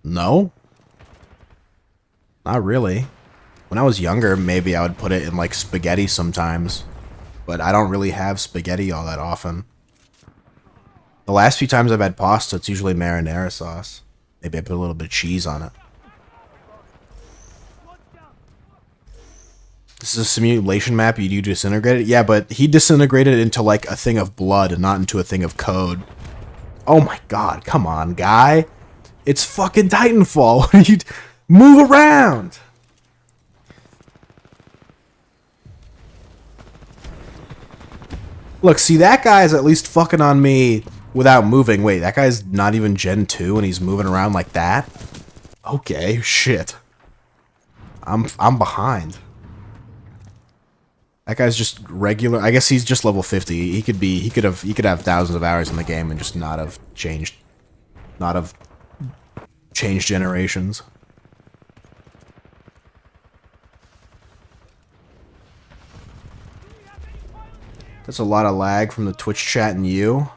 A: No. Not really. When I was younger, maybe I would put it in like spaghetti sometimes. But I don't really have spaghetti all that often. The last few times I've had pasta, it's usually marinara sauce. Maybe I put a little bit of cheese on it. This is a simulation map, you disintegrate it? Yeah, but he disintegrated it into like a thing of blood and not into a thing of code. Oh my god, come on, guy. It's fucking Titanfall. What are you... Move around! Look, see, that guy's at least fucking on me without moving. Wait, that guy's not even Gen 2 and he's moving around like that? Okay, shit. I'm behind. That guy's just regular. I guess he's just level 50. He could have thousands of hours in the game and just not have changed generations. That's a lot of lag from the Twitch chat and you.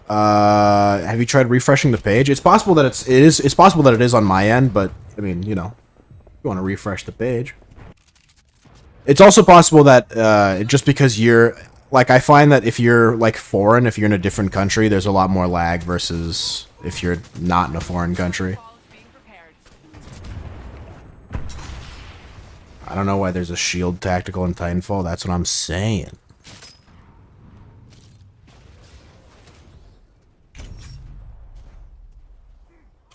A: Have you tried refreshing the page? It's possible that it's possible that it is on my end, but I mean, you know, you want to refresh the page. It's also possible that just because you're like, I find that if you're like foreign, if you're in a different country, there's a lot more lag versus if you're not in a foreign country. I don't know why there's a shield tactical in Titanfall. That's what I'm saying.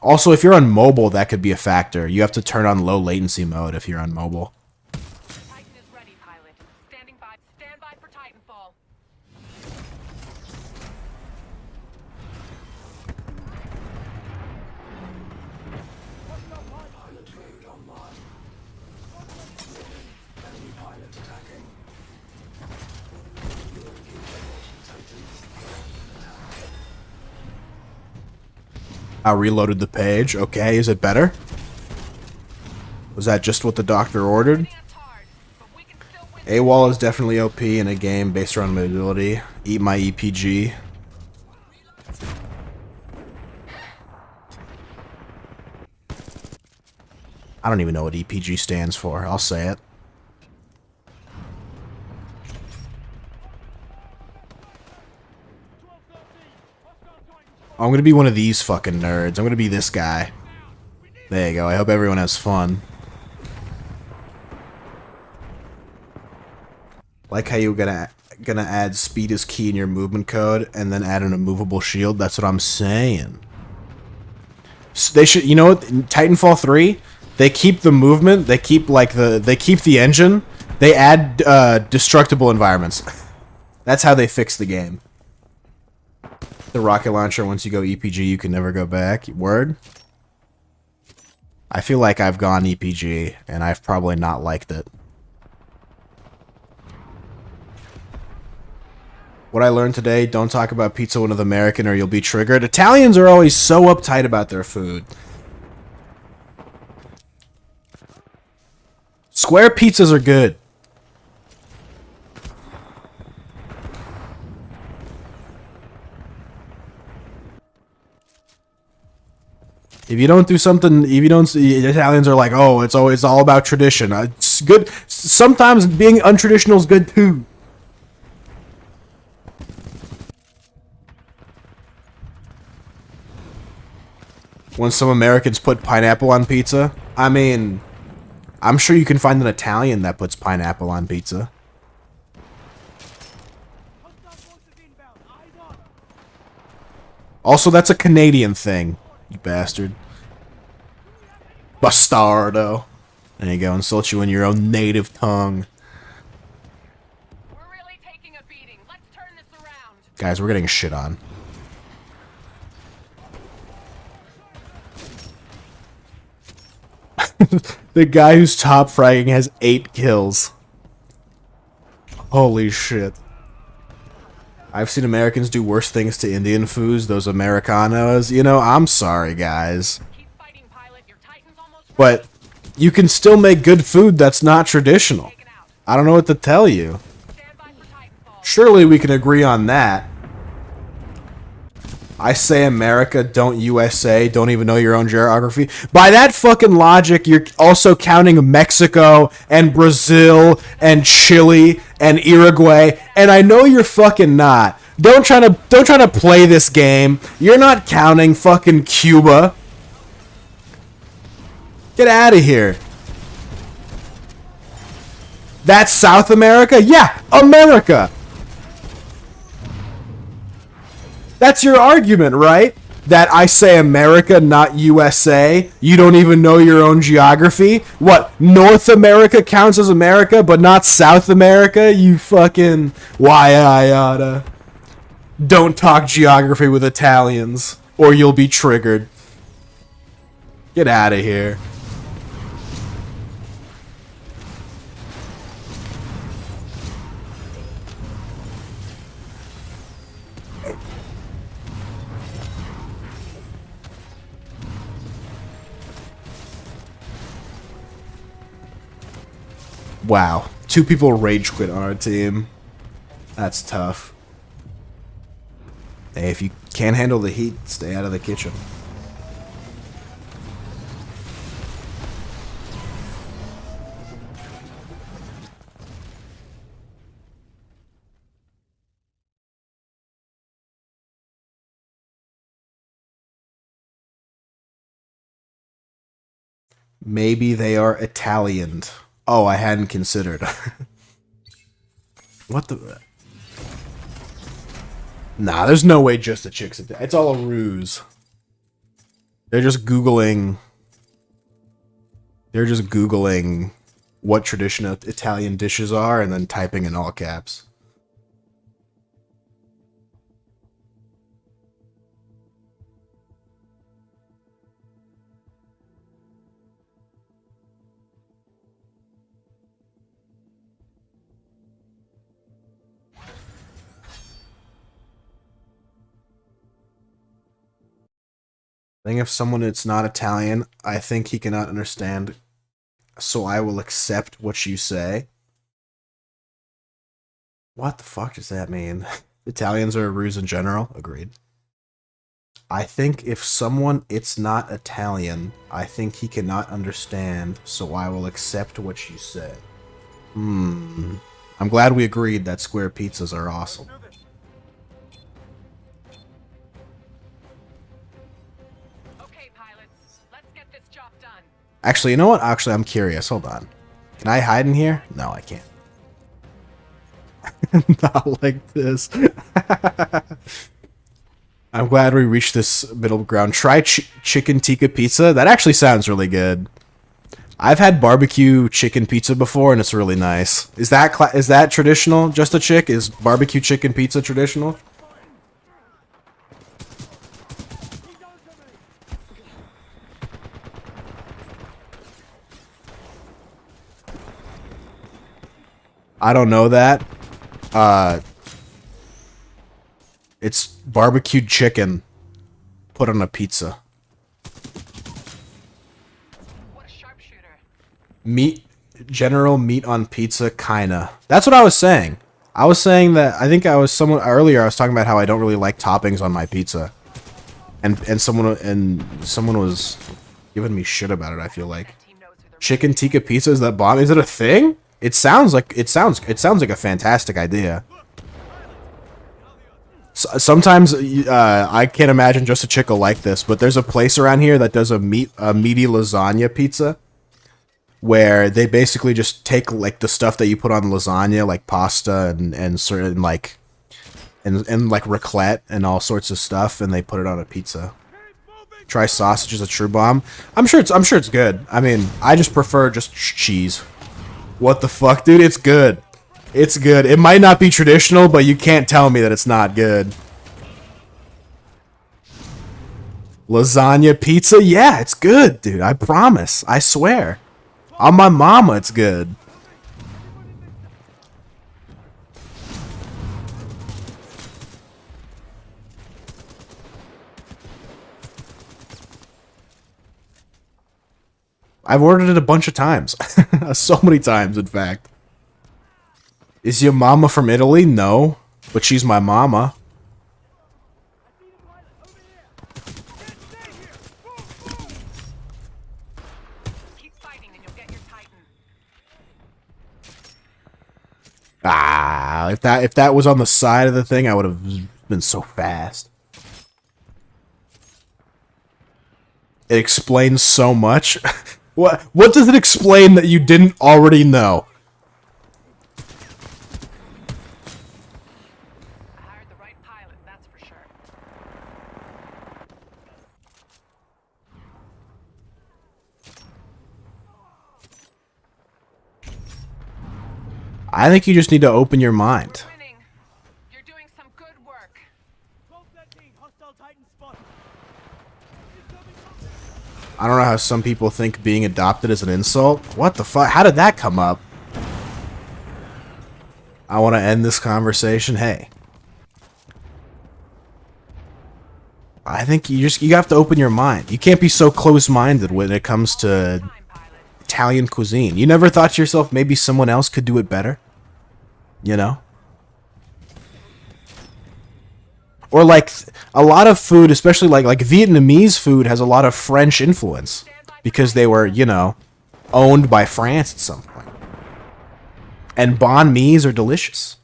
A: Also, if you're on mobile, that could be a factor. You have to turn on low latency mode if you're on mobile.
B: Titan is ready, pilot. Standing by. Stand by for Titanfall.
C: Pilot mode online. Warning, enemy pilot attacking. ENG Titans.
A: I reloaded the page. Okay, is it better? Was that just what the doctor ordered?
B: It's hard, but we can still win.
A: AWOL is definitely OP in a game based around mobility. Eat my EPG. I don't even know what EPG stands for. I'll say it. I'm gonna be one of these fucking nerds. I'm gonna be this guy. There you go. I hope everyone has fun. Like how you're gonna add speed as key in your movement code and then add an immovable shield. That's what I'm saying. So they should, you know what? In Titanfall 3, they keep the movement. They keep they keep the engine. They add destructible environments. That's how they fix the game. The rocket launcher, once you go EPG, you can never go back. Word? I feel like I've gone EPG, and I've probably not liked it. What I learned today, don't talk about pizza with an American or you'll be triggered. Italians are always so uptight about their food. Square pizzas are good. If you don't do something, if you don't, Italians are like, oh, it's always all about tradition. It's good. Sometimes being untraditional is good too. When some Americans put pineapple on pizza, I mean, I'm sure you can find an Italian that puts pineapple on pizza. Also, that's a Canadian thing, you bastard. Bastardo. There you go, insult you in your own native tongue.
B: We're really taking a beating. Let's turn this around.
A: Guys, we're getting shit on. The guy who's top fragging has 8 kills. Holy shit. I've seen Americans do worse things to Indian foods, those Americanos. You know, I'm sorry, guys.
B: Keep fighting, pilot. Your Titan's almost
A: But you can still make good food that's not traditional.
B: taken out.
A: I don't know what to tell you.
B: Stand by for Titanfall.
A: Surely we can agree on that. I say America, don't USA, don't even know your own geography. By that fucking logic, you're also counting Mexico and Brazil and Chile and Uruguay, and I know you're fucking not. Don't try to play this game. You're not counting fucking Cuba. Get out of here. That's South America? Yeah, America. That's your argument, right? That I say America, not USA. You don't even know your own geography. What, North America counts as America, but not South America? You fucking why-I-yada. Don't talk geography with Italians, or you'll be triggered. Get out of here. Wow. 2 people rage quit on our team. That's tough. Hey, if you can't handle the heat, stay out of the kitchen. Maybe they are Italian. Oh, I hadn't considered. What the... Nah, there's no way just the chicks... It's all a ruse. They're just Googling. They're just Googling what traditional Italian dishes are and then typing in all caps. I think if someone is not Italian, I think he cannot understand, so I will accept what you say. What the fuck does that mean? Italians are a ruse in general? Agreed. I think if someone it's not Italian, I think he cannot understand, so I will accept what you say. I'm glad we agreed that square pizzas are awesome. Actually, you know what? Actually, I'm curious. Hold on. Can I hide in here? No, I can't. Not like this. I'm glad we reached this middle ground. Try chicken tikka pizza. That actually sounds really good. I've had barbecue chicken pizza before, and it's really nice. Is that traditional? Just a chick? Is barbecue chicken pizza traditional? I don't know that. It's barbecued chicken put on a pizza.
B: What a sharpshooter.
A: General meat on pizza, kinda. That's what I was saying. I was saying that I think I was earlier I was talking about how I don't really like toppings on my pizza. And someone was giving me shit about it, I feel like. Chicken tikka pizza, is that bomb? Is it a thing? It sounds like a fantastic idea. Sometimes I can't imagine just a chick will like this, but there's a place around here that does a meaty lasagna pizza, where they basically just take like the stuff that you put on lasagna, like pasta and certain like like raclette and all sorts of stuff, and they put it on a pizza. Try sausage is a true bomb. I'm sure it's good. I mean, I just prefer just cheese. What the fuck, dude? It's good. It's good. It might not be traditional, but you can't tell me that it's not good. Lasagna pizza? Yeah, it's good, dude. I promise. I swear. On my mama, it's good. I've ordered it a bunch of times. So many times, in fact. Is your mama from Italy? No. But she's my mama.
B: Keep fighting and you'll get your Titan.
A: Ah, if that was on the side of the thing, I would have been so fast. It explains so much. What does it explain that you didn't already know?
B: I hired the right pilot, that's for sure.
A: I think you just need to open your mind.
B: We're winning. You're doing some good work.
E: 12-13, hostile Titan spot.
A: I don't know how some people think being adopted is an insult. What the fuck? How did that come up? I want to end this conversation. Hey. I think you have to open your mind. You can't be so close-minded when it comes to
B: Time, pilot.
A: Italian cuisine. You never thought to yourself maybe someone else could do it better? You know? Or like a lot of food, especially like Vietnamese food has a lot of French influence because they were, you know, owned by France at some point. And banh mi's are delicious.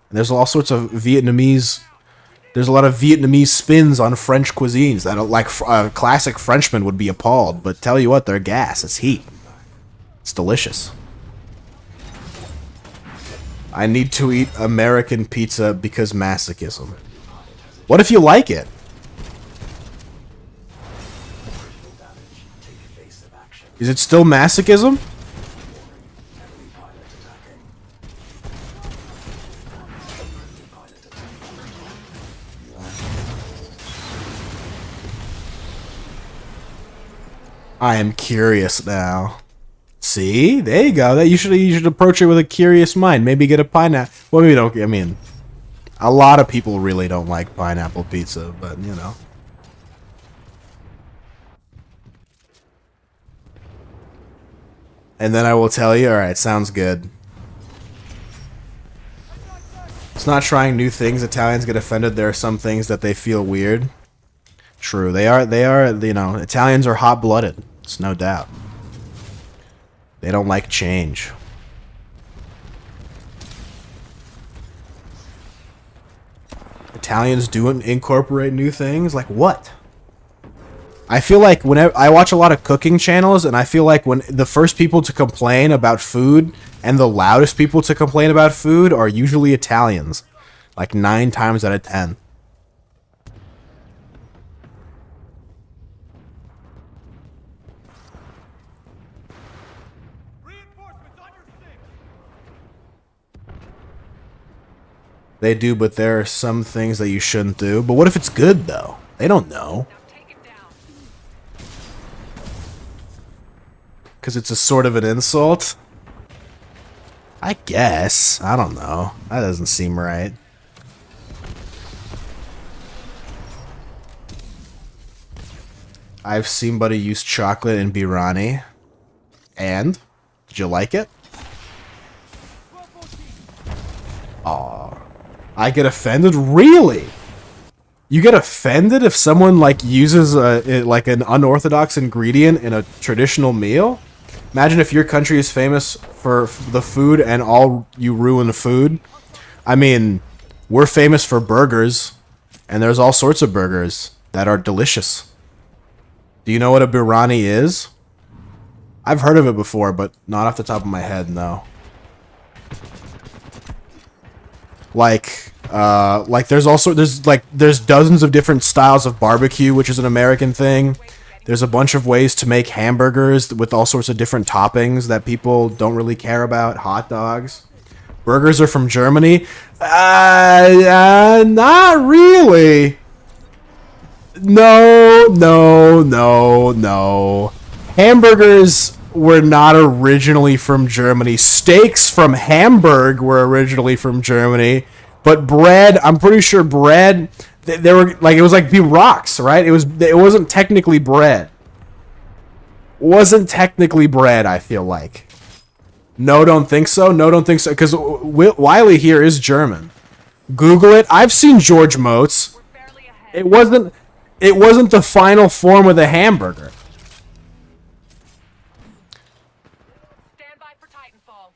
A: And there's all sorts of Vietnamese. There's a lot of Vietnamese spins on French cuisines that like a classic Frenchman would be appalled. But tell you what, they're gas. It's heat. It's delicious. I need to eat American pizza because masochism. What if you like it? Is it still masochism?
C: Enemy pilot attacking. Enemy pilot attacking.
A: I am curious now. See? There you go. That you should approach it with a curious mind. Maybe get a pineapple. Well, maybe don't. I mean, a lot of people really don't like pineapple pizza, but you know. And then I will tell you, alright, sounds good. It's not trying new things. Italians get offended. There are some things that they feel weird. True. They are, you know, Italians are hot-blooded. It's no doubt. They don't like change. Italians do incorporate new things? Like what? I feel like whenever I watch a lot of cooking channels, and I feel like when the first people to complain about food and the loudest people to complain about food are usually Italians. Like 9 times out of 10.
E: Reinforcements on your 6.
A: They do, but there are some things that you shouldn't do. But what if it's good, though? They don't know.
B: Now take it down.
A: Because it's a sort of an insult? I guess. I don't know. That doesn't seem right. I've seen Buddy use chocolate in biryani. And? Did you like it? Aw. I get offended? Really? You get offended if someone like uses like an unorthodox ingredient in a traditional meal? Imagine if your country is famous for the food and all you ruin food. I mean, we're famous for burgers, and there's all sorts of burgers that are delicious. Do you know what a biryani is? I've heard of it before, but not off the top of my head, no. Like there's also there's dozens of different styles of barbecue, which is an American thing. There's a bunch of ways to make hamburgers with all sorts of different toppings that people don't really care about. Hot dogs. Burgers are from Germany. Not really. No. Hamburgers were not originally from Germany. Steaks from Hamburg were originally from Germany. But bread, I'm pretty sure bread, they were like, it was like rocks, right? It wasn't technically bread. Wasn't technically bread, I feel like. No, don't think so. No, don't think so. Because Wiley here is German. Google it. I've seen George Moats.
B: We're barely ahead.
A: It wasn't the final form of the hamburger.
B: Stand by for Titanfall.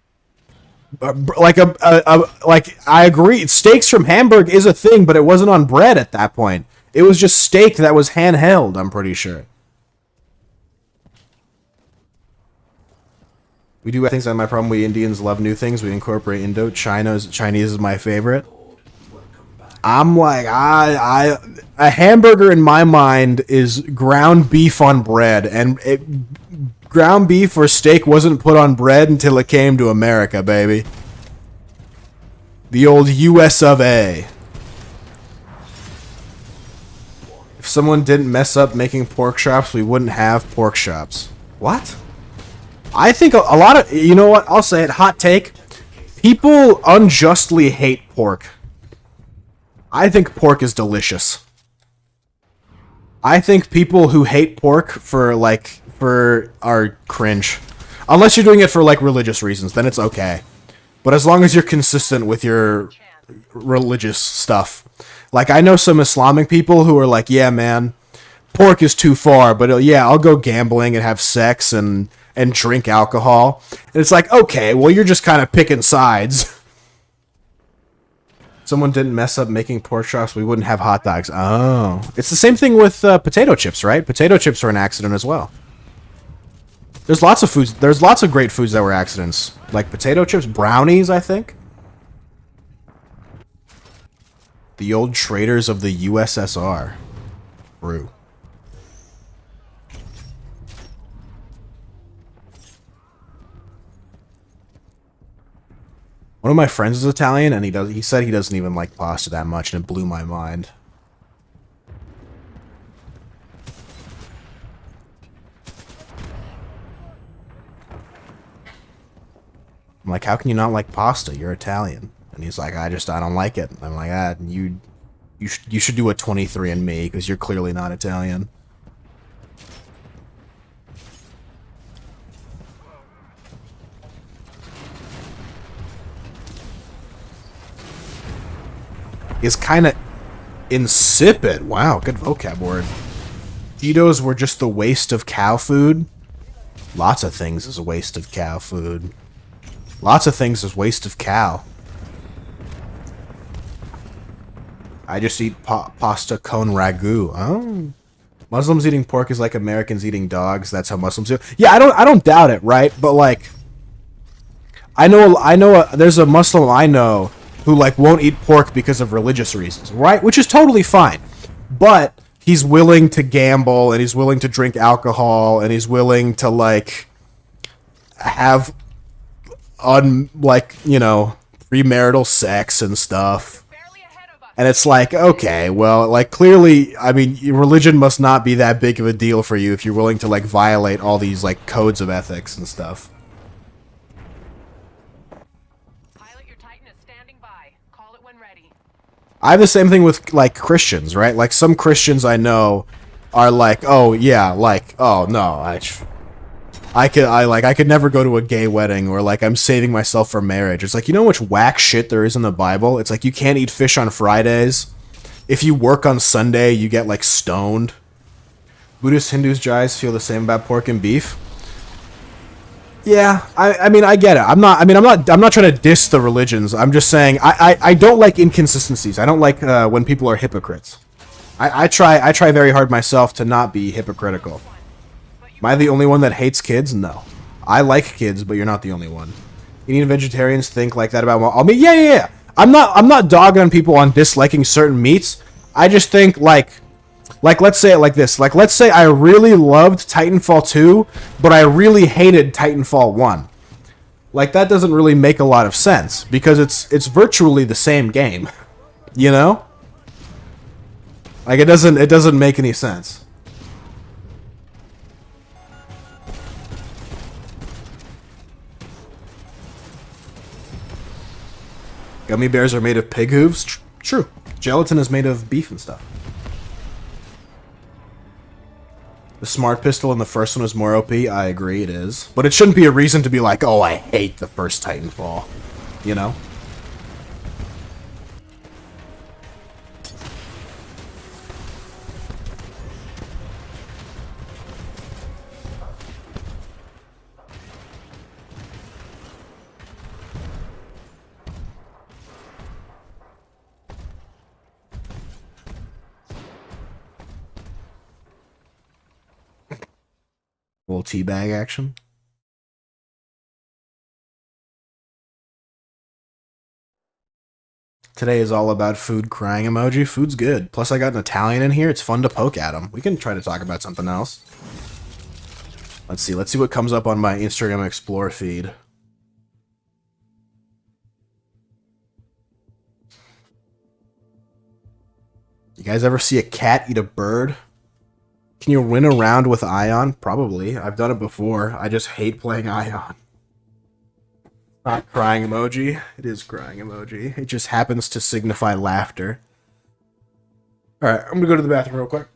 A: Like I agree. Steaks from Hamburg is a thing, but it wasn't on bread at that point. It was just steak that was handheld, I'm pretty sure. We do things that my problem. We Indians love new things. We incorporate Indo. Chinese is my favorite. I'm like, a hamburger in my mind is ground beef on bread, and ground beef or steak wasn't put on bread until it came to America, baby. The old US of A. If someone didn't mess up making pork chops, we wouldn't have pork chops. What? I think a lot of, you know what, I'll say it, hot take. People unjustly hate pork. I think pork is delicious. I think people who hate pork are cringe. Unless you're doing it for like religious reasons, then it's okay. But as long as you're consistent with your religious stuff. Like I know some Islamic people who are like, yeah man, pork is too far, but yeah, I'll go gambling and have sex and drink alcohol. And it's like, okay, well you're just kind of picking sides. Someone didn't mess up making pork chops, we wouldn't have hot dogs. Oh. It's the same thing with potato chips, right? Potato chips are an accident as well. There's lots of foods. There's lots of great foods that were accidents. Like potato chips, brownies, I think. The old traders of the USSR. Brew. One of my friends is Italian, and he said he doesn't even like pasta that much, and it blew my mind. I'm like, how can you not like pasta? You're Italian. And he's like, I don't like it. I'm like, you should do a 23andMe because you're clearly not Italian. Is kind of insipid. Wow, good vocab word. Cheetos were just the waste of cow food. Lots of things is a waste of cow food. Lots of things is waste of cow. I just eat pasta con ragu. Oh. Muslims eating pork is like Americans eating dogs. That's how Muslims do. Yeah, I don't doubt it, right? But like, there's a Muslim I know who like won't eat pork because of religious reasons, right? Which is totally fine. But he's willing to gamble, and he's willing to drink alcohol, and he's willing to like have premarital sex and stuff. And it's like, okay, well, like, clearly, I mean, religion must not be that big of a deal for you if you're willing to, like, violate all these, like, codes of ethics and stuff.
B: Pilot, your Titan is standing by. Call it when ready.
A: I have the same thing with, like, Christians, right? Like, some Christians I know are like, oh, yeah, like, oh, no, I could never go to a gay wedding, or like I'm saving myself for marriage. It's like, you know how much whack shit there is in the Bible? It's like you can't eat fish on Fridays. If you work on Sunday, you get like stoned. Buddhists, Hindus, Jais feel the same about pork and beef. Yeah, I mean I get it. I'm not trying to diss the religions. I'm just saying I don't like inconsistencies. I don't like when people are hypocrites. I try very hard myself to not be hypocritical. Am I the only one that hates kids? No. I like kids, but you're not the only one. Indian vegetarians think like that about all meat. Yeah. I'm not dogging on people on disliking certain meats. I just think like let's say it like this. Like let's say I really loved Titanfall 2, but I really hated Titanfall 1. Like that doesn't really make a lot of sense because it's virtually the same game. You know? Like it doesn't make any sense. Gummy bears are made of pig hooves? True. Gelatin is made of beef and stuff. The smart pistol in the first one is more OP. I agree, it is. But it shouldn't be a reason to be like, oh, I hate the first Titanfall. You know? A little teabag action. Today is all about food crying emoji. Food's good. Plus I got an Italian in here. It's fun to poke at him. We can try to talk about something else. Let's see what comes up on my Instagram Explore feed. You guys ever see a cat eat a bird? Can you win a round with Ion? Probably. I've done it before. I just hate playing Ion. Not crying emoji. It is crying emoji. It just happens to signify laughter. Alright, I'm gonna go to the bathroom real quick.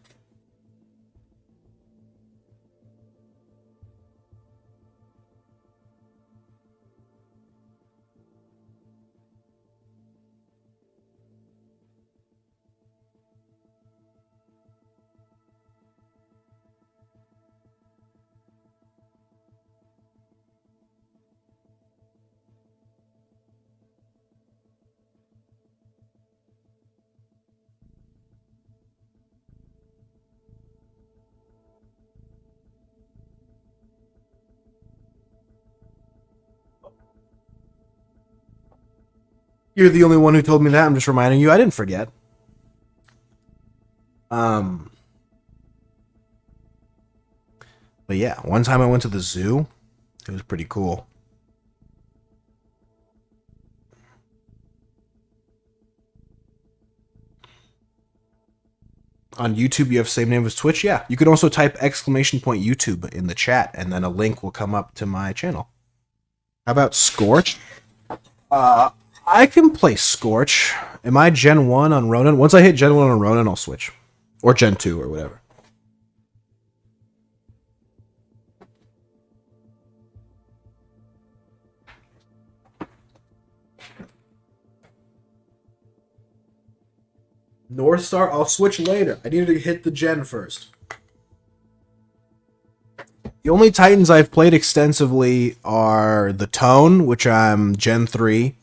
A: You're the only one who told me that. I'm just reminding you. I didn't forget. But yeah, one time I went to the zoo. It was pretty cool. On YouTube, you have the same name as Twitch. Yeah, you can also type !YouTube in the chat, and then a link will come up to my channel. How about Scorch? I can play Scorch. Am I Gen 1 on Ronin? Once I hit Gen 1 on Ronin, I'll switch. Or Gen 2, or whatever. North Star, I'll switch later. I need to hit the Gen first. The only Titans I've played extensively are the Tone, which I'm Gen 3,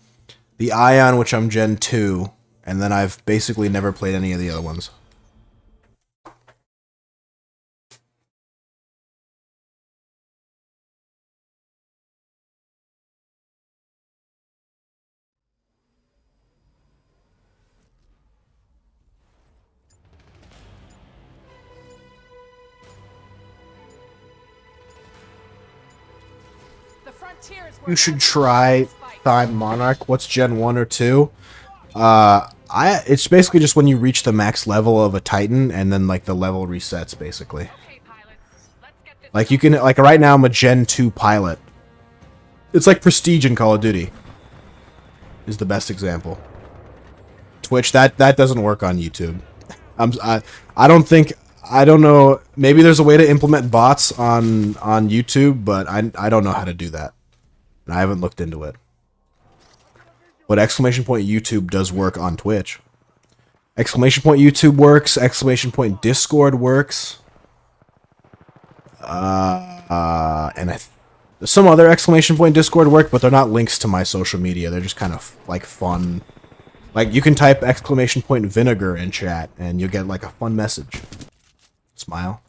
A: the Ion, which I'm Gen 2, and then I've basically never played any of the other ones.
B: The frontier is where
A: You should
B: everyone
A: try
B: fights.
A: Time Monarch. What's Gen 1 or 2? It's basically just when you reach the max level of a Titan, and then, like, the level resets, basically.
B: Okay, pilots, let's get this
A: Like, you can, like, right now I'm a Gen 2 pilot. It's like Prestige in Call of Duty. Is the best example. Twitch, that doesn't work on YouTube. I don't think, I don't know, maybe there's a way to implement bots on YouTube, but I don't know how to do that. And I haven't looked into it. But exclamation point YouTube does work on Twitch. Exclamation point YouTube works. Exclamation point Discord works. And some other exclamation point Discord work, but they're not links to my social media. They're just kind of like fun. Like you can type exclamation point vinegar in chat, and you'll get like a fun message. Smile.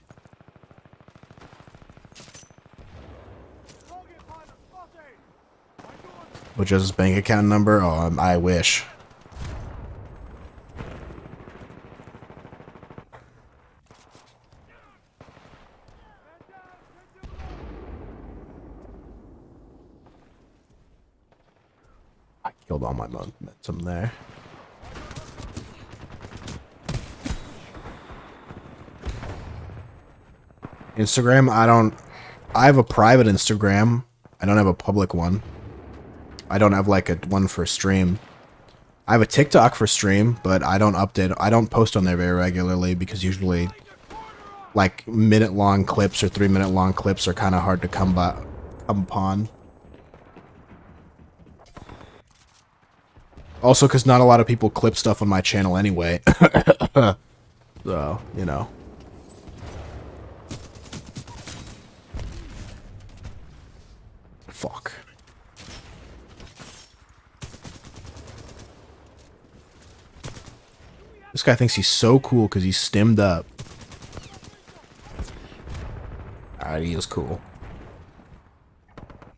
A: Which is his bank account number? Oh, I wish. I killed all my momentum there. Instagram, I have a private Instagram. I don't have a public one. I don't have like a one for stream. I have a TikTok for stream, but I don't post on there very regularly because usually like minute-long clips or 3-minute-long clips are kind of hard to come upon. Also, because not a lot of people clip stuff on my channel anyway. So, you know. Fuck. This guy thinks he's so cool because he's stemmed up. Alright, he is cool.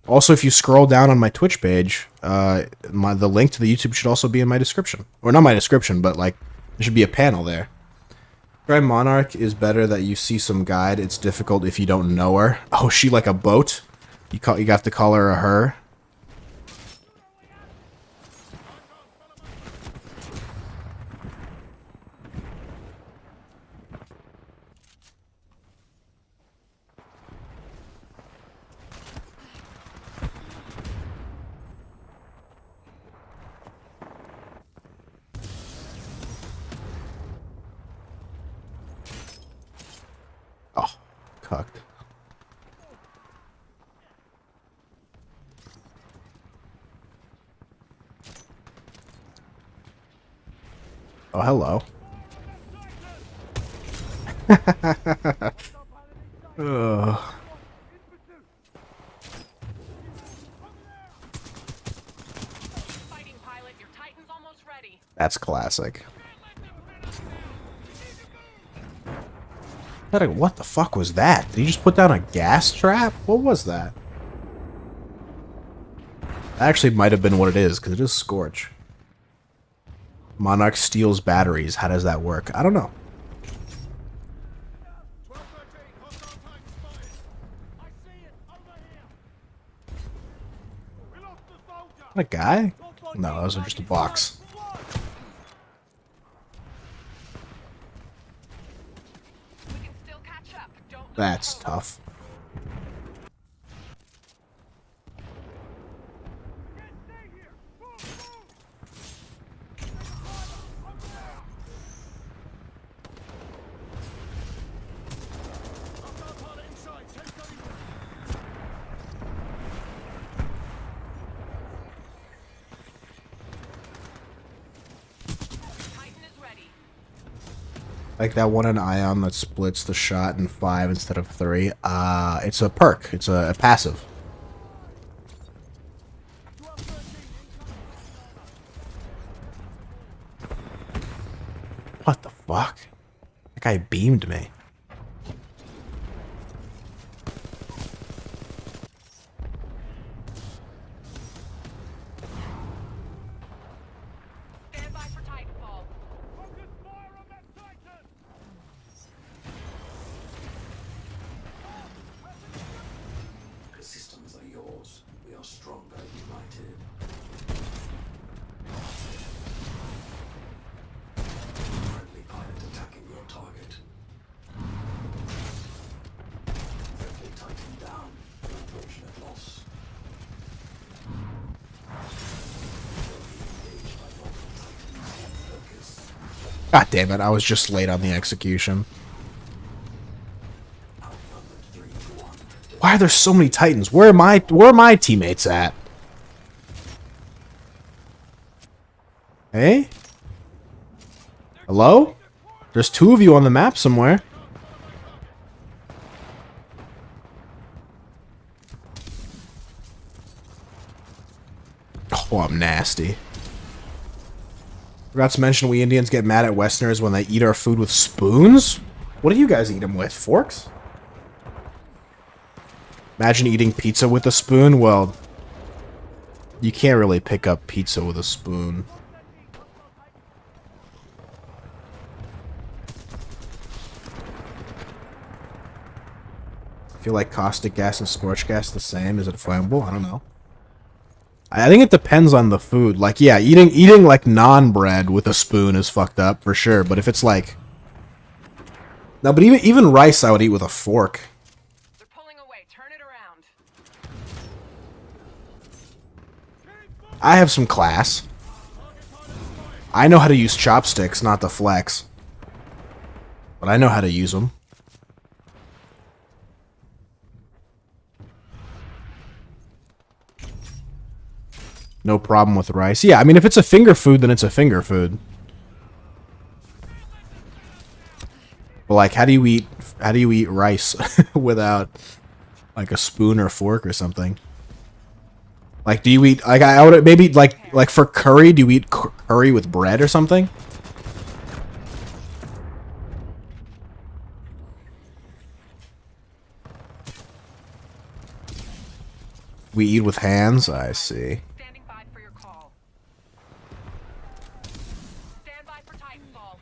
A: Also, if you scroll down on my Twitch page, the link to the YouTube should also be in my description. Or not my description, but like, there should be a panel there. Try Monarch is better that you see some guide. It's difficult if you don't know her. Oh, is she like a boat? You have to call her a her. Oh, cucked. Oh, hello. Ugh.
B: fighting, pilot. Your Titan's almost ready.
A: That's classic. What the fuck was that? Did he just put down a gas trap? What was that? That actually might have been what it is, because it is Scorch. Monarch steals batteries. How does that work? I don't know.
E: 1213, hostile tank spotted. I see it, over here. We lost the soldier.
A: A guy? No, those are just a box. That's tough.
B: Titan is ready.
A: Like that one in Ion that splits the shot in 5 instead of 3. It's a perk. It's a passive. What the fuck? That guy beamed me.
B: Stand by for Titanfall.
E: Focus fire on that Titan!
C: The systems are yours. We are stronger united. Friendly pilot attacking your target. Friendly Titan down. Unfortunate loss. Engaged by multiple Titans. Focus.
A: God damn it, I was just late on the execution.
C: Outnumbered 3-1.
A: Why are there so many Titans? Where are my teammates at? Hey? Hello? There's 2 of you on the map somewhere. Oh, I'm nasty. Forgot to mention we Indians get mad at Westerners when they eat our food with spoons? What do you guys eat them with? Forks? Imagine eating pizza with a spoon? Well, you can't really pick up pizza with a spoon. I feel like caustic gas and scorch gas the same. Is it flammable? I don't know. I think it depends on the food. Like, yeah, eating like non-bread with a spoon is fucked up for sure. But if it's like, no, but even rice I would eat with a fork.
B: They're pulling away. Turn it around.
A: I have some class. I know how to use chopsticks, not the flex. But I know how to use them. No problem with rice. Yeah, I mean, if it's a finger food, then it's a finger food. But like, how do you eat rice without like a spoon or fork or something? Like, do you eat like I would maybe like for curry? Do you eat curry with bread or something? We eat with hands. I see.
B: Standing by for your call. Stand by for Titanfall.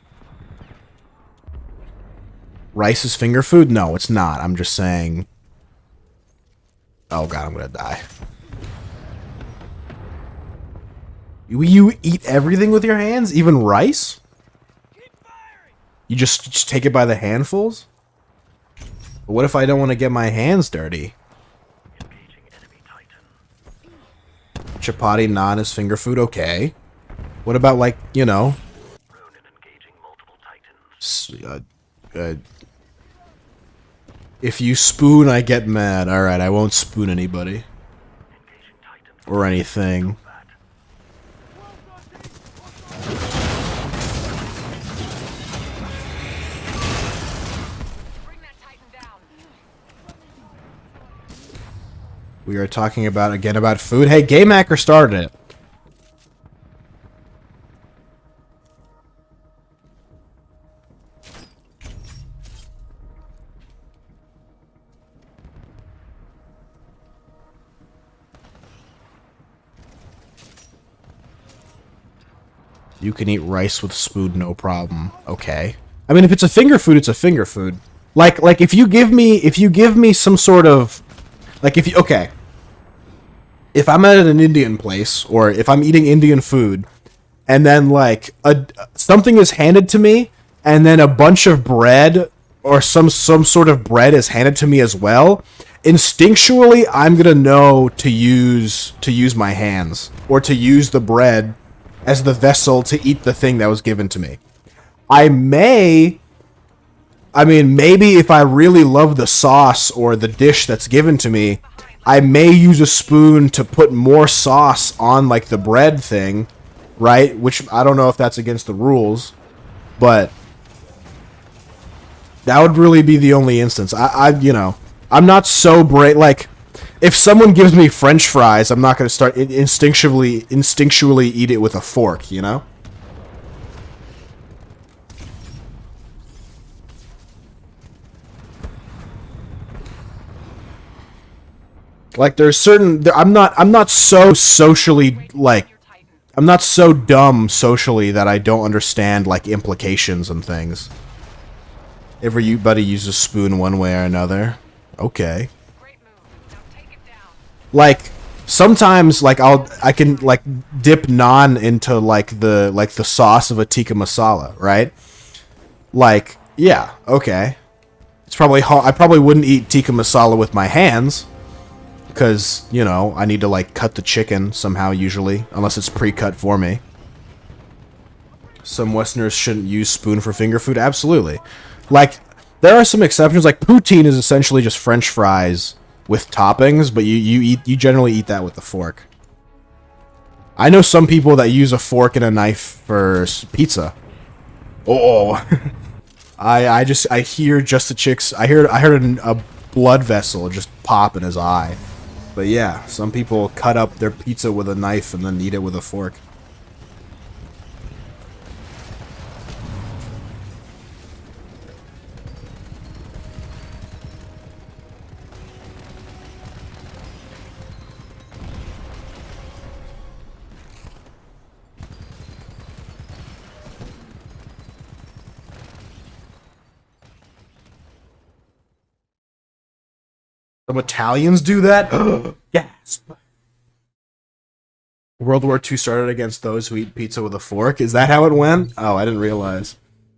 A: Rice is finger food? No, it's not. I'm just saying. Oh god, I'm gonna die. You eat everything with your hands? Even rice? You just take it by the handfuls? But what if I don't want to get my hands dirty? Chapati naan is finger food? Okay. What about, like, you know... if you spoon, I get mad. Alright, I won't spoon anybody. Or anything.
B: Bring that Titan down.
A: We are talking about food. Hey, Game Hacker started it. You can eat rice with spoon, no problem. Okay. I mean, if it's a finger food, it's a finger food. Like if you give me some sort of, like okay. If I'm at an Indian place, or if I'm eating Indian food, and then like something is handed to me, and then a bunch of bread or some sort of bread is handed to me as well, instinctually I'm gonna know to use my hands or to use the bread as the vessel to eat the thing that was given to me. Maybe if I really love the sauce or the dish that's given to me, I may use a spoon to put more sauce on like the bread thing, right? Which I don't know if that's against the rules, but that would really be the only instance. I'm not so brave. Like, if someone gives me French fries, I'm not going to start instinctually eat it with a fork, you know? Like, there's certain... I'm not so socially, like... I'm not so dumb socially that I don't understand, like, implications and things. Everybody uses a spoon one way or another. Okay.
B: Great move. Now take it down.
A: Like, sometimes, like, I can, like, dip naan into, like the sauce of a tikka masala, right? Like, yeah, okay. It's probably I probably wouldn't eat tikka masala with my hands, because, you know, I need to, like, cut the chicken somehow, usually, unless it's pre-cut for me. Some Westerners shouldn't use spoon for finger food, absolutely. Like, there are some exceptions, like, poutine is essentially just French fries with toppings, but you generally eat that with a fork. I know some people that use a fork and a knife for pizza. Oh, I hear just the chicks. I heard a blood vessel just pop in his eye. But yeah, some people cut up their pizza with a knife and then eat it with a fork. Some Italians do that? Gasp. World War II started against those who eat pizza with a fork? Is that how it went? Oh, I didn't realize.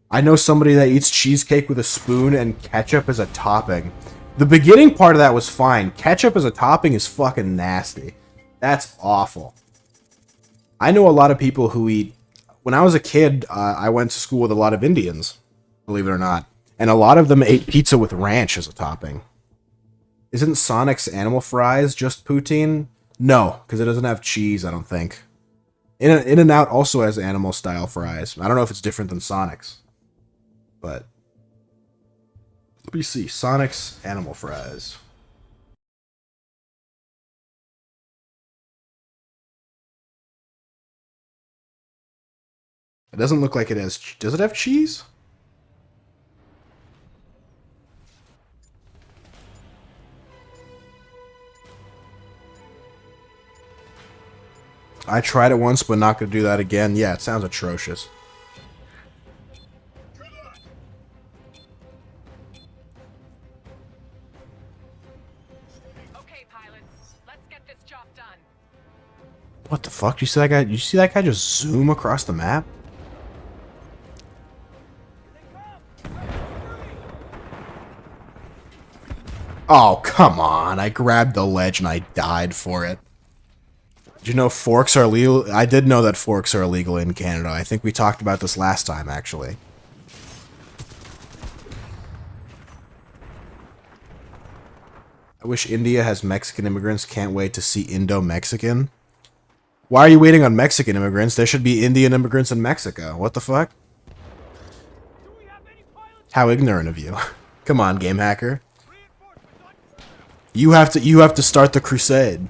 A: I know somebody that eats cheesecake with a spoon and ketchup as a topping. The beginning part of that was fine. Ketchup as a topping is fucking nasty. That's awful. I know a lot of people who eat... When I was a kid, I went to school with a lot of Indians, believe it or not. And a lot of them ate pizza with ranch as a topping. Isn't Sonic's animal fries just poutine? No, because it doesn't have cheese, I don't think. In-N-Out also has animal-style fries. I don't know if it's different than Sonic's. But... let me see. Sonic's animal fries. It doesn't look like it has... Does it have cheese? I tried it once, but not going to do that again. Yeah, it sounds atrocious.
B: Okay, pilot. Let's get this job done.
A: What the fuck? Did you see that guy? Did you see that guy just zoom across the map? Oh, come on. I grabbed the ledge and I died for it. Did you know forks are illegal? I did know that forks are illegal in Canada. I think we talked about this last time, actually. I wish India has Mexican immigrants. Can't wait to see Indo-Mexican. Why are you waiting on Mexican immigrants? There should be Indian immigrants in Mexico. What the fuck? How ignorant of you. Come on, game hacker. You have to start the crusade.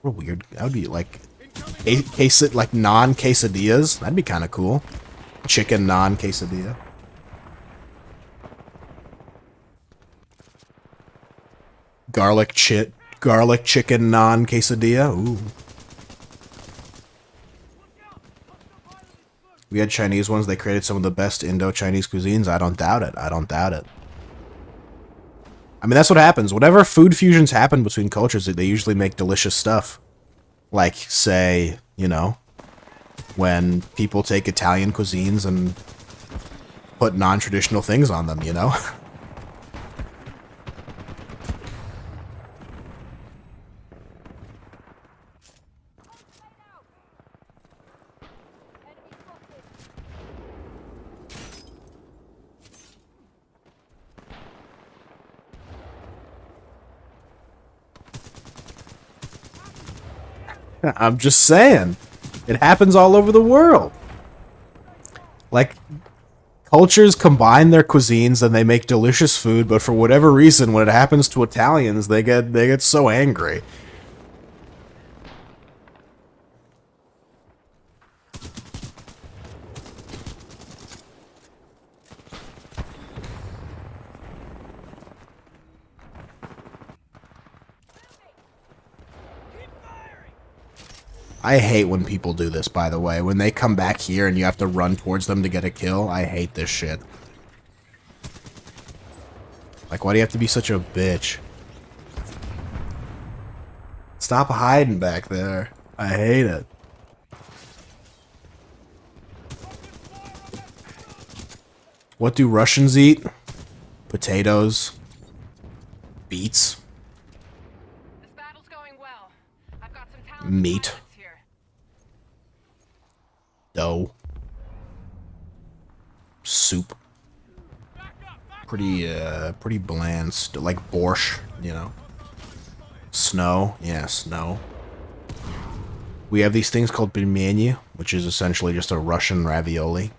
A: What a weird. That would be like like non-quesadillas. That'd be kind of cool. Chicken non-quesadilla. Garlic chicken non-quesadilla. Ooh. We had Chinese ones. They created some of the best Indo-Chinese cuisines. I don't doubt it. I don't doubt it. I mean, that's what happens. Whenever food fusions happen between cultures, they usually make delicious stuff. Like, say, you know, when people take Italian cuisines and put non-traditional things on them, you know? I'm just saying. It happens all over the world. Like, cultures combine their cuisines and they make delicious food, but for whatever reason, when it happens to Italians, they get so angry. I hate when people do this, by the way. When they come back here and you have to run towards them to get a kill, I hate this shit. Like, why do you have to be such a bitch? Stop hiding back there. I hate it. What do Russians eat? Potatoes. Beets.
B: This battle's going well. I've got some talented
A: Meat.
B: pilots here.
A: Dough. Soup. Pretty bland. Like borscht, you know. Snow. Yeah, snow. We have these things called pelmeni, which is essentially just a Russian ravioli.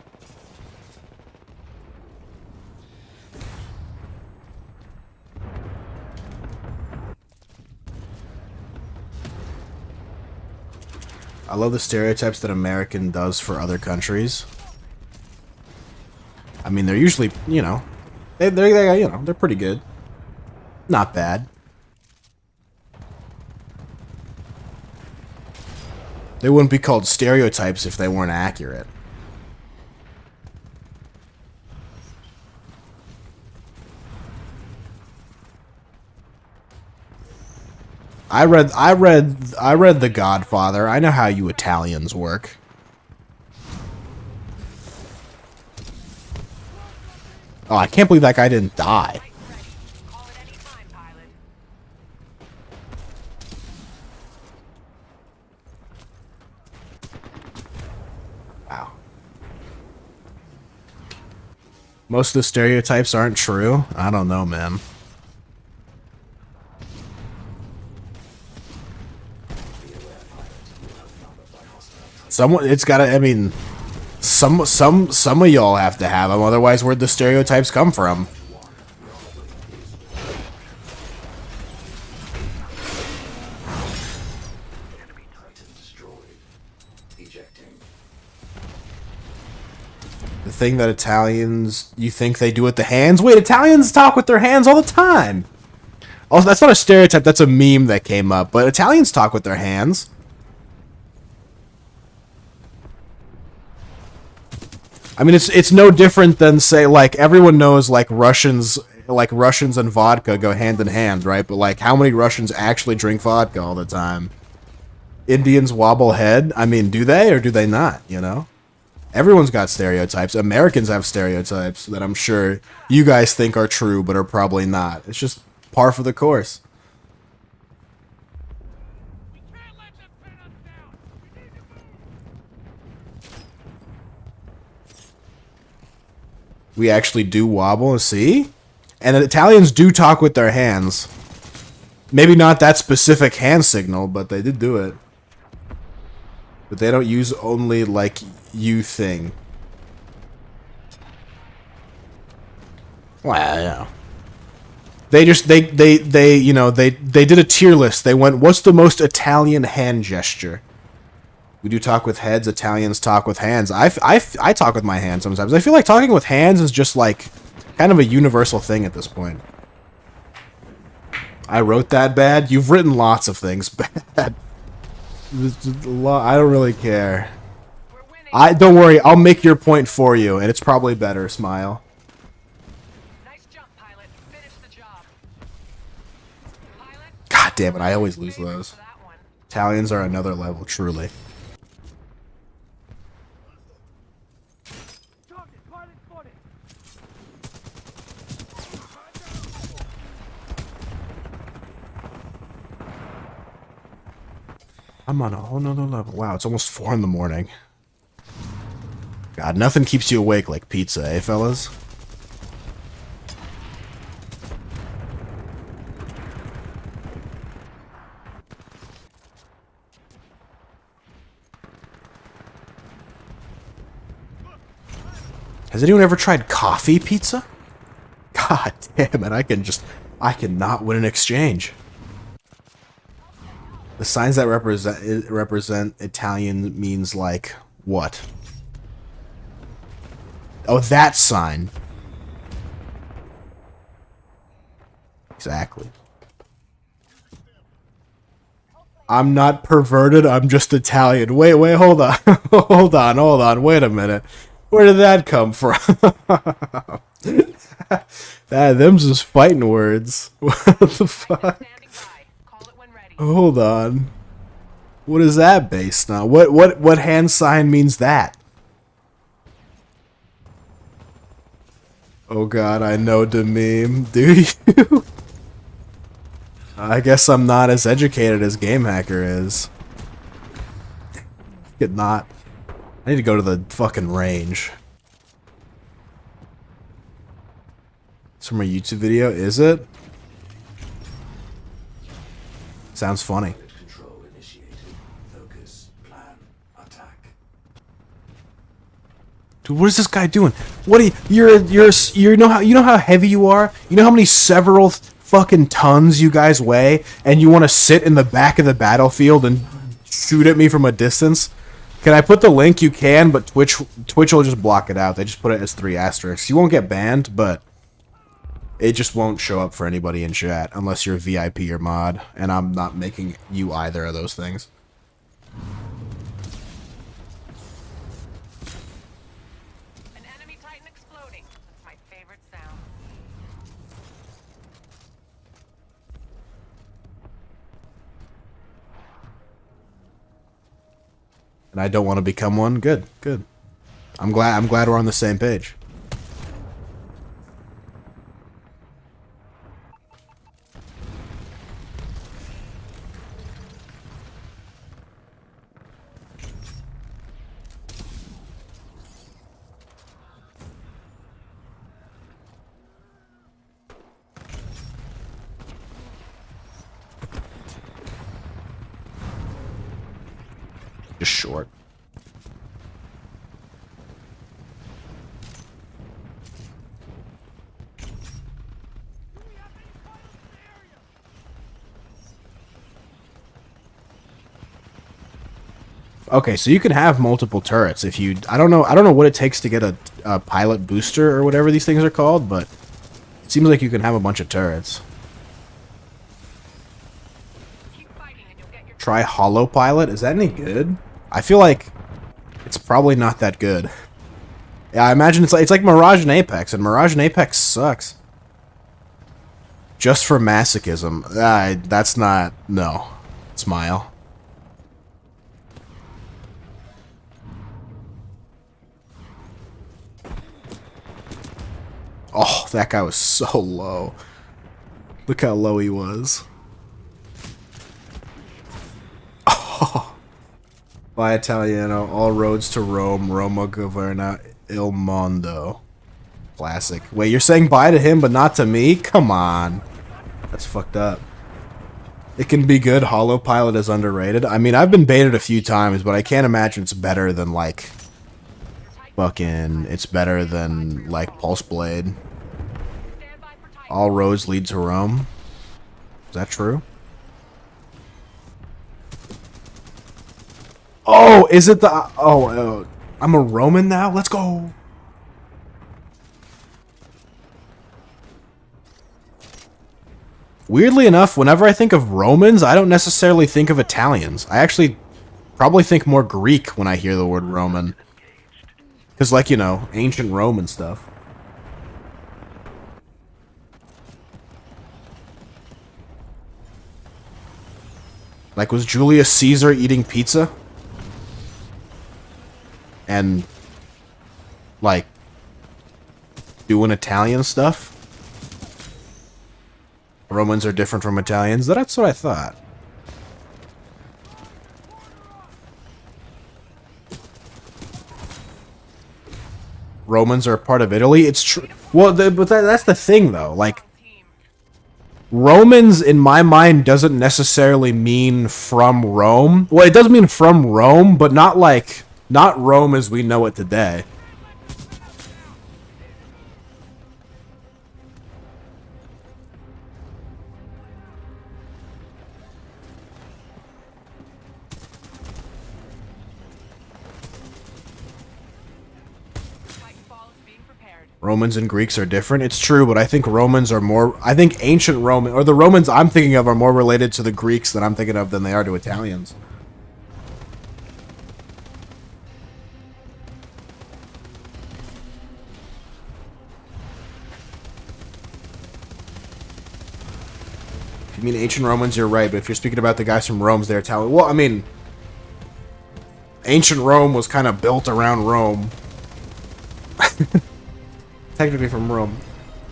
A: I love the stereotypes that American does for other countries. I mean, they're usually, you know, they're pretty good. Not bad. They wouldn't be called stereotypes if they weren't accurate. I read The Godfather. I know how you Italians work. Oh, I can't believe that guy didn't die.
B: Call it any time, pilot.
A: Wow. Most of the stereotypes aren't true. I don't know, man. It's gotta, I mean, some of y'all have to have them, otherwise where'd the stereotypes come from?
C: Titan destroyed. Ejecting.
A: The thing that Italians, you think they do with the hands? Wait, Italians talk with their hands all the time! Also, that's not a stereotype, that's a meme that came up, but Italians talk with their hands. I mean, it's no different than, say, like, everyone knows, like, Russians and vodka go hand in hand, right? But, like, how many Russians actually drink vodka all the time? Indians wobble head? I mean, do they or do they not, you know? Everyone's got stereotypes. Americans have stereotypes that I'm sure you guys think are true, but are probably not. It's just par for the course.
E: We can't let them pin us down. We need to move.
A: We actually do wobble, see? And the Italians do talk with their hands. Maybe not that specific hand signal, but they did do it. But they don't use only, like, you thing. Well, yeah. They just, you know, they did a tier list. They went, what's the most Italian hand gesture? We do talk with heads. Italians talk with hands. I talk with my hands sometimes. I feel like talking with hands is just like kind of a universal thing at this point. I wrote that bad. You've written lots of things bad. I don't really care.
B: We're winning.
A: Don't worry, I'll make your point for you, and it's probably better, Smile.
B: Nice jump, pilot. Finish the job. Pilot,
A: God damn it, I always lose
B: favor
A: those.
B: for that one.
A: Italians are another level, truly.
E: Target, pilot spotted.
A: I'm on a whole nother level. Wow, it's almost 4 in the morning. God, nothing keeps you awake like pizza, eh, fellas? Has anyone ever tried coffee pizza? God damn it, I cannot win an exchange. The signs that represent Italian means like what? Oh, that sign. Exactly. I'm not perverted, I'm just Italian. Wait, hold on. hold on, wait a minute. Where did that come from? Them's just fighting words. What the fuck?
B: Standing by. Call it when ready.
A: Hold on. What is that based on? What hand sign means that? Oh god, I know the meme. Do you? I guess I'm not as educated as Game Hacker is. Could not. I need to go to the fucking range. It's from a YouTube video, is it? Sounds funny.
C: Pilot control initiated. Focus. Plan. Attack.
A: Dude, what is this guy doing? What are you know how heavy you are? You know how many several fucking tons you guys weigh, and you want to sit in the back of the battlefield and shoot at me from a distance? Can I put the link? You can, but Twitch will just block it out. They just put it as 3 asterisks. You won't get banned, but it just won't show up for anybody in chat unless you're VIP or mod, and I'm not making you either of those things.
B: An enemy Titan exploding. That's my favorite sound.
A: And I don't want to become one. Good. I'm glad we're on the same page. Just short. Okay, so you can have multiple turrets if you. I don't know what it takes to get a pilot booster or whatever these things are called, but it seems like you can have a bunch of turrets.
B: Keep fighting and you'll get your
A: Try Hollow Pilot. Is that any good? I feel like it's probably not that good. Yeah, I imagine it's like Mirage and Apex, and Mirage and Apex sucks. Just for masochism. That's not... No. Smile. Oh, that guy was so low. Look how low he was. Oh. By Italiano, all roads to Rome, Roma governa il mondo. Classic. Wait, you're saying bye to him, but not to me? Come on. That's fucked up. It can be good. Hollow Pilot is underrated. I mean, I've been baited a few times, but I can't imagine it's better than, like, fucking... It's better than, like, Pulse Blade.
B: stand by for Titan.
A: All roads lead to Rome. Is that true? Oh, is it the... Oh, I'm a Roman now? Let's go! Weirdly enough, whenever I think of Romans, I don't necessarily think of Italians. I actually probably think more Greek when I hear the word Roman. Because, like, you know, ancient Rome and stuff. Like, was Julius Caesar eating pizza? And, like, doing Italian stuff? Romans are different from Italians? That's what I thought. Romans are a part of Italy? It's true. Well, but that's the thing, though. Like,
B: Team.
A: Romans, in my mind, doesn't necessarily mean from Rome. Well, it does mean from Rome, but not like... Not Rome as we know it today.
B: Titanfall is being prepared.
A: Romans and Greeks are different. It's true, but I think Romans are more... I think ancient Roman... Or the Romans I'm thinking of are more related to the Greeks that I'm thinking of than they are to Italians. If you mean ancient Romans, you're right, but if you're speaking about the guys from Rome, they're Italian. Well, I mean... Ancient Rome was kind of built around Rome. Technically from Rome.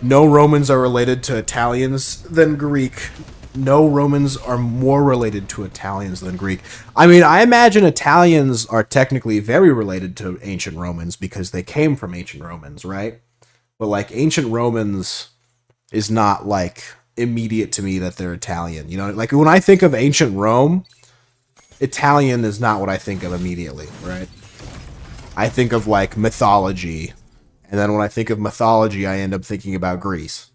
A: No Romans are related to Italians than Greek. No Romans are more related to Italians than Greek. I mean, I imagine Italians are technically very related to ancient Romans because they came from ancient Romans, right? But, like, ancient Romans is not, like, immediate to me that they're Italian. You know, like, when I think of ancient Rome, Italian is not what I think of immediately, right? I think of, like, mythology. And then when I think of mythology, I end up thinking about Greece.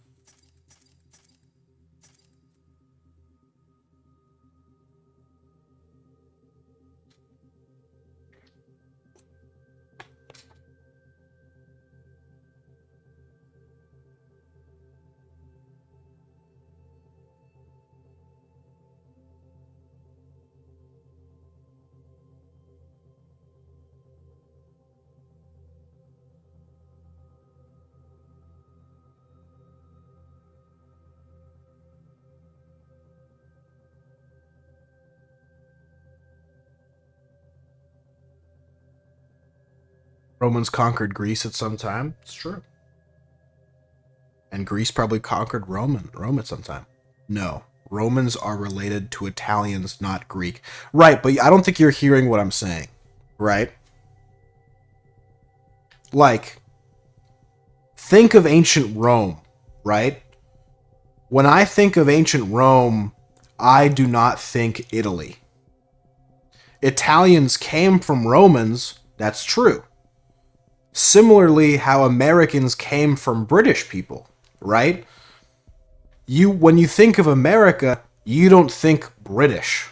A: Romans conquered Greece at some time. It's true. And Greece probably conquered Rome at some time. No. Romans are related to Italians, not Greek. Right, but I don't think you're hearing what I'm saying. Right? Like, think of ancient Rome, right? When I think of ancient Rome, I do not think Italy. Italians came from Romans, that's true. Similarly, how Americans came from British people, right? When you think of America, you don't think British.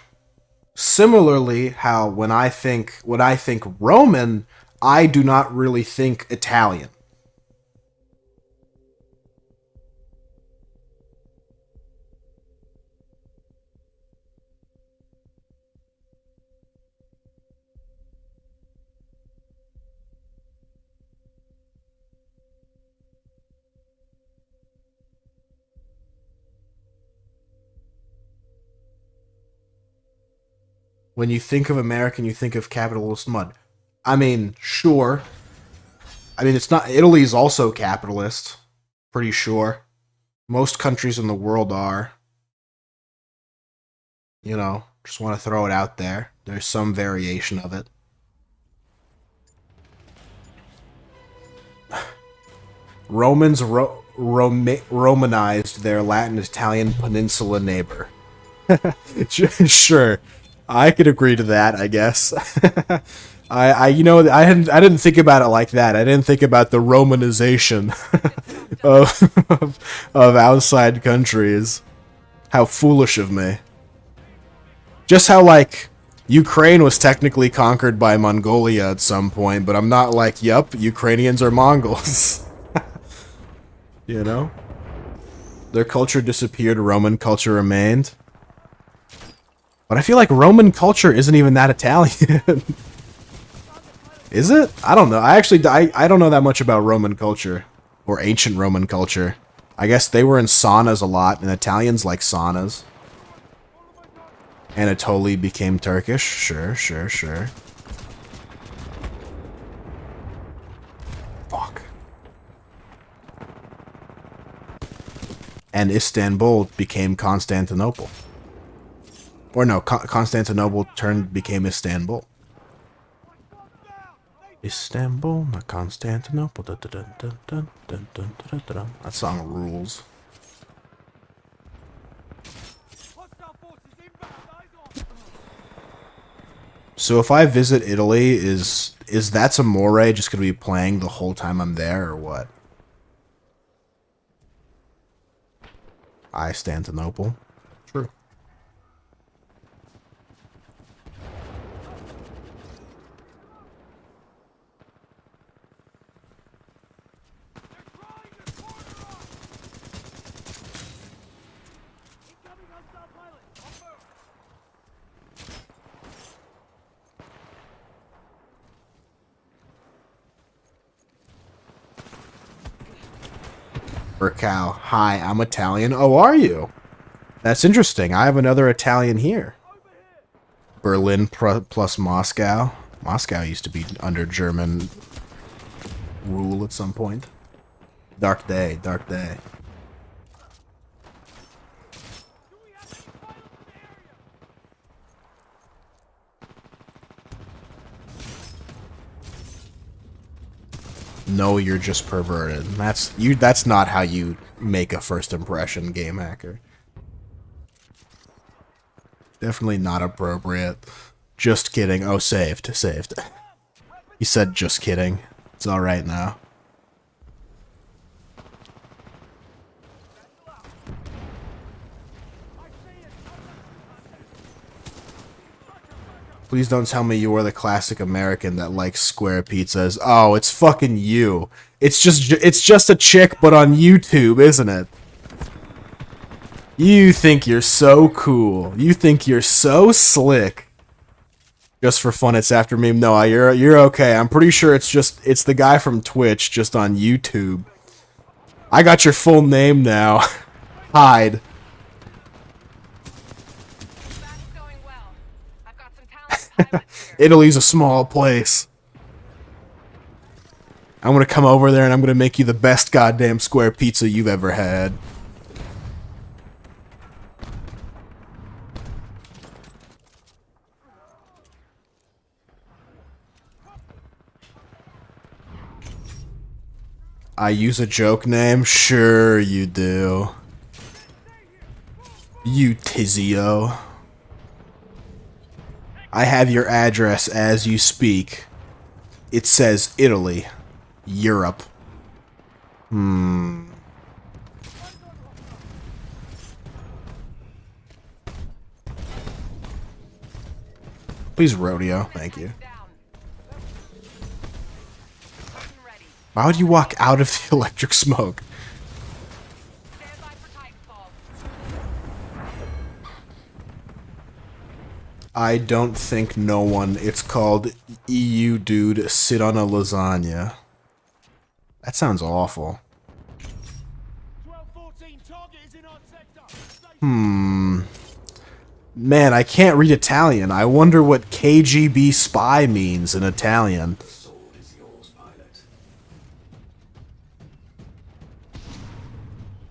A: Similarly, how when I think Roman, I do not really think Italian. When you think of American, you think of capitalist mud. I mean, sure. I mean, it's not... Italy's also capitalist. Pretty sure. Most countries in the world are. You know, just want to throw it out there. There's some variation of it. Romans Romanized their Latin Italian peninsula neighbor. Sure. I could agree to that, I guess. I didn't think about it like that. I didn't think about the Romanization of outside countries. How foolish of me. Just how, like, Ukraine was technically conquered by Mongolia at some point, but I'm not like, yup, Ukrainians are Mongols. You know? Their culture disappeared, Roman culture remained. But I feel like Roman culture isn't even that Italian. Is it? I don't know. I don't know that much about Roman culture or ancient Roman culture. I guess they were in saunas a lot, and Italians like saunas. Anatoly became Turkish. Sure, sure, sure. Fuck. And Istanbul became Constantinople. Or no, Constantinople became Istanbul. Istanbul, not Constantinople. Dun, dun, dun, dun, dun, dun, dun, dun, dun. That song rules.
E: Hostile forces inbound. Eyes on.
A: So if I visit Italy, is That's Amore just gonna be playing the whole time I'm there, or what? Constantinople. True.
E: They're trying to corner us. Incoming hostile pilot. On move.
A: Cow. Hi, I'm Italian. Oh, are you? That's interesting. I have another Italian here. Berlin plus Moscow. Moscow used to be under German rule at some point. Dark day, dark day.
E: Do we have any pilots in the area?
A: No, you're just perverted. That's not how you make a first impression, game hacker. Definitely not appropriate. Just kidding. Oh, saved. Saved. He said just kidding. It's alright now. Please don't tell me you are the classic American that likes square pizzas. Oh, it's fucking you. It's just a chick, but on YouTube, isn't it? You think you're so cool. You think you're so slick. Just for fun, it's after meme. No, you're okay. I'm pretty sure it's the guy from Twitch, just on YouTube. I got your full name now. Hide.
B: That's going well. I've got some talented pilots here.
A: Italy's a small place. I'm gonna come over there and I'm gonna make you the best goddamn square pizza you've ever had. I use a joke name? Sure you do. You Tizio. I have your address as you speak. It says Italy. Europe. Please rodeo. Thank you.
B: Down. Weapon ready.
A: Why would you walk out of the electric smoke?
B: Stand by for Titanfall.
A: I don't think no one. It's called EU Dude Sit on a Lasagna. That sounds awful.
E: 12-14, target is in our sector. Stay
A: Man, I can't read Italian. I wonder what KGB spy means in Italian.
C: The sword is yours, pilot.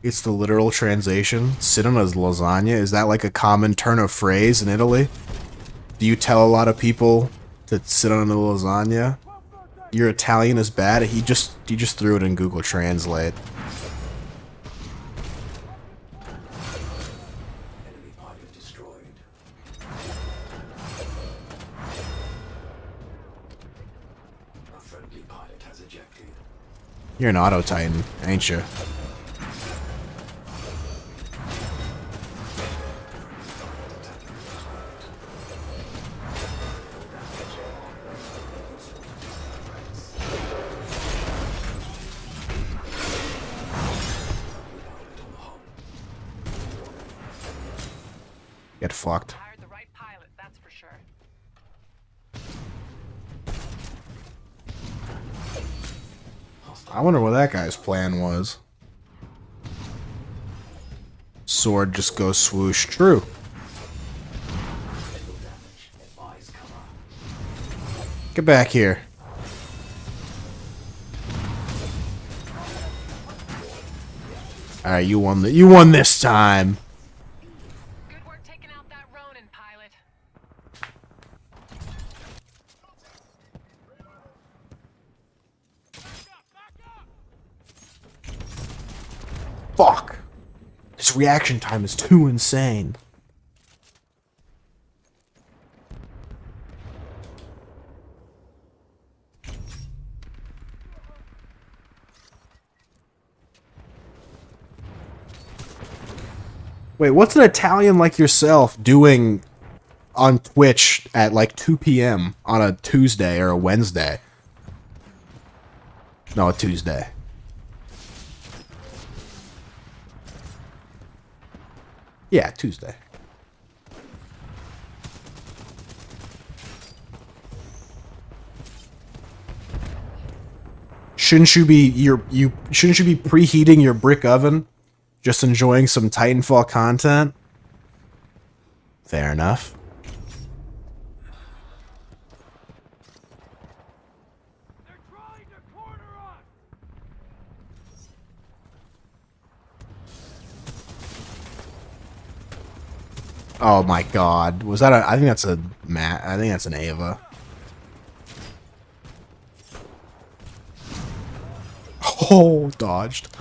A: It's the literal translation. Sit on a lasagna. Is that like a common turn of phrase in Italy? Do you tell a lot of people to sit on a lasagna? Your Italian is bad. He just threw it in Google Translate.
C: Enemy pilot destroyed. A friendly pilot has ejected.
A: You're an Auto Titan, ain't you? Get fucked.
B: Hired the right pilot, that's for sure.
A: I wonder what that guy's plan was. Sword just goes swoosh. True.
C: Critical damage. Advise cover.
A: Get back here. Alright, you won. You won this time.
B: Good work taking out that Ronin, pilot.
A: Fuck. This reaction time is too insane. Wait, what's an Italian like yourself doing on Twitch at like 2 p.m. on a Tuesday or a Wednesday? No, a Tuesday. Yeah, Tuesday. Shouldn't you be shouldn't you be preheating your brick oven? Just enjoying some Titanfall content? Fair enough.
E: They're trying to corner us!
A: Oh my god. Was that a... I think that's a... I think that's an Ava. Oh, dodged.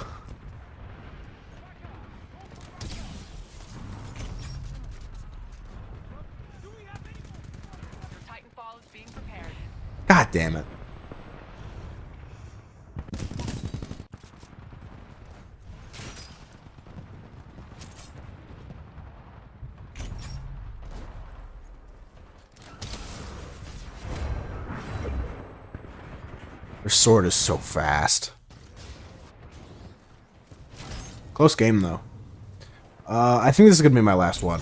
B: Your Titanfall is being prepared.
A: God damn it. Their sword is so fast. Close game, though. I think this is going to be my last one.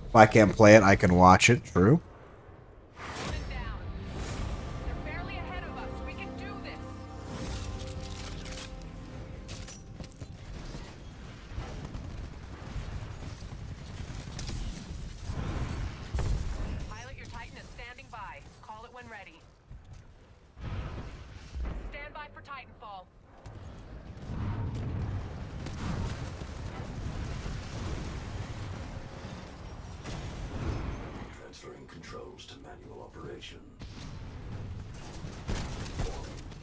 A: If I can't play it, I can watch it. True.
B: Hold it down. They're barely ahead of us. We can do this. Pilot, your Titan is standing by. Call it when ready. Stand by for Titanfall.
C: Transferring controls to manual operation.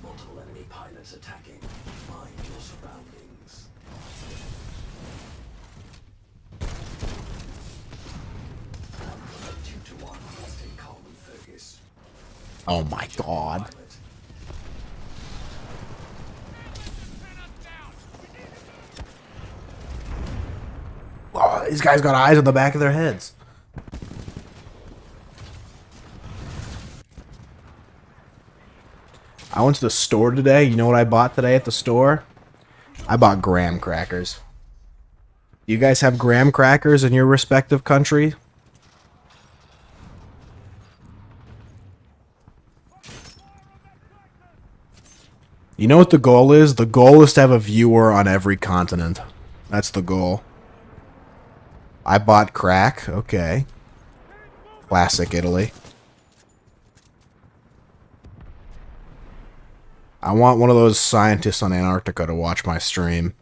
C: Multiple enemy pilots attacking. Mind your surroundings. Two to one. Stay calm and focus.
A: Oh my god.
C: Pilot.
A: Oh, these guys got eyes on the back of their heads. I went to the store today. You know what I bought today at the store? I bought graham crackers. You guys have graham crackers in your respective country? You know what the goal is? The goal is to have a viewer on every continent. That's the goal. I bought crack. Okay. Classic Italy. I want one of those scientists on Antarctica to watch my stream.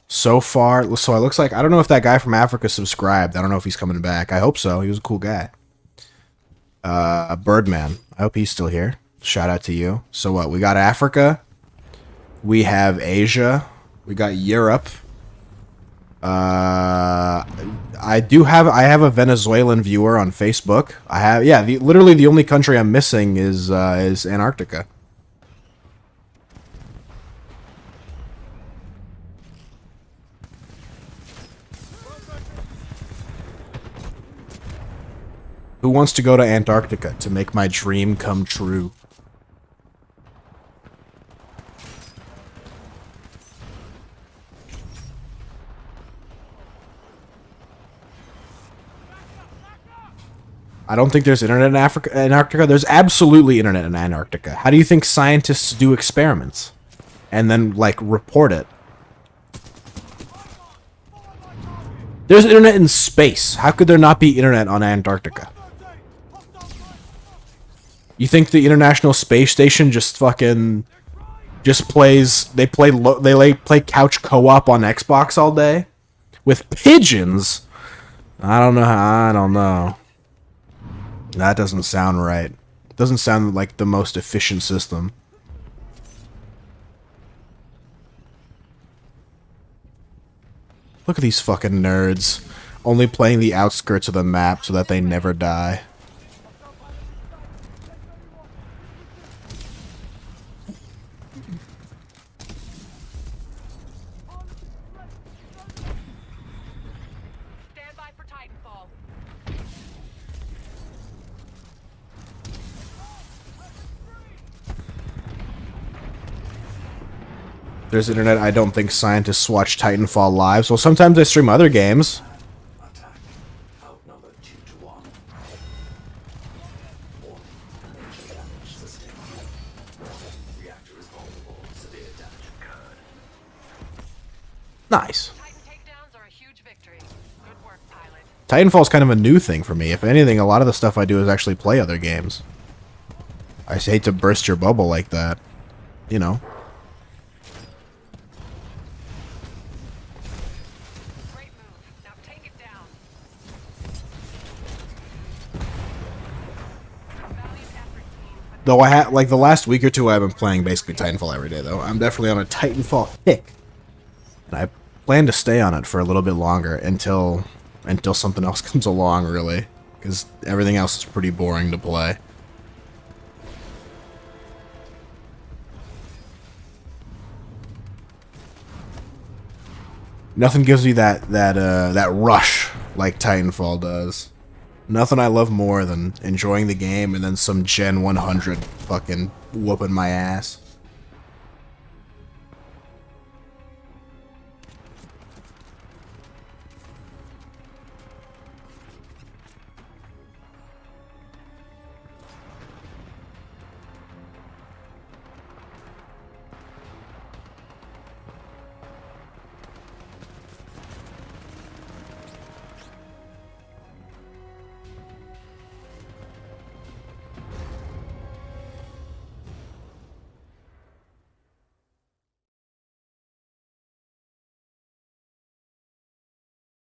A: So far, so it looks like... I don't know if that guy from Africa subscribed. I don't know if he's coming back. I hope so. He was a cool guy. Birdman. I hope he's still here. Shout out to you. So what? We got Africa. We have Asia. We got Europe. I have a Venezuelan viewer on Facebook. I have, yeah, literally the only country I'm missing is Antarctica. Who wants to go to Antarctica to make my dream come true? I don't think there's internet in Antarctica. There's absolutely internet in Antarctica. How do you think scientists do experiments? And then, like, report it? There's internet in space. How could there not be internet on Antarctica? You think the International Space Station just fucking... just plays... They play couch co-op on Xbox all day? With pigeons? I don't know. That doesn't sound right. Doesn't sound like the most efficient system. Look at these fucking nerds. Only playing the outskirts of the map so that they never die.
B: Stand by for Titanfall.
A: There's internet. I don't think scientists watch Titanfall live. Well, sometimes I stream other games.
C: Attack. Outnumbered 2 to 1. Warning. Major damage sustained. Reactor is vulnerable. Severe damage occurred.
A: Nice.
B: Titan takedowns are a huge victory. Good work, pilot.
A: Titanfall's kind of a new thing for me. If anything, a lot of the stuff I do is actually play other games. I hate to burst your bubble like that. You know.
B: Great move. Now take it down. Valiant effort, team. But
A: Though I had, like, the last week or two, I've been playing basically Titanfall every day, though. I'm definitely on a Titanfall kick. And I plan to stay on it for a little bit longer until something else comes along, really. Because everything else is pretty boring to play. Nothing gives me that rush like Titanfall does. Nothing I love more than enjoying the game and then some Gen 100 fucking whooping my ass.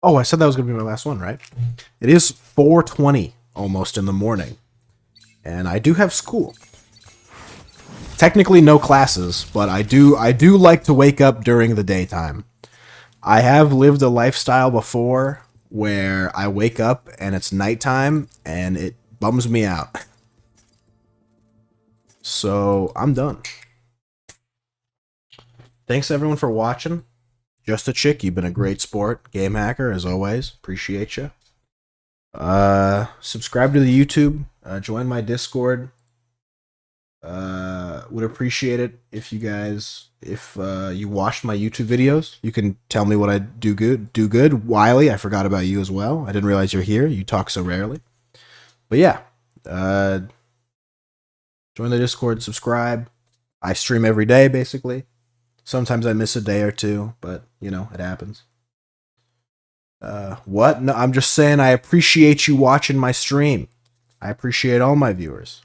A: Oh, I said that was going to be my last one, right? It is 4:20 almost in the morning. And I do have school. Technically no classes, but I do like to wake up during the daytime. I have lived a lifestyle before where I wake up and it's nighttime and it bums me out. So, I'm done. Thanks everyone for watching. Just a Chick, you've been a great sport. Game Hacker, as always. Appreciate you. Subscribe to the YouTube. Join my Discord. Would appreciate it if you guys, you watched my YouTube videos. You can tell me what I do good. Wiley, I forgot about you as well. I didn't realize you're here. You talk so rarely. But yeah, join the Discord, subscribe. I stream every day, basically. Sometimes I miss a day or two, but, you know, it happens. What? No, I'm just saying I appreciate you watching my stream. I appreciate all my viewers.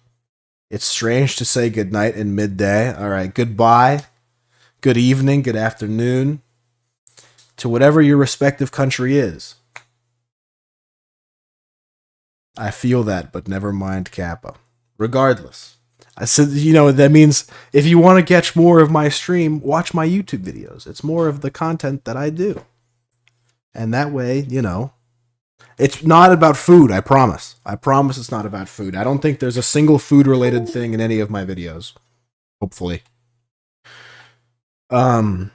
A: It's strange to say goodnight in midday. All right, goodbye, good evening, good afternoon, to whatever your respective country is. I feel that, but never mind Kappa. Regardless. I said, you know, that means if you want to catch more of my stream, watch my YouTube videos. It's more of the content that I do. And that way, you know, it's not about food, I promise. I promise it's not about food. I don't think there's a single food-related thing in any of my videos. Hopefully. But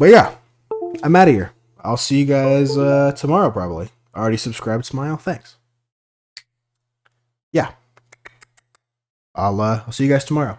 A: yeah, I'm out of here. I'll see you guys tomorrow, probably. Already subscribed, Smile? Thanks. Yeah. I'll see you guys tomorrow.